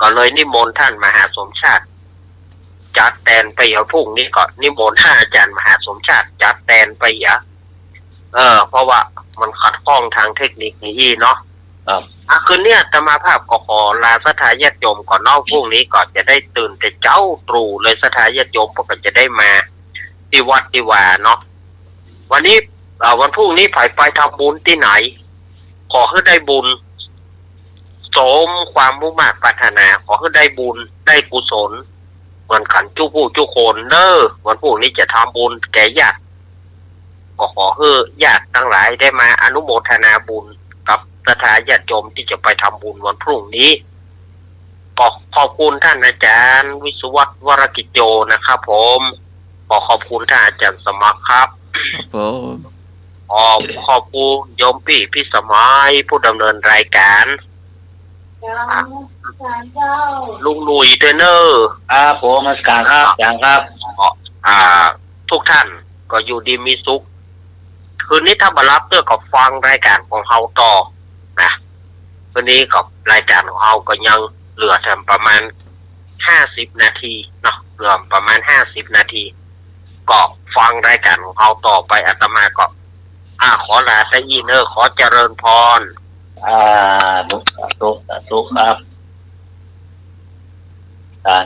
ก็เลยนิมนต์ท่านมหาสมชาติจัดแตนไปเอาพรุ่งนี้ก็นิมนต์ท่านอาจารย์มหาสมชาติจัดแตนไปเพราะว่ามันขัดข้องทางเทคนิคนี้เนาะคืนนี้อาตมาภาพก็ขอลาสถาญาติโยมก่อนนอกพรุ่งนี้ก่อนจะได้ตื่นแต่เจ้าตรู่เลยสถาญาติโยมพวกกันจะได้มาที่วัดที่ว่าเนาะวันนี้วันพรุ่งนี้ไปทำบุญที่ไหนขอให้ได้บุญสมความมุ่งมั่นปรารถนาขอให้ได้บุญได้กุศลเหมือนขันจุผู้จุคนวันพรุ่งนี้จะทำบุญแก่ญาติก็ขอให้ญาติทั้งหลายได้มาอนุโมทนาบุญกับสถาญาติโยมที่จะไปทำบุญวันพรุ่งนี้ก็ขอบคุณท่านอาจารย์วิศวัตรวรกิจโยนะครับผมขอบคุณท่านอาจารย์สมัครครับ
ผม
ขอบคุณโยมพี่สมัยผู้ดำเนินรายการลุงหนุ่ยเทรนเนอร์
ผมมาสการครับอย่างครับ
ทุกท่านก็อยู่ดีมีสุขคืนนี้ถ้ามารับเพื่อกับฟังรายการของเฮาต่อนะคืนนี้กับรายการของเฮาก็ยังเหลือทำประมาณ50 นาทีเนาะเหลือประมาณ50 นาทีก็ฟังรายการของเฮาต่อไปอาตมาก็ขอลาซะอีขอเจริญพร
ตุครับการ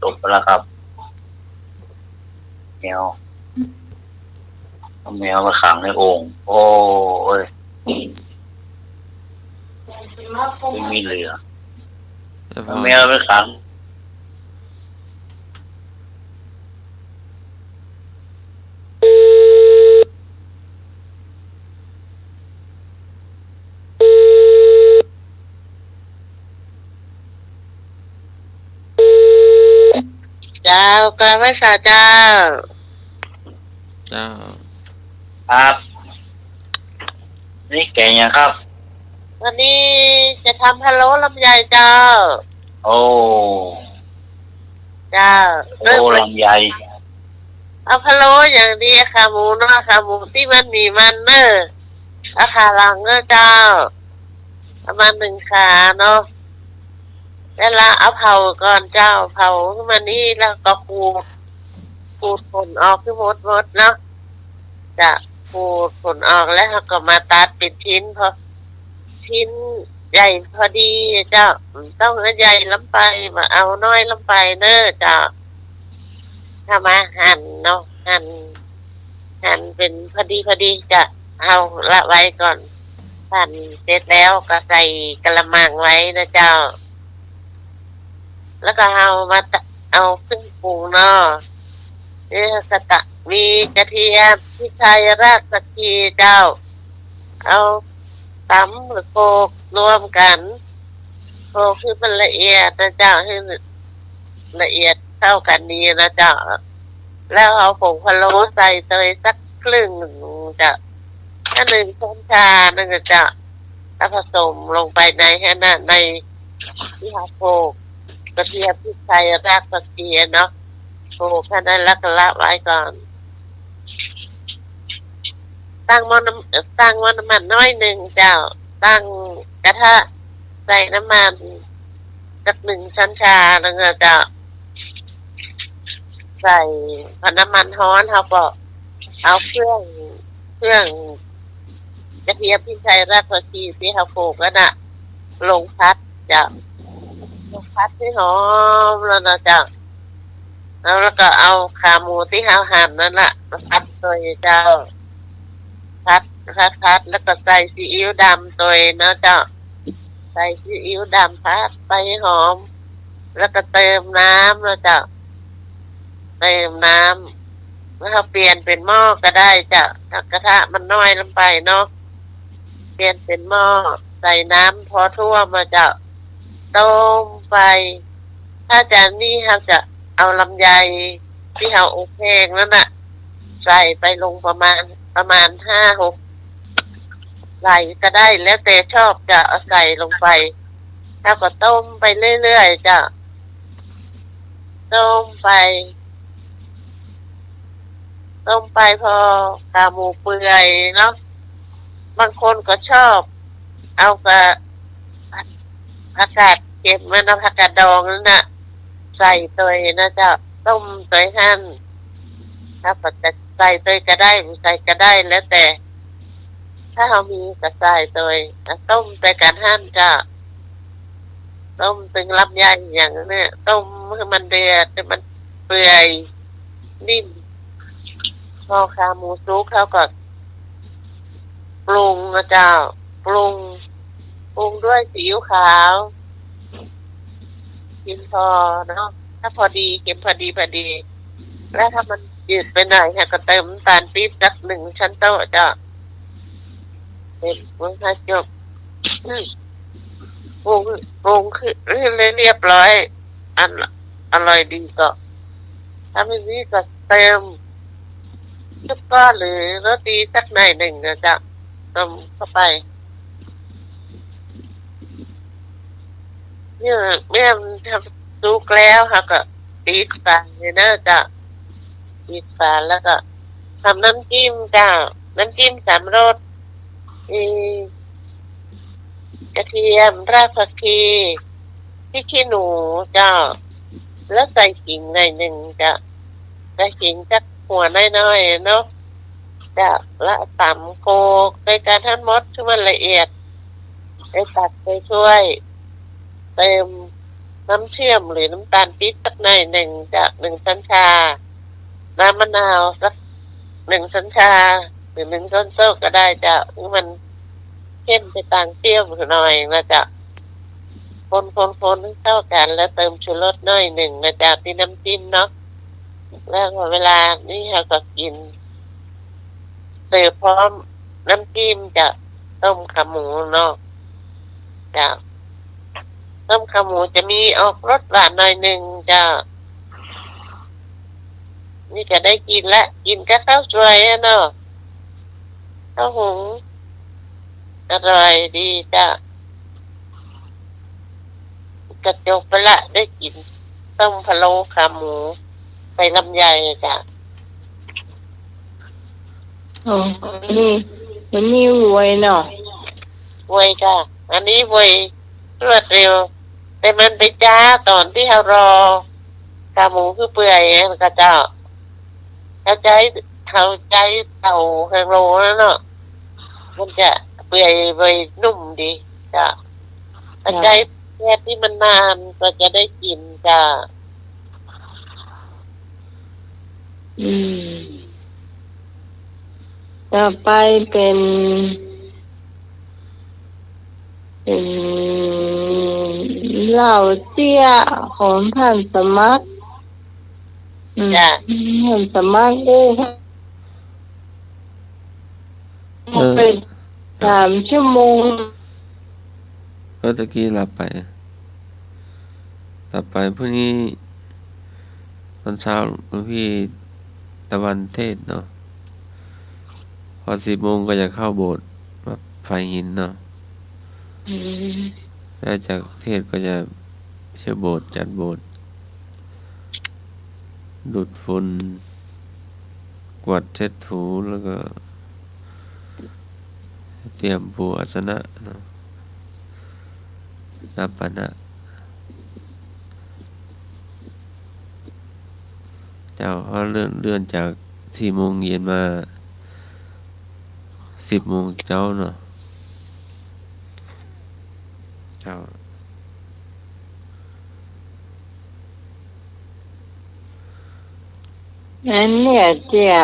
จบแล้วครับแมวมาขังในโอ่งโอ้ยไม่มีเหลือแมวมาขัง
เจ้ากราบไหว้สาเจ้า
ครับนี่แกงยังครับ
วันนี้จะทำพะโล้ลำไยเจ้า
โอ้
เจ้า
ลำไย
เอาพะโล้อย่างดีขาหมูเนาะขาหมูที่มันมีมันอาขาหลังเจ้าประมาณ1 ขาเนาะแล้วเอาเผาก่อนเจ้าเผาขึ้นมานี่แล้วก็ขูดผลออกคือหมดเนาะจะขูดผลออกแล้วก็มาตัดเป็นชิ้นพอชิ้นใหญ่พอดีเจ้าต้องใหญ่ล้ำไปมาเอาน้อยล้ำไปเจ้าถ้ามาหั่นเนาะหั่นเป็นพอดีจะเอาละไว้ก่อนหั่นเสร็จแล้วก็ใส่กระมังไว้นะเจ้าแล้วก็เอาเครื่องปรุงเนาะนี่มีกระเทียมพริกไทยรากผักชีเจ้าเอาตำหรือโขลกรวมกันโขลกให้มันละเอียดนะเจ้าให้ละเอียดเข้ากันดีนะเจ้าแล้วเอาผงพะโล้ใส่เตยสักครึ่งจะถ้า1 ช้อนชานั่นก็จะผสมลงไปในที่โขลกกระเทียมพริกไทยรากผักชีเนาะโขลกแค่นั้นแล้วก็ละไว้ก่อนตั้งหม้อน้ำมันน้อยหนึ่งเจ้าตั้งกระทะใส่น้ำมันสัก1 ช้อนชาแล้วก็จะใส่พอน้ำมันร้อนเขาก็เอาเครื่องกระเทียมพริกไทยรากผักชีที่เขาโขลกแล้วน่ะลงพัดจะให้หอมแล้วนะเจ้าแล้วก็เอาขาหมูที่เราหั่นนั่นแหละมาพัดตัวเจ้าพัดแล้วก็ใส่ซีอิ๊วดำตัวนะเจ้าใส่ซีอิ๊วดำพัดไปให้หอมแล้วก็เติมน้ำนะเจ้าเติมน้ำแล้วเปลี่ยนเป็นหม้อก็ได้เจ้าถ้ากระทะมันน้อยลงไปเนาะ เปลี่ยนเป็นหม้อใส่น้ำพอท่วมมาจะต้มไปถ้าจะนี่เราจะเอาลำไยที่เราอบแห้งนั่นน่ะใส่ไปลงประมาณ5-6ไหลก็ได้แล้วแต่ชอบจะเอาใส่ลงไปแล้วก็ต้มไปเรื่อยๆจะต้มไปพอกาหมูเปื่อยเนาะบางคนก็ชอบเอากระผักกาดเก็บมันนะผักกาดดองนั่นน่ะใส่ตัวนะจะต้มตัวหั่นถ้าจะใส่ตัวก็ได้ไม่ใส่ก็ได้แล้วแต่ถ้าเรามีกระใส่ตัวต้มแต่การหั่นจะต้มตึงลำไยอย่างนี้ต้มให้มันเดือดให้มันเปื่อยนิ่มพอขาหมูซุกเขาก็ปรุงนะเจ้าปรุงด้วยซีอิ๊วขาวกินพอเนาะถ้าพอดีเค็มพอดีแล้วถ้ามันจืดไปหน่อยค่ะก็เติมน้ำตาลปี๊บสัก1 ช้อนโต๊ะเจ้าเป็นมื้อค่าจบปรุงคือเรียบร้อยอร่อยดีก็ถ้าไม่มีก็เติมลูกก้อนหรือโรตีสักหน่อยหนึ่งนะจ๊ะต้มเข้าไปเนี่ยแม่ทำซุกแล้วค่ะก็ปิดฝาเลยนะจ๊ะปิดฝาแล้วก็ทำน้ำจิ้มจ้ะน้ำจิ้ม3 รสกระเทียมรากผักชีพริกขี้หนูจ้ะแล้วใส่ขิงหน่อยหนึ่งจ้ะใส่ขิงจักหัวน้อยๆเนาะจะละตำโคกในการทำมดที่มันละเอียดไปตักไปช่วยเติมน้ำเชื่อมหรือน้ำตาลปี๊บสักหน่อยหนึ่งจาก1 ช้อนชาน้ำมะนาวสัก1 ช้อนชาหรือ1 ช้อนโต๊ะก็ได้จะมันเข้มไปต่างเปรี้ยวหน่อยนะจ๊ะคนให้เข้ากันแล้วเติมชูรสหน่อยหนึ่งนะจ๊ะที่น้ำจิ้มเนาะแล้วเวลานี่เราก็กินเสิร์ฟพร้อมน้ำจิ้มจะต้มขาหมูเนาะจะต้มขาหมูจะมีออกรสหวานหน่อยหนึ่งจะนี่จะได้กินละกินกับข้าวสวยเนาะข้าวหุงอร่อยดีจ้ะกระจกไปละได้กินต้มพะโล้ขาหมูใส่ลำไยจ้ะนี่รวยเนาะรวยจ้ะอันนี้รวยรวดเร็วแต่มันไปจ้าตอนที่เรารอขาหมูคือเปื่อยก็เจ้าเขาใจเต่าแฮงโลแล้วเนาะมันจะเปื่อยไปนุ่มดีจ้ะถ้าใจแค่ที่มันนานก็จะได้กินจ้ะต่อไปเป็นเหล้าเตี้ยของท่านสมัครท่านสมัครด้วยเป็น3 ชั่วโมง
ตะกี้หลับไปพรุ่งนี้ตอนเช้าหลวงพี่ตะวันเทศเนาะพอ10 โมงก็จะเข้าโบสถ์แบบไฟหินเนาะแล้วจากเทศก็จะเชื่อโบสถ์จัดโบสถ์ดูดฝุ่นกวาดเช็ดถูแล้วก็เตรียมปูอาสนะเนาะนับปะนะเจ้าเขาเลื่อนจาก4 โมงเย็นมา10 โมงเจ้าเนาะเจ้า
อันเนี่ยเจ้า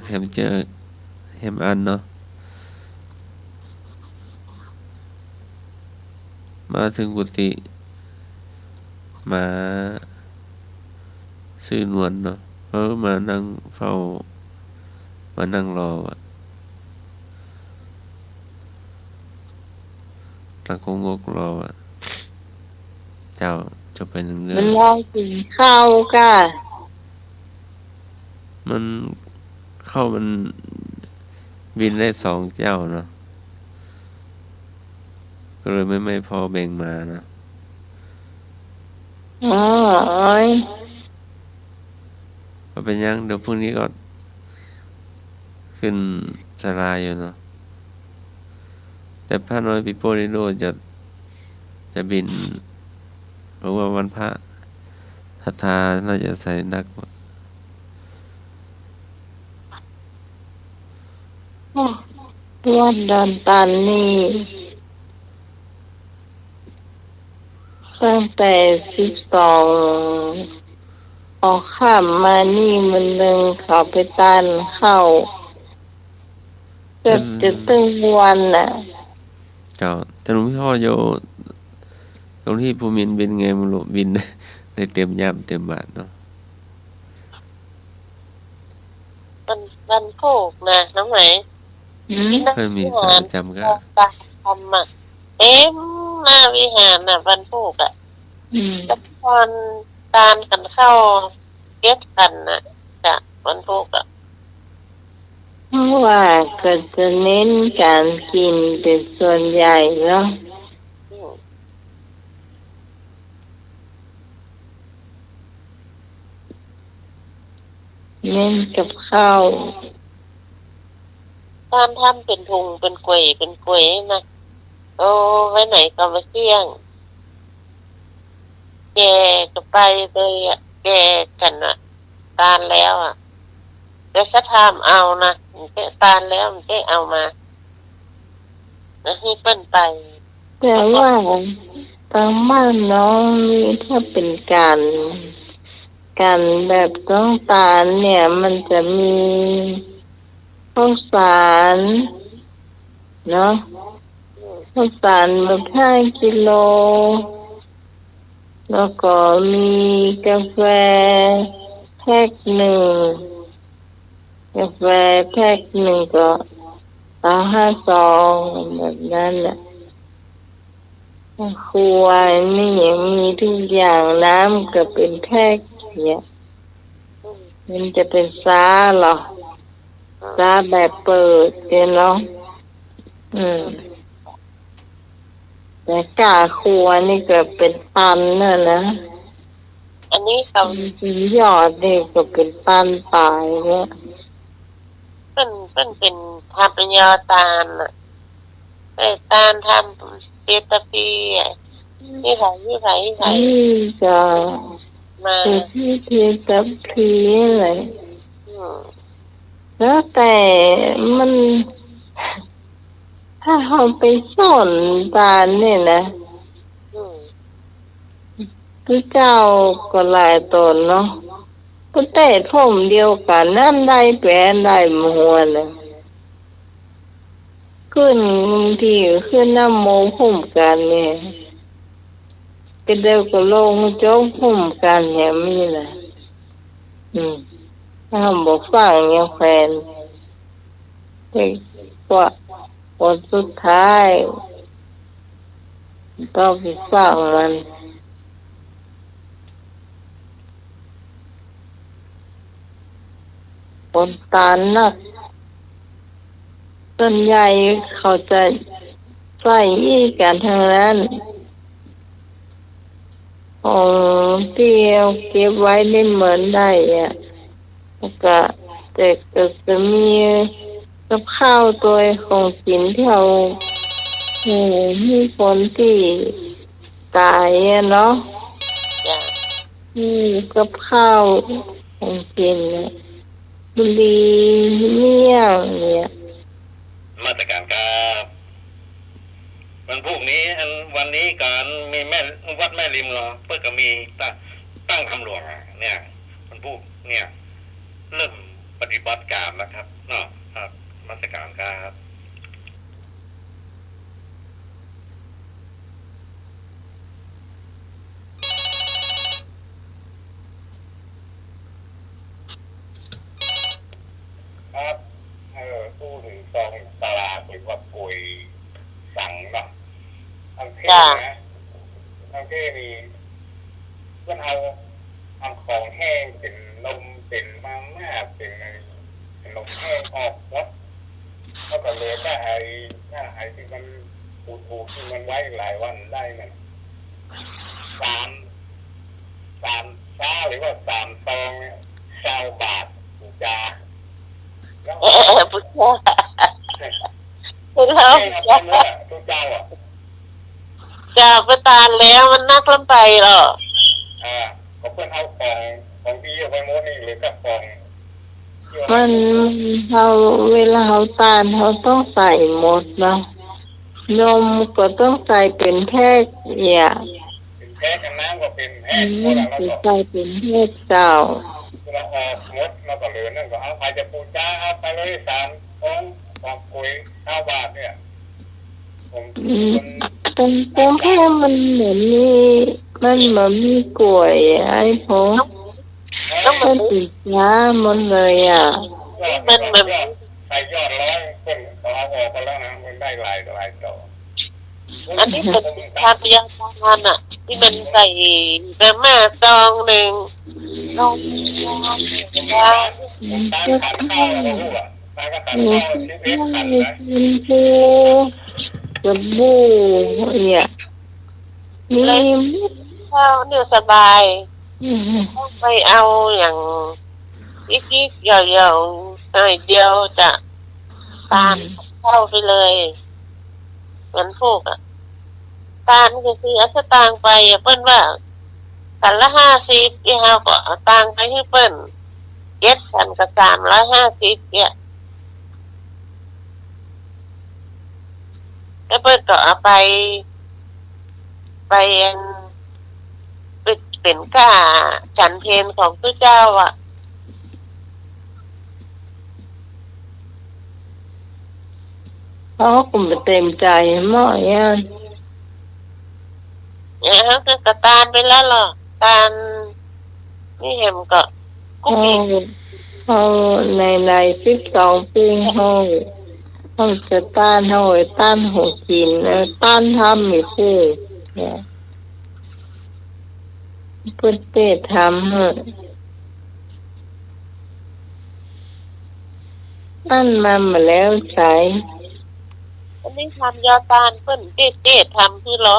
แฮมเจอแฮมอันเนาะมาถึงกุฏิมา ซื้อนวลเนาะเขามานั่งเฝ้ามานั่งรออะตะโกงกรออะเจ้าจะไปหนึ่งเรื่อ
มัน
ง
รอกินข้าวก่ะ
มันเข้ามันบินได้2เจ้าเนาะก็เลยไม่พอแบ่งมานะ
อ๋อโอ้ย
ก็เป็นยังเดี๋ยวพรุ่งนี้ก็ขึ้นสลาอยู่เนาะแต่พระน้อยปิโป้ลิโดจะบินเพราะว่าวันพระศรัทธาน่าจะใส่นัก
วัดดอนตันนี่ตั้งแต่12ออกข้ามมานี่มันนึงเขาไปตันเข้าเกือบจะตึงวันน่ะ
เจ้าแต่หลวงพี่พ่ออยู่ตรงที่ภูมินทร์บินไงมันหลบบิน ได้เต็มย่ำเต็มบาทเนาะ
มันโคกนะน้องไหม
เพิ่นมีสารจำก็
ปลาทำอ่ะเต็มหน้าวิหารน่ะวันโคกอ่ะ กับพรตานกันเข้าเก็บกันน่ะจ้ะวันโคกอ่ะ
เพราะว่าก็จะเน้นการกินเป็นส่วนใหญ่เนาะ
อืม
เน้นกับข้าว
ตานทำเป็นถุงเป็นกล้วยนะโอ้ไว้ไหนก็มาเสี่ยงแกก็ไปเลยอ่ะแกกันอ่ะตานแล้วอ่ะแต่ถ้าทำเอานะมันแกตานแล้วมันแกเอามาแล้วให้เปิ้นไป
แต่ว่าตามบ้านน้องนี่ถ้าเป็นการแบบต้องตาลเนี่ย มันจะมีข้าวสารเนาะข้าวสารแบบ5 กิโล แล้วก็มีกาแฟแพ็คหนึ่งกาแฟแพ็คหนึ่งก็5 ซองแบบนั้นแหละครัวนี่ยังมีทุกอย่างน้ำก็เป็นแพ็คเนี่ยมันจะเป็นซาเหรอซาแบบเปิดเนาะแต่กาครัวนี่ก็เป็นตันน่ะนะ
อันนี้เขา
เป็นยอดนี่ก็เป็นตันตายเนี่ย
เป็นทำเป็นยอตาลน่ะแต่ตาลทำเปียตะปีอ่ะนี่ไผ
นี่จะ
มา
เป็นที่เทียกับพีอะไร
อืม
แล้วแต่มัน ถ้าเราไปซ่อนตาลเนี่ยนะ
อืม
คือเจ้าก็หลายตนเนาะก็แต่ผมเดียวกันนั่นได้แปลนได้มัวนะขึ้นที่ขึ้นน้ำโมผมกันเนี่ยก็เดียวก็ลงโจ๊กผมกันเนี่ยมีนะถ้าบอกฟังยังแฟนแต่ว่าวันสุดท้ายต้องไปฟังมันคนตาลนักส่วนใหญ่เขาจะใส่อีกันทางนั้นของที่เอาเก็บไว้ได้เหมือนได้อ่ะแล้วก็แต่ก็จะมีกับข้าวตัวของกินที่เรามีคนที่ตายอะเนาะ
จ้ะ
กับข้าวของกินเนี่ยบุหรี่เมี่ยงเนี่ย
มาตรการครับวันพรุ่งนี้วันนี้การมีวัดแม่ริมรอเพื่อก็มีตั้งคำหลวงเนี่ยวันพรุ่งเนี่ยเริ่มปฏิบัติการแล้วครับเนาะครับมาตรการครับ หรือว่าป่วยสั่งเนาะอังเทศนะอังเทศนี่เพื่อนเอาของแห้งเป็นนมเป็นมาม่าเป็นนมแห้งออกแล้วก็เหลือแต่ไอ้ที่มันปูที่มันไว้หลายวันได้นั่นสามซาหรือว่า3 ซองเนี่ย20 บาทจาแล้ว
พุทธะแล้ว
แค่นั้นเลยทุกเจ้าอ่ะ
จะไปตานแล้วมันนักลำไปหรอ
เขาเพื่อนเอาของดีเอาไปหมดนี่หรือกับของ
มันเขาเวลาเขาตานเขาต้องใส่หมดนะนมก็ต้องใส่เป็นแพ็คเนี่ย
เป็นแพ็คกันน้ำก็เป็นแพ็คหมดแล้วก็
ใส่เป็นแพ็คเจ้า
เราออกหมดแล้วก็เหลือนั่นก็เอาใครจะปูจ้าเอาไปเลย3 ของคุย9 บาทเนี่ยผม
เป็นแค่มันเหมือนมีกล้วยไอ้พวกมันติดยาหมดเลยอ่ะ
มันเหมือน
ใส่ยอดร้อยคนเอาออกไปแล้วนะมันได้หลายต่อ
อันนี้เป็นทานยาทานอ่ะ ที่มันใส่แบบแม่ซองหนึ่งนมยา
ตาขาดข้าวแล้วลูกอ่ะตาก็ขาดข้าวชีวิตขันนะ
สบู่เนี่ยมี
ข้าวเนี่ยสบายไปเอาอย่างอีกๆเยาวๆหน่อยเดียวจะตามเข้าไปเลยเหมือนพวกอ่ะตามก็คือเอาสตางค์ไปเปิ้นว่ากันละ50ที่เราก็เอาตังค์ไปให้เปิ้นเก็บกันก็350เนี่ยแล้วเปิ้นก็เอาไปเป็นก้าฉันเพลของพระเจ้าอ่ะ
เขาก็ไม่เต็มใจหม้อเนี่ย
เขาก็กระตานไปแล้วหรอตานนี่เห็นก็กุ้งอีก
เขาใน12 ปีเขาจะต้านเขาไว้ต้านหัวกินแล้วต้านทำไม่คู่เนี่ยเพื่อนเต้ทำนั่นมาแล้วใช้
อันนี้ทำยาตานเพิ่นเต้ทำคือหรอ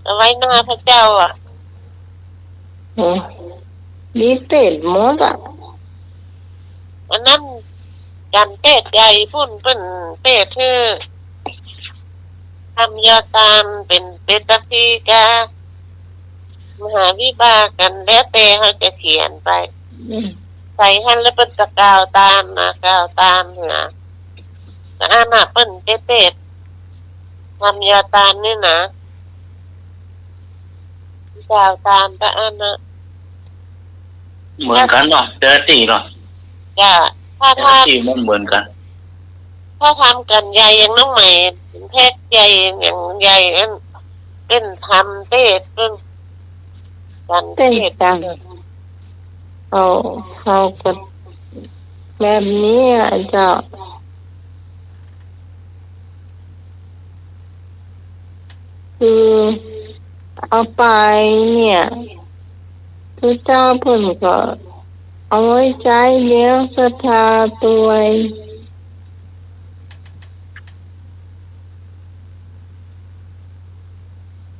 เอาไว้หน้าพระเจ้าอ่ะ
โอ้ดีเต้หมดอ่ะ
อันนั้นกันเต้ใหญ่พุ่นเพิ่นเต้เธอทำยาตานเป็นเตตาพีกามหาวิบากกันแล้วแต่เขาจะเขียนไปใส่หันแล้วเปิ้นจะกาวตามนะกาวตามนะแต่อันน่ะเปิ้นเต้ทำยาตานนี่นะกาวตามแต่อันน่ะ
เหมือนกันเนาะเจอตีเนาะ
จ้ะถ้า
เจอตีมันเหมือนกัน
ถ้าทำกันใหญ่อย่างน้องใหม่แพทย์ใหญ่อย่างใหญ่อันเป็นทำเต้เป็นกัน
เต้จังเขาก็แบบนี้อ่ะเจ้าคือเอาไปเนี่ยพระเจ้าเพิ่นก็เอาไว้ใจเลี้ยงศรัทธาตัว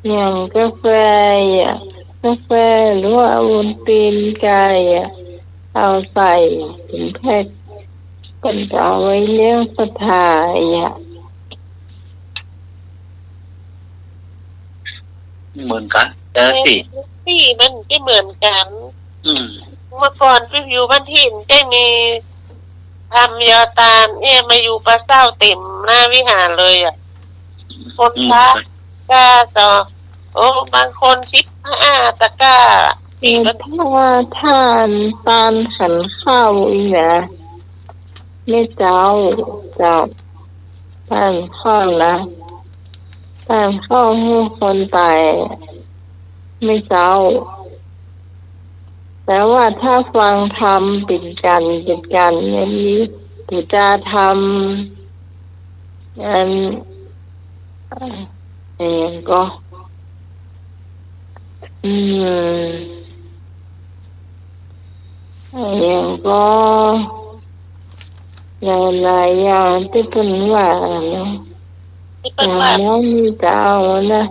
อย่างกาแฟหรือว่าวุ้นตีนไก่เอาใส่ถึงแพ็คเป็นจะเอาไว้เลี้ยงศรัทธา
เหมือนกันเจอตี
ที่มันจะเหมือนกัน
Ừ.
เมื่อก่อนไปอยู่บ้านถิ่นได้มีทำยาตานเนี่ยมาอยู่ปลาเศร้าเต็มหน้าวิหารเลยอ่ะคนพระกล้าต่อโอ้บางคน15 ตะกร้า
ถ้าท่านตานขันข้าวอีกนะไม่เจ้าท่านข้าวนะท่านข้าวให้คนตายไม่เจ้าแต่ว่าถ้าฟังธรรมเป็นกันอย่างนี้ปู่จะท อันก็อย่างก็หลายๆอย่างที่เป็นว่าเนาะ
ที่
อ
เป็น
ย่าง
ว่า
น้อยมีจะเอานะ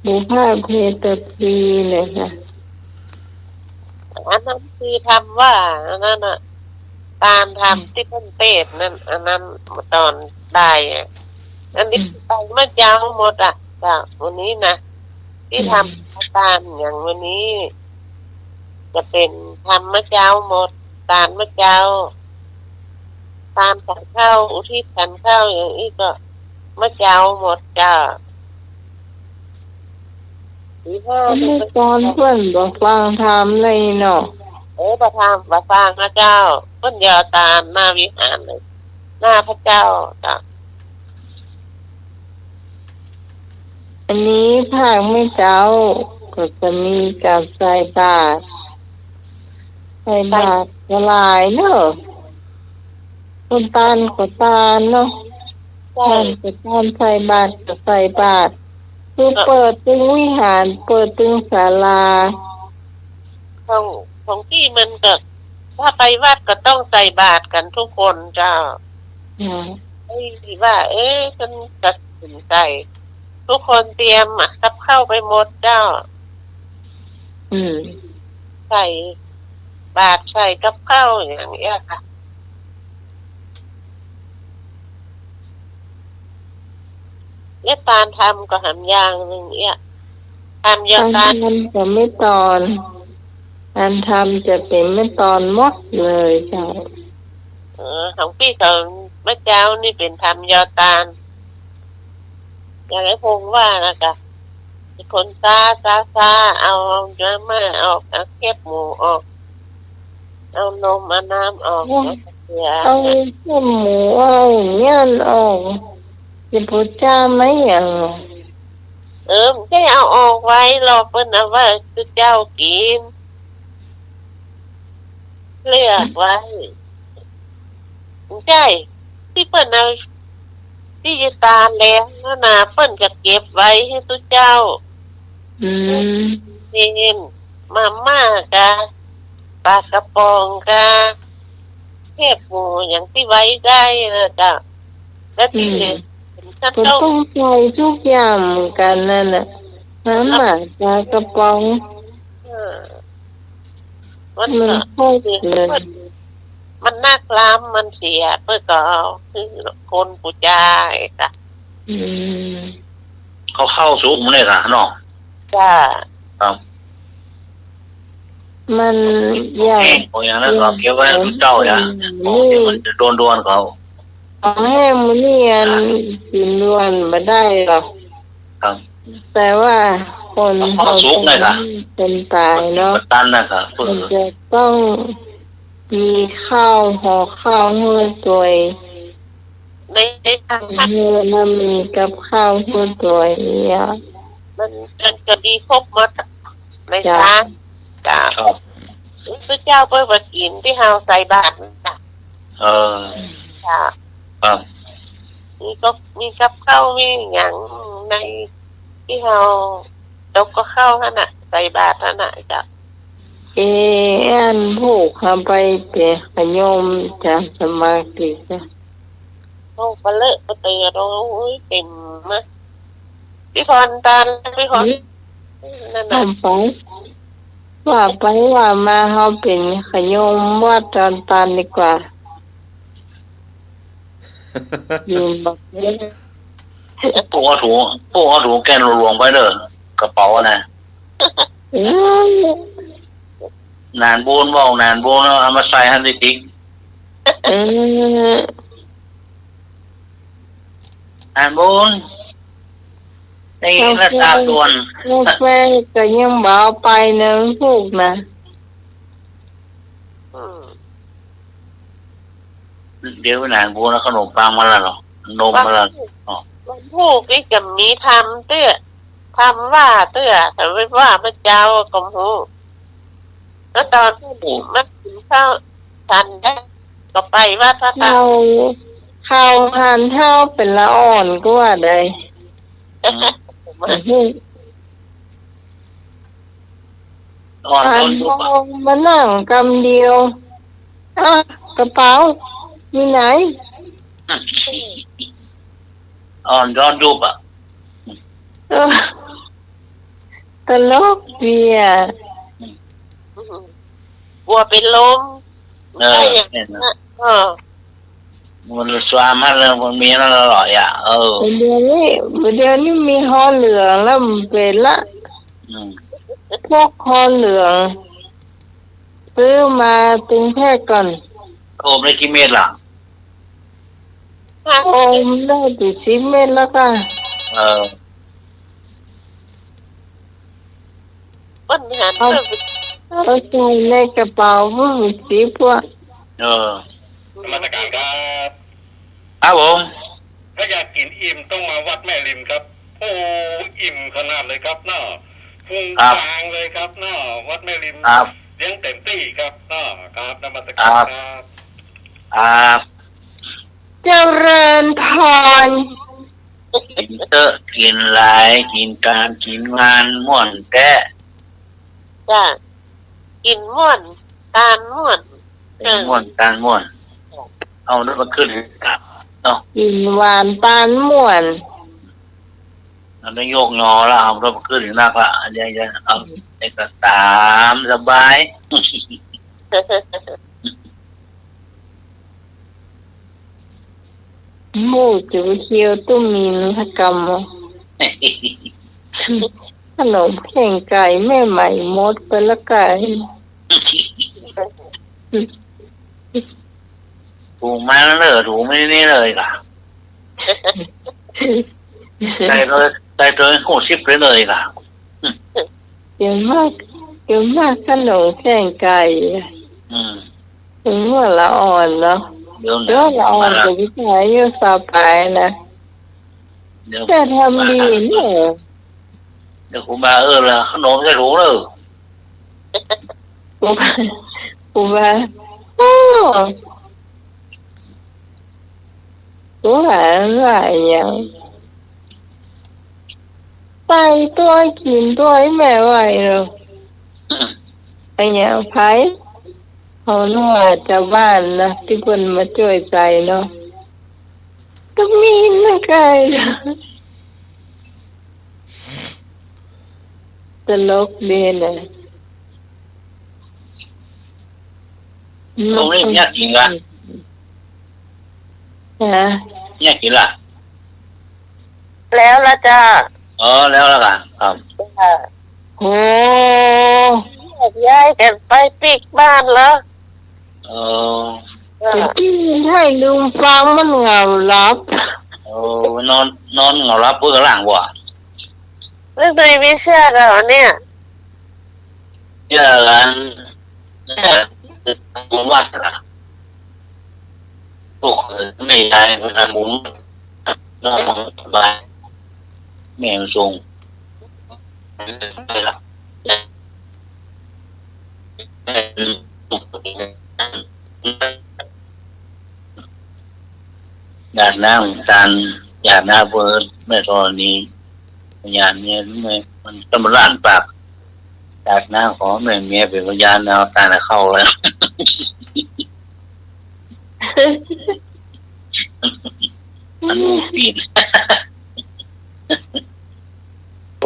บุพเพตรีเลยค่ะ
อันนั้นคือทำว่าอันนั้นน่ะการทำที่เป็นเทศนั่นอันนั้นตอนได้อะอันนี้ไปเมื่อเช้าหมดอ่ะจ้ะวันนี้นะที่ทำตามอย่างวันนี้ จะเป็นทำเมื่อเช้าหมดตามเมื่อเช้าตามขันเข้าอุทิศขันเข้าอย่างนี้ก็เมื่อเช้าหมดจ้ะสีห้า
ไม่ตอนเพื่อนบอกฟังทำเลยเนาะ
ประทามประสร้างพระเจ้าเพิ่นยาวตามหน้าวิหารเลยหน้าพระเจ้าจ้ะ
อันนี้ภาคไม่เจ้าก็จะมีกับใส่บาตรก็หลายเนาะคนตาลก็ตาลเนาะ
ใช่
ตาลก็ตาลใส่บาตรก็ใส่บาตรคือเปิดตึงวิหารเปิดตึงศาลา
ของที่มันก็ถ้าไปวัดก็ต้องใส่บาตรกันทุกคนเจ้าไอ้ที่ว่า ฉันตัดสินใจทุกคนเตรียมกับเข้าไปหมดเจ้าใส่บาตรใส่กับเข้าอย่างเงี้ยค่ะเนี่ยตาลทำก็หำอย่างหนึ่งเนี่ยทำยา
การ
ตาล
ทำจะไม่ตอนการทำจะเป็นไม่ตอนหมดเลยใช่
ของพี่ของเมื่อเช้านี่เป็นทำยอตาลอย่างไอ้พงว่านะกะคนซาเอาเนื้อมาออกเอาเก็บหมูออกเอานมเอาน้ำออกเสีย
เอาเส้นหมูเอาอย่างเงี้ยออกจะพูดจ้าไหมอย่าง
ไม่ใช่เอาออกไว้รอเปิ้นเอาว่าคือเจ้ากินเลือกไว้ใช่ที่เปิ้นเอาที่จะตาแล้วนะเปิ้นจะเก็บไว้ให้ตัวเจ้าเห็นมาม่ากะปลากระป๋องกะเทปหมูอย่างที่ไว้ได้นะจ๊ะแล้วที่เหลือฉัน
ก็ต้องใส่ทุกอย่างเหมือนกันนั่นแหละน้ำหมากปลากระป๋อง
มัน
มันโคตรเลย
มันน่ากล้ำมันเสียเพื่อก็เอาคือคนปูจาไอ้จ้ะ
เขาเข้าสุกมันเลยค่ะเนาะ
จ้า
ครับ
มันอย่าง
อย่างนั้นก็เก็บไว้ให้ทุกเจ้าอย่ามันจะโดนเขา
เอาให้มันเนียนกินล้วนมาได้หรอก
ครับ
แต่ว่าคนเป็นตายเนาะ
ตันนะครับ
มันจะต้องมีข้าวห่อข้าวเฮือตัว
ในทางพัก
เฮือแล้วมีกับข้าวเฮือตัวเนี่ย
มันจะดีครบหมดในทางจ้า
ครับ
พระเจ้าเพื่อมากินที่เฮาใส่บาตรจ้ะ จ้า
ครับ
มีก็มีกับข้าวมีอย่างในที่เฮาตกก็เข้าขนาดใส่บาตรขนาดจ้ะ
อันผู้ทำไปเป็นขยมจะสมาธิจ้ะ
โอ้ปลาเลอะปลาเตือโอ้ยเต็มมะพี่พรตาพี่พรนั่นน่ะ
ทำไปว่าไปว่ามาเขาเป็นขยมวัดตอนตันดีกว่ายืมบอกเลย
พวกเอาถุงแกนรวงไปเด้อกระเป๋านะนานโบนเอามาใส่ฮันดิติกนานโบนนี่รักษาส่วน
กาแฟก็ยังเบาไปนะลูกนะ
เดี๋ยวนานโบนแล้วขนมปังมาแล้วหรอนมมาแล้ว
วันพูกนี่จะมีทำเตื้อทำว่าเตื้อแต่ไม่ว่าพระเจ้ากรมหูแล้วตอนที่มันกินข้าวทันได้ก็ไปว่าพระ
ข้าว ข้าวหานเท่าเป็นละอ่อนก็ว่าได้
อ่อน
หา
โด
น
นยุบ
ทองมานั่งกำเดียวอ่ะกระเป๋ามีไหน
อ่อนย้อนยุบอ่ะ
เออตลกดีอ่ะ
กลัวเป็นลม
เออ
ใช่อย่าง
เนี่ย
นั้
นะ
น
มันสวามันเลยมันมีนั่นอร่อยอ่ะ
เดี๋ยวนี้มีฮอเหลืองแล้วมันเป็นละ
อืม
พวกฮอเหลืองซื้อมาตึงแพทย์ก่อน
โอ้ไม่กี่เม็ดล่ะ
โอมได้ติด10 เม็ดแล้วก็
เออ
ปัญหา
เอาใส่ในกระเป๋าเพื่อสีพวก
เออน
มัสการครับ
ครับผม
ถ้าอยากกินอิ่มต้องมาวัดแม่ริมครับโอ้อิ่มขนาดเลยครับเนาะพุงกลางเลยครับเนาะวัดแม่ริม
ครับ
เลี้ยงเต็มที่ครับเนาะครับนมัสการครับ
ครับ
เจริญพร
กินเตอะกินหลายกินการกินงานม่วนแกะ
จ้ะกินม่วนตาลม่วน
เป็นม่วนการม่วนเอานึกมาขึ้นครับเนาะ
กินหวานปานม่วน
เราได้โยกงอแล้วเอาเรามาขึ้นถึงนักละอันนี้จะเอาเอกตามสบาย
หมูจูเคียวตุ้มมีนทกรรมขนมแข่งไก่แม่ใหม่มดไปละไก่
ถูกมาแล้วเลยถูกไม่นี่เลยล่ะใจเลยโคตรชิบเลยล่ะ
เดี๋ยวมากขนมแข่งไก่
อืม
ถึงว่าละอ่อนเนาะ
เดี๋ยว
เดี๋ยวละอ่อนจะวิจัยอยู่ต่อไปนะ
เดี๋ยว
จะทำดีเนี่ย
เดี๋ยวผมมาละขนมจะถูกเลย
กูว่าโอ้กูหาอะไรอย่างไปตัวกินตัวให้แม่ไหวหรอกไอ้เนี่ยไผ่เขาหน่วยจะบ้านนะที่คนมาช่วยใจเนาะก็มีนะไก่ตลกดีนะ
ตรงนี้เนี่ยกินละ
ฮะ
เนี่ยกินละ
แล้วละจ้า
แล้วกันครับ
โอ้
ย้ายกันไปปิกบ้านแล้ว
จะกินให้ลุงฟังมันเหงาลับ
นอนเหงารับเพื่อหลังว่ะ
เรื่องตัวไม่เชื่อกันเหรอเนี่ย
เจอกันผมว่าพวกไม่ได้เป็นมุ้งนอนสบายแม่ทรงไปละอยากนั่งการอยากหน้าเบิร์ดแม่ตอนนี้ยานเนี่ยมันตำรานปากจากหน้าขอแม่เมียเป็นพยานเอาตาเข้าแล้วมันปีน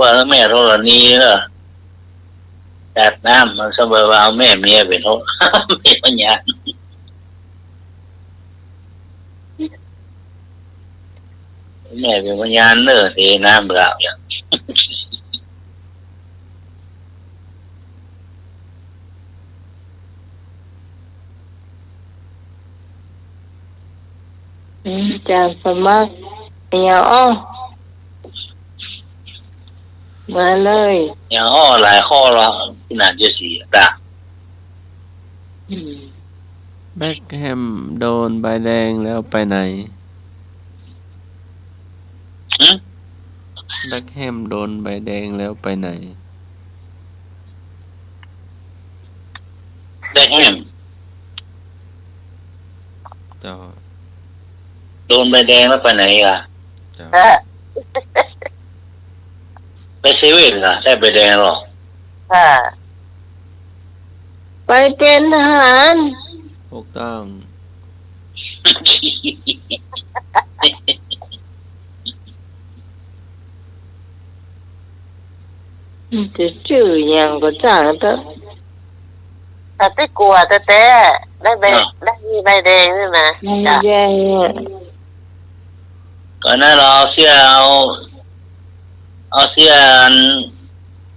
ว่าแล้วแม่โทรนี้เหรอจากน้ำมันสบายเอาแม่เมียเป็นโทษไม่พยานแม่เป็นพยานเนอะเทน้ำเปล่าอย่าง
จะสมัครอย่าอ้อมาเลย
อย่างหลายข้อละที่น่าจะเสียตา
แบ็คแฮมโดนใบแดงแล้วไปไหนแบ็คแฮมโดนใบแดงแล้วไปไหน
ได้แง่
จอ
แ ดนใบแดงแล้วไปไหนอ่ะ
เจ้า
เออ
ไปเซเว่นอ่ะได้ใบแดงหรอ
เออ
ไปเป็นทหาร
ถูกต้อง
จะชื่ออย่างก็จ้างเถอะ
แต่ที่กลัวแต่ได้มีใบแดงนี่นะ
ไม่
จ้ะ
แย่เนี่ย
ก่อนหน้าเราเอาเสื้อเอาเสื้อ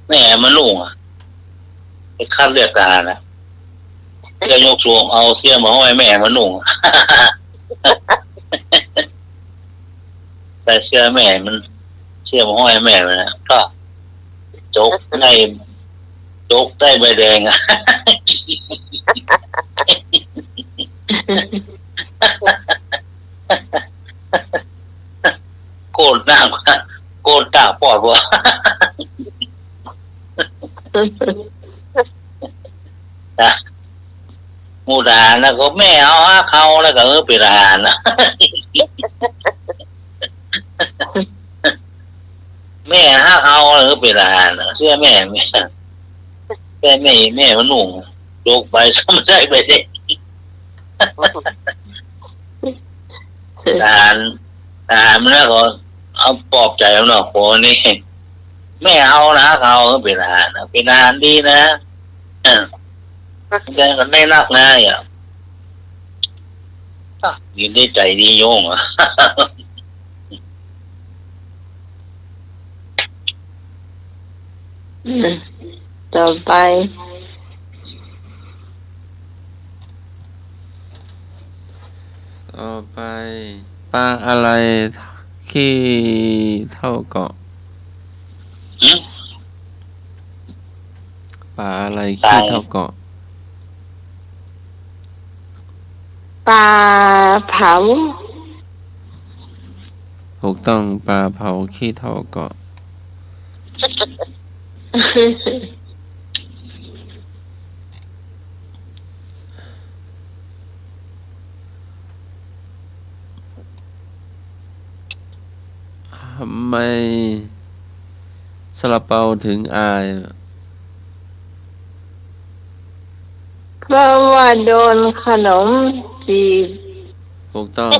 แม่มันนุ่งอ่ะไปคัดเลือกทหารนะเสื้อยกสูงเอาเสื้อมาห้อยแม่มันนุ่ง แต่เสื้อแม่มันเสื้อมาห้อยแม่มันนะก็โจกได้ใบแดงอ่ะ โกนหน้าโกนตาปอดว่ะ นะหมูทหารแล้วก็แม่เอาฮะเขาแล้วก็เป็นทหารนะ แม่ฮะเขาแล้วก็เป็นทหารนะเชื่อแม่มันหนุ่งโยกไปซ้ำได้ไปเด็กทหารมันแล้วก็เอาปลอบใจมันหน่อยโหนี่แม่เอานะเขาก็เป็นทหารนะเป็นทหารดีนะยังกันได้นักนะอย่างยินได้ใจดีโยงอ่ะ
ต่อไป
ต่อไปปลาอะไรขี้เท่าเกาะ
หืม
ปลาอะไรขี้เท่าเกาะ
ปลาเผา
ถูกต้องปลาเผาขี้เท่าเกาะ ทำไมซาลาเปาถึงอาย
เพราะว่าโดนขนมจีบ
ถูกต้อง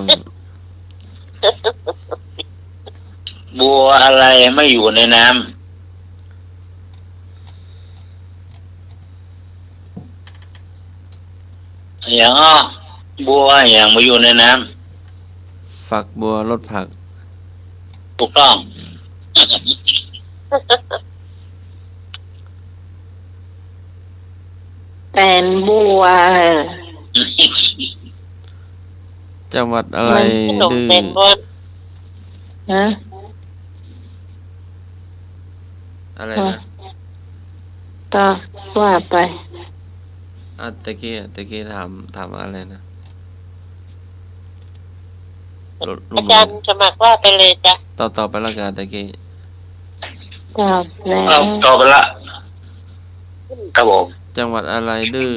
บัวอะไรไม่อยู่ในน้ำอย่างบัวอย่างมาอยู่ในน้
ฝักบัวรสผัก
ำถูกต้อง
แตนบัว
จังหวัดอะไร
ขนม
ดื้อ
เป็นบน
ฮะ
อะไรนะ
ต่อว่าไป
ตะกี้ถามอะไรนะลุ
อาง จารย์สมัครว่าไปเลยจ้ะ
ต่อไปและกันตะกี้
ตอบแล้ว
เอาต่อไปละครับผม
จังหวัดอะไรดื้อ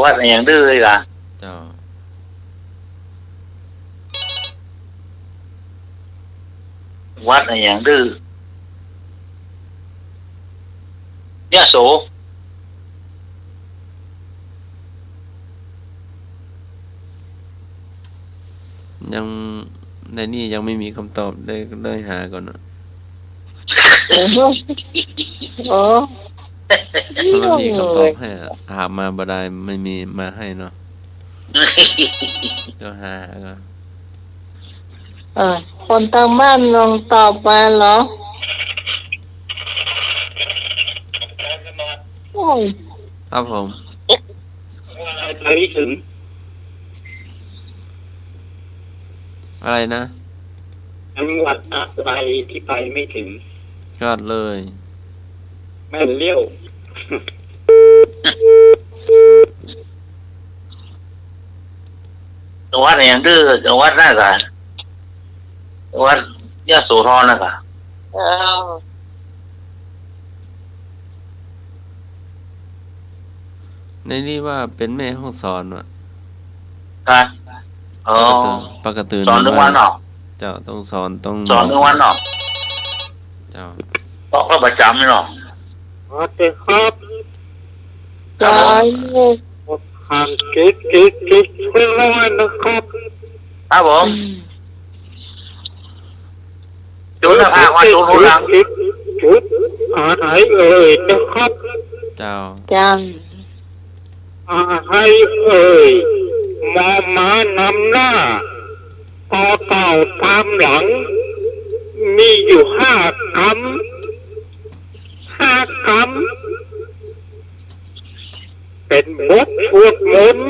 วัดอะไรอย่างดื้อเลยล่ะ
เจ้า
วัดอะไรอย่างดื้อยะโส
ยังในนี่ยังไม่มีคำตอบเลยหาก่อนนะ
โอ้โหโอ้
ถ้ามันมีคำตอบให้อะหามาบ่ได้ไม่มีมาให้เนาะเดี๋ยวหาก็
คนทางบ้านลองตอบมาเหรอโอ้ย
ครับผม
ไปไม่ถึง
อะไรนะ
จังหวัดอะไรที่ไปไม่ถึง
ยอดเลย
แม่นเลี้ยว
วัดอะไรอย่างดื้อวัดนั่นกะวัดยะโสธรนะกะ
เอา
ในนี้ว่าเป็นแม่ห้องสอนว่ะ
ครับอ๋อ
ปกติ
สอนทุกวันเนาะ
เจ้าต้องสอนต้อง
สอนทุกวันเนาะ
เจ้า
บอกก็ประจำไม่เนาะ
ครับ
จอยลูก
ห่างจุดไม่ร้อยนะครับ
ครับผมจุดละภาคว่าจุดรู้หลัง
จุดอะไรเอ่ยนะครับ
เจ้า
จัง
อะไรเอ่ยมอม้านำหน้าต่อเต่าตามหลัง มีอยู่5 คำเป็นบทสวดมนต์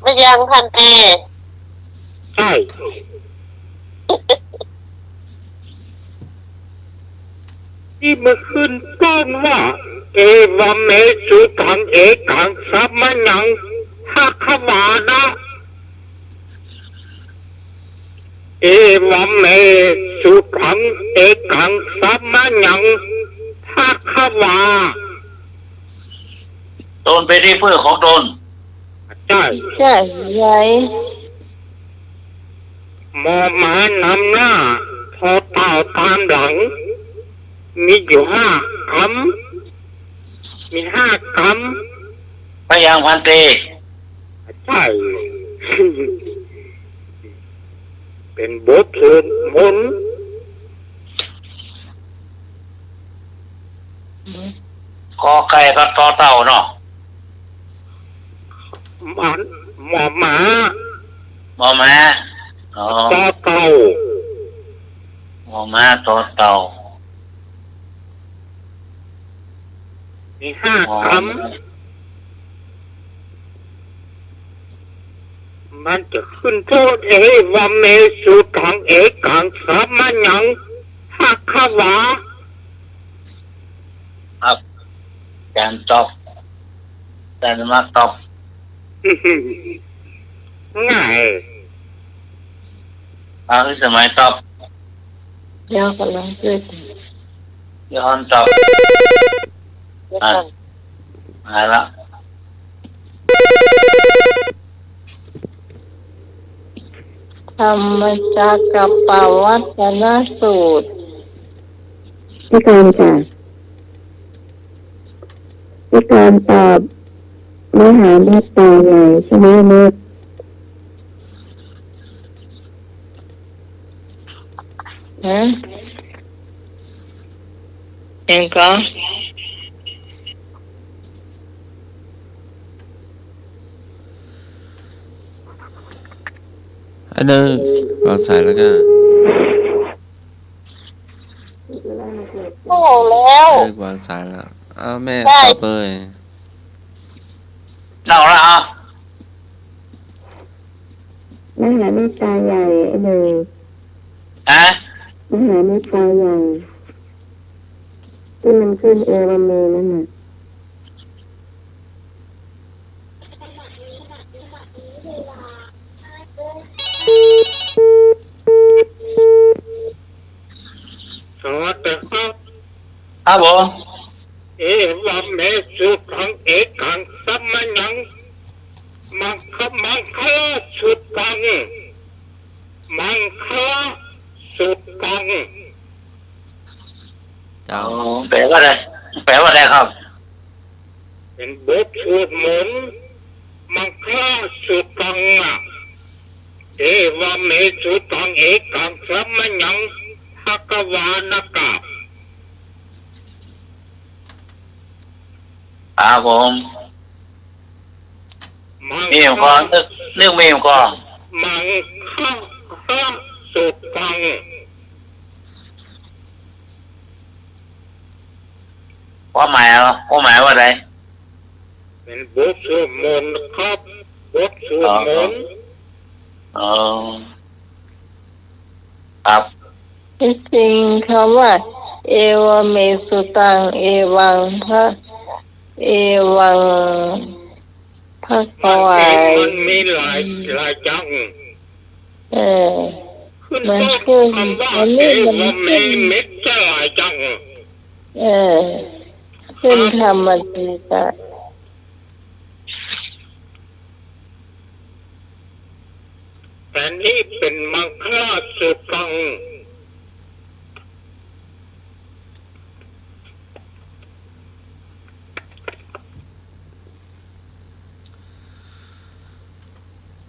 ไม่ยังพันเต
ใช่ที่มาขึ้นต้นว่า เอวเมสุขังเอกังสัมมันังทักขวานะ เอวเมสุขังเอกังสัมมันังทักขวา
ตนเป็นที่พึ่งของตน
ใช่
ใช่ไหม
มอม้านำหน้าพอเต่าตามหลัง มีอยู่5 คำ มี5 คำ
พยังพันเต
ใช่ เป็นบทสวดมนต์
กอไก่กับตอเต่าเนาะ
มันหมอหมา
หมอม้าอ๋อ
ต่อเต่า
หมอม้าตอเต่า
มี
หมอ
5 คำ มันจะขึ้นโทษเอวเมสุขังเอกังสัมมันังทักขวา
ครับการตอบการมาตอบ
ง่าย
คือสมัยตอบ
เดี๋ยวกำลังช่วย
ย้อนตอบ
เดี๋ยวก่อน
มาละ
ธรรมจักรปวัตนสูตร
พี่การค่ะพี่การตอบมหาเมตตาใหญ่ใช่ไหมเมต
ฮะเองก็
อันนึงวางสายแล้วก็
โอ้แล้ว
วางสายแล้วอ้าวแม่
ได้
ตอบเลย
เล่าละอ่ะ
มหาเมตตาใหญ่เลย
ฮะ
มหาเมตตาใหญ่ที่มันขึ้นเอวเมนั่นน่ะ
สวัสดีครับ
ครับผม
เอวเมสุขังเอกังสัมมันังมังคะสุตังมังคะสุตัง
เจ้า
แปลว่าอะไรแปลว่าอะไรครับ
เป็นบทสวดมนต์มังคะสุตังอะเอวเมสุตังเอกังสัมมันังทักขวานกะ
ครับผม
มัง
มีมก่อนนึกมีมก่อน
มังคะสุตัง
ความหมายว่าอะไร
เป็นบทสวดมนต์ครับบทสวดมนต์
อ๋อครับ
ที่จริงคำว่า เอวเมสุตังเอวังพระเอวังพระกวาย
มันมีหลายจัง
เออ
ขึ้น
มัน
ต้น
ขึ้น
คำว่า
อัน
เอ
นี้
ว
มัน
เม
ขึ้น
เม็ดจะหลายจัง
เออ ขึ้นธรรมจิตะ
แต่นี่เป็นมังคลาสืบฟัง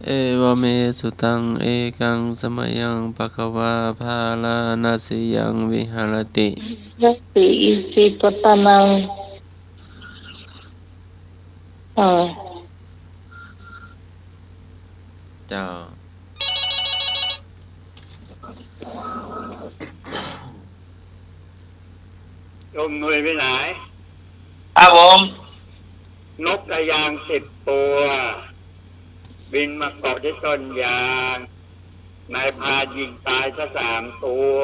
เอวเมสุตังเอกังสมยังปะคะวาภาลานาสิยังวิหารติ
ยัสสิอิสิปตานัง
เจ้า
ลมหน่วยไปไหน
ครับผม
นกกระยาง10 ตัว บินมาเกาะที่ต้นยางนายพายิงตายซะ3 ตัว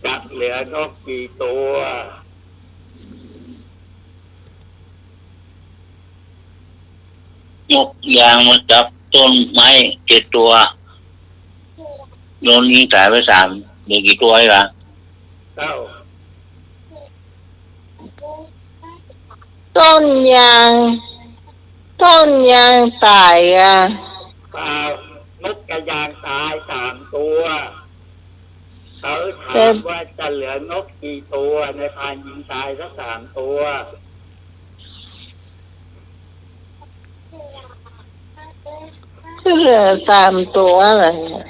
จับเหลือนกกี่ตัว
นกยางมาจับต้นไม้7 ตัวโดนยิงตายไป3เหลือกี่ตัวไอ้ล่ะ
เก้า
ต้นยางตายอ่ะ
เปล่านกกระยางตาย3 ตัวเขาถามว่าจะเหลือนกกี่ตัวนายพานยิงตายซะ3 ตัว
เหลือ3 ตัวอะไรอ่ะ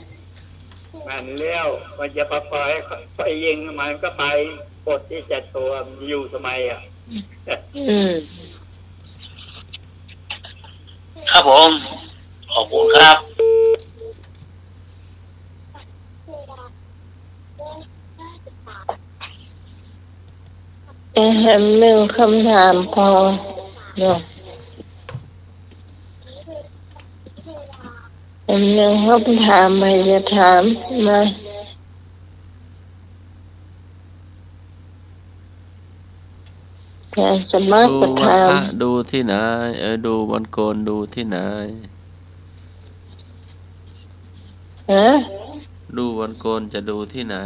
มันเลี้ยวมันจะปล่อยไปยิงมันก็ไปกดที่7 ตัวมันอยู่ทำไมอ่ะ
ครับผมขอบคุณครับ
แฮมหนึ่งคำถามพอเนาะแฮมหนึ่งคำถามไม่จะถามมาการสมัคร
ดู
ประ
วัน
ธา
พ
น
ระดูที่ไหนดูวันโกนดูที่ไหน
ฮะ
ดูวันโกนจะดูที่ไหน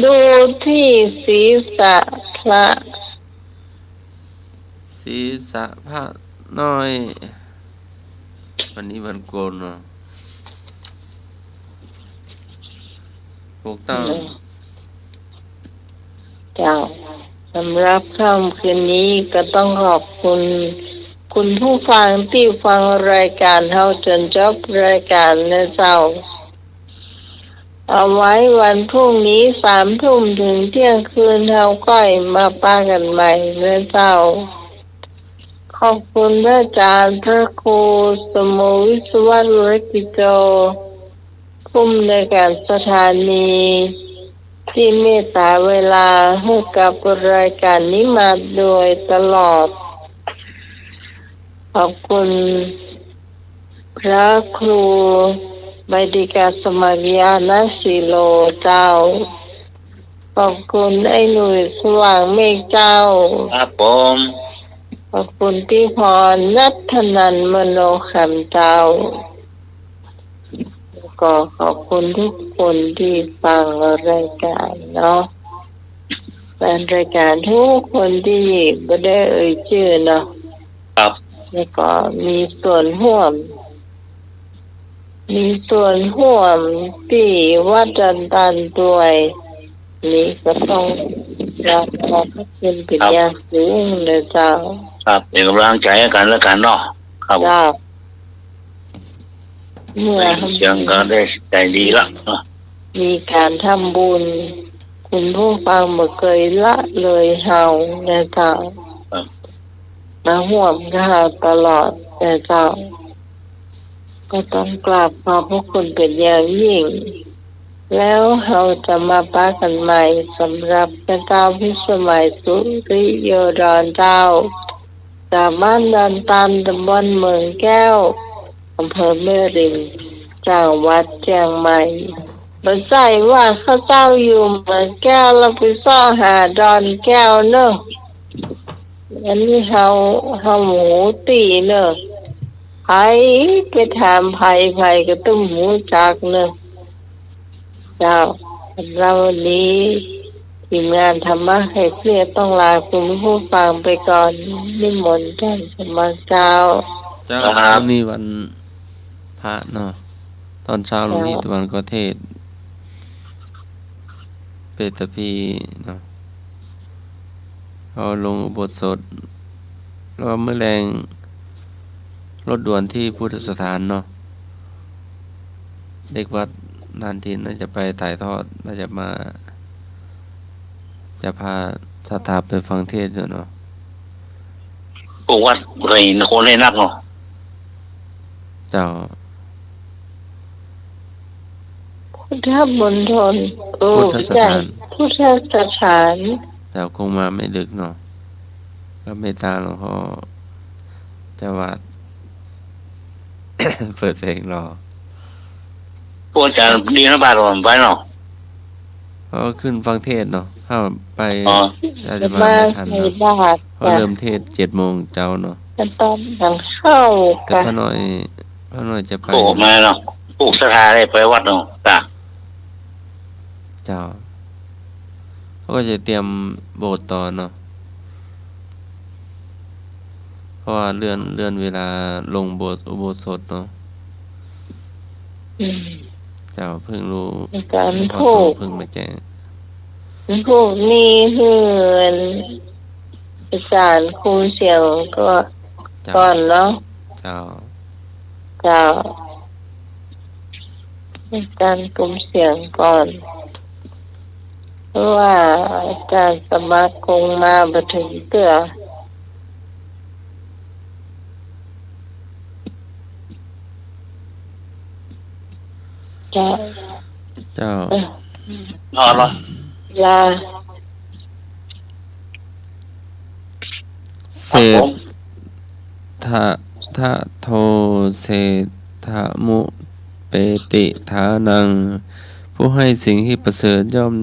ดูที่ศีรษะพระ
ศีรษะพระน้อย วันนี้วันโกนเนาะถูกต้อง
เจ้าสำหรับค่ำคืนนี้ก็ต้องขอบคุณ คุณผู้ฟังที่ฟังรายการเฮาจนจบรายการนะเจ้า เอาไว้วันพรุ่งนี้3 ทุ่มถึงเที่ยงคืนเฮาก้อยมาป้ากันใหม่นะเจ้า ขอบคุณพระอาจารย์พระครูสมุวิศวะรุรกิจโจผู้อำนวยการสถานีที่เมตตาเวลาให้กับรายการนี้มาโดยตลอด ขอบคุณพระครูใบดิกาสมัครยานาสีโลเจ้า ขอบคุณไอ้หนุ่ยสว่างเมฆเจ้า
ครับผม
ขอบคุณพี่พรนัทนันมโนคำเจ้า ก็ขอบคุณทุกคนที่ฟังรายการเนาะแฟนรายการทุกคนที่ไม่ได้เอ่ยชื่อเนาะ
ครับ
แล้วก็มีส่วนร่วมที่วัดจันตันด้วยนี่ก็ต้องรับขอบพระคุณเป็นอย่างสูงเลยเจ้า
ครับเป็นกำลังใจให้กันแล้วกันเนาะครับ
เจ้าเมื่อ
เสียงก็ได้ใจดีละเนาะ
มีการทำบุญ คุณผู้ฟังบ่เคยละเลยเฮานะเจ้า
ครับ
มาห่วมกับเฮาตลอดนะเจ้า ก็ต้องกราบขอบพระคุณเป็นอย่างยิ่ง แล้วเราจะมาปากันใหม่สำหรับพระเจ้าพิสมัยสุริโยดรเจ้า จากบ้านดันตันตำบลเมืองแก้วอำเภอแม่ริมจังหวัดเชียงใหม่บันใจว่าข้าเจ้าอยู่เมืองแก้วแล้วไปซ่อหาดอนแก้วเนอะอันนี้เฮาหมูตีเนอะไผไปถามไผก็ต้องหมูจักเนอะเจ้าเราวันนี้ท ทีมงานธรรมะให้เครียดต้องลาคุณผู้ฟังไปก่อนนิมนต์ท่านสมณเจ้า
เจ้า
ครับ
วันนี้วันพระเนาะตอนเช้าหลวงพี่ตะวันก็เทศน์เปตพีเนาะเอาลงอุโบสถแล้วก็มื้อแรงรถด่วนที่พุทธสถานเนาะเด็กวัดนานทินน่าจะไปถ่ายทอดน่าจะมา จะพาสถาไปฟังเทศน์อยู่เนาะ
พวกวัดไรนครเล่นนักเนาะ
เจ้า
พุทธมณฑลโอ้
พุทธสถาน
พุทธสถาน
แต่คงมาไม่ดึกเนาะก็เมตตาหลวงพ่อเจะวัด เปิดเพลงรอ
พวกอาจารย์ดีนะบ้านเราไปเนาะ
เขาขึ้นฟังเทศน์เนาะถ้าไป
อ๋อ
อาจจะมา
มา
ไม่ทัน
ใน
เนาะ
บาท
เพราะเริ่มเทศน์7 โมงเจ้าเนาะ
จะต้องดังเข้า
แต่
กัน
พระหน่อยจะไป
พวกมาเนาะพวกสถานได้ไปวัดเนาะจ้ะ
เจ้าเขาก็จะเตรียมโบสถ์ต่อเนาะเพราะว่าเลื่อนเวลาลงโบสถ์อุโบสถเนาะ
อืม
เจ้าเพิ่งรู้
ในการ
พอ
พู
โต
ด
เพิ่งมาแจ้ง
พวกนี้คืออาจารย์ครูเสียงก็
เจ้า
ก่อนเนาะ
เจ้า
เจ้าอาจารย์กลุ่มเสียงก่อน เพราะว่าอาจารย์สมัครคงมาบ่ถึงเตื้อเจ้า
เจ้า
นอนเนาะ
ลา
เศ
ครับผ
ษ
ม
ทะโทเศธะมุเปติฐานัง ผู้ให้สิ่งที่ประเสริฐย่อม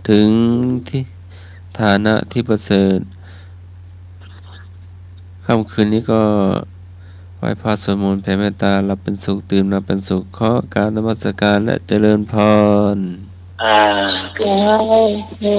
ถึงที่ฐานะที่ประเสริฐค่ำคืนนี้ก็ไหว้พระสวดมนต์แผ่เมตตาหลับเป็นสุขตื่นมาเป็นสุขขอการนมัสการและเจริญพร
อ่า
ได้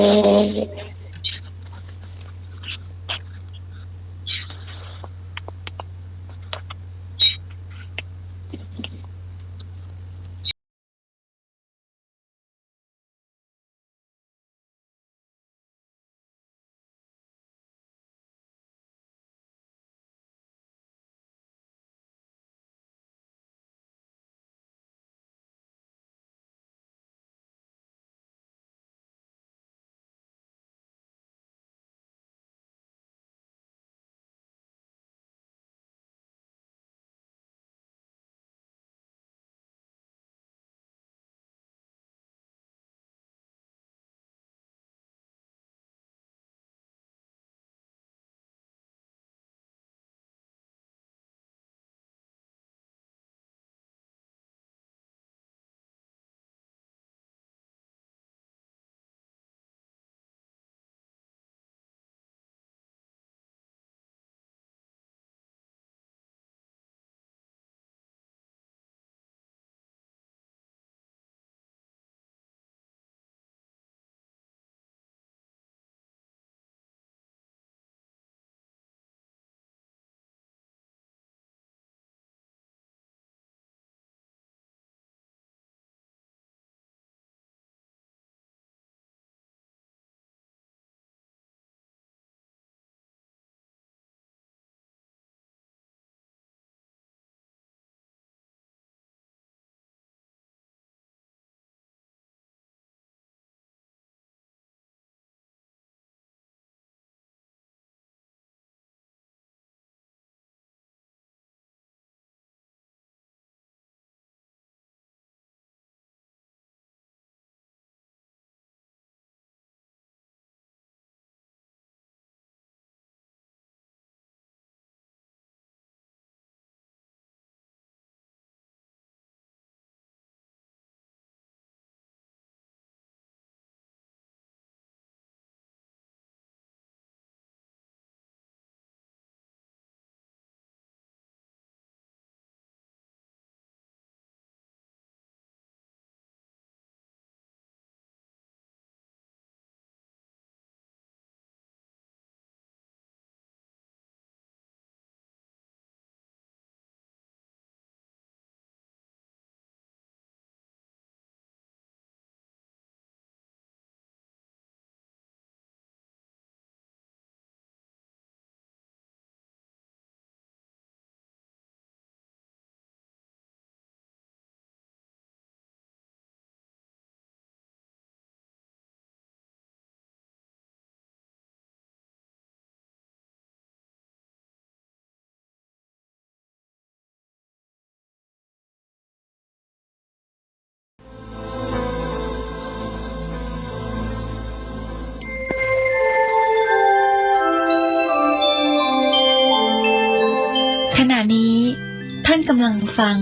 ท่านกำลังฟัง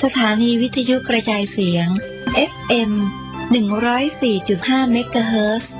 สถานีวิทยุกระจายเสียง FM 104.5 เมกะเฮิรตซ์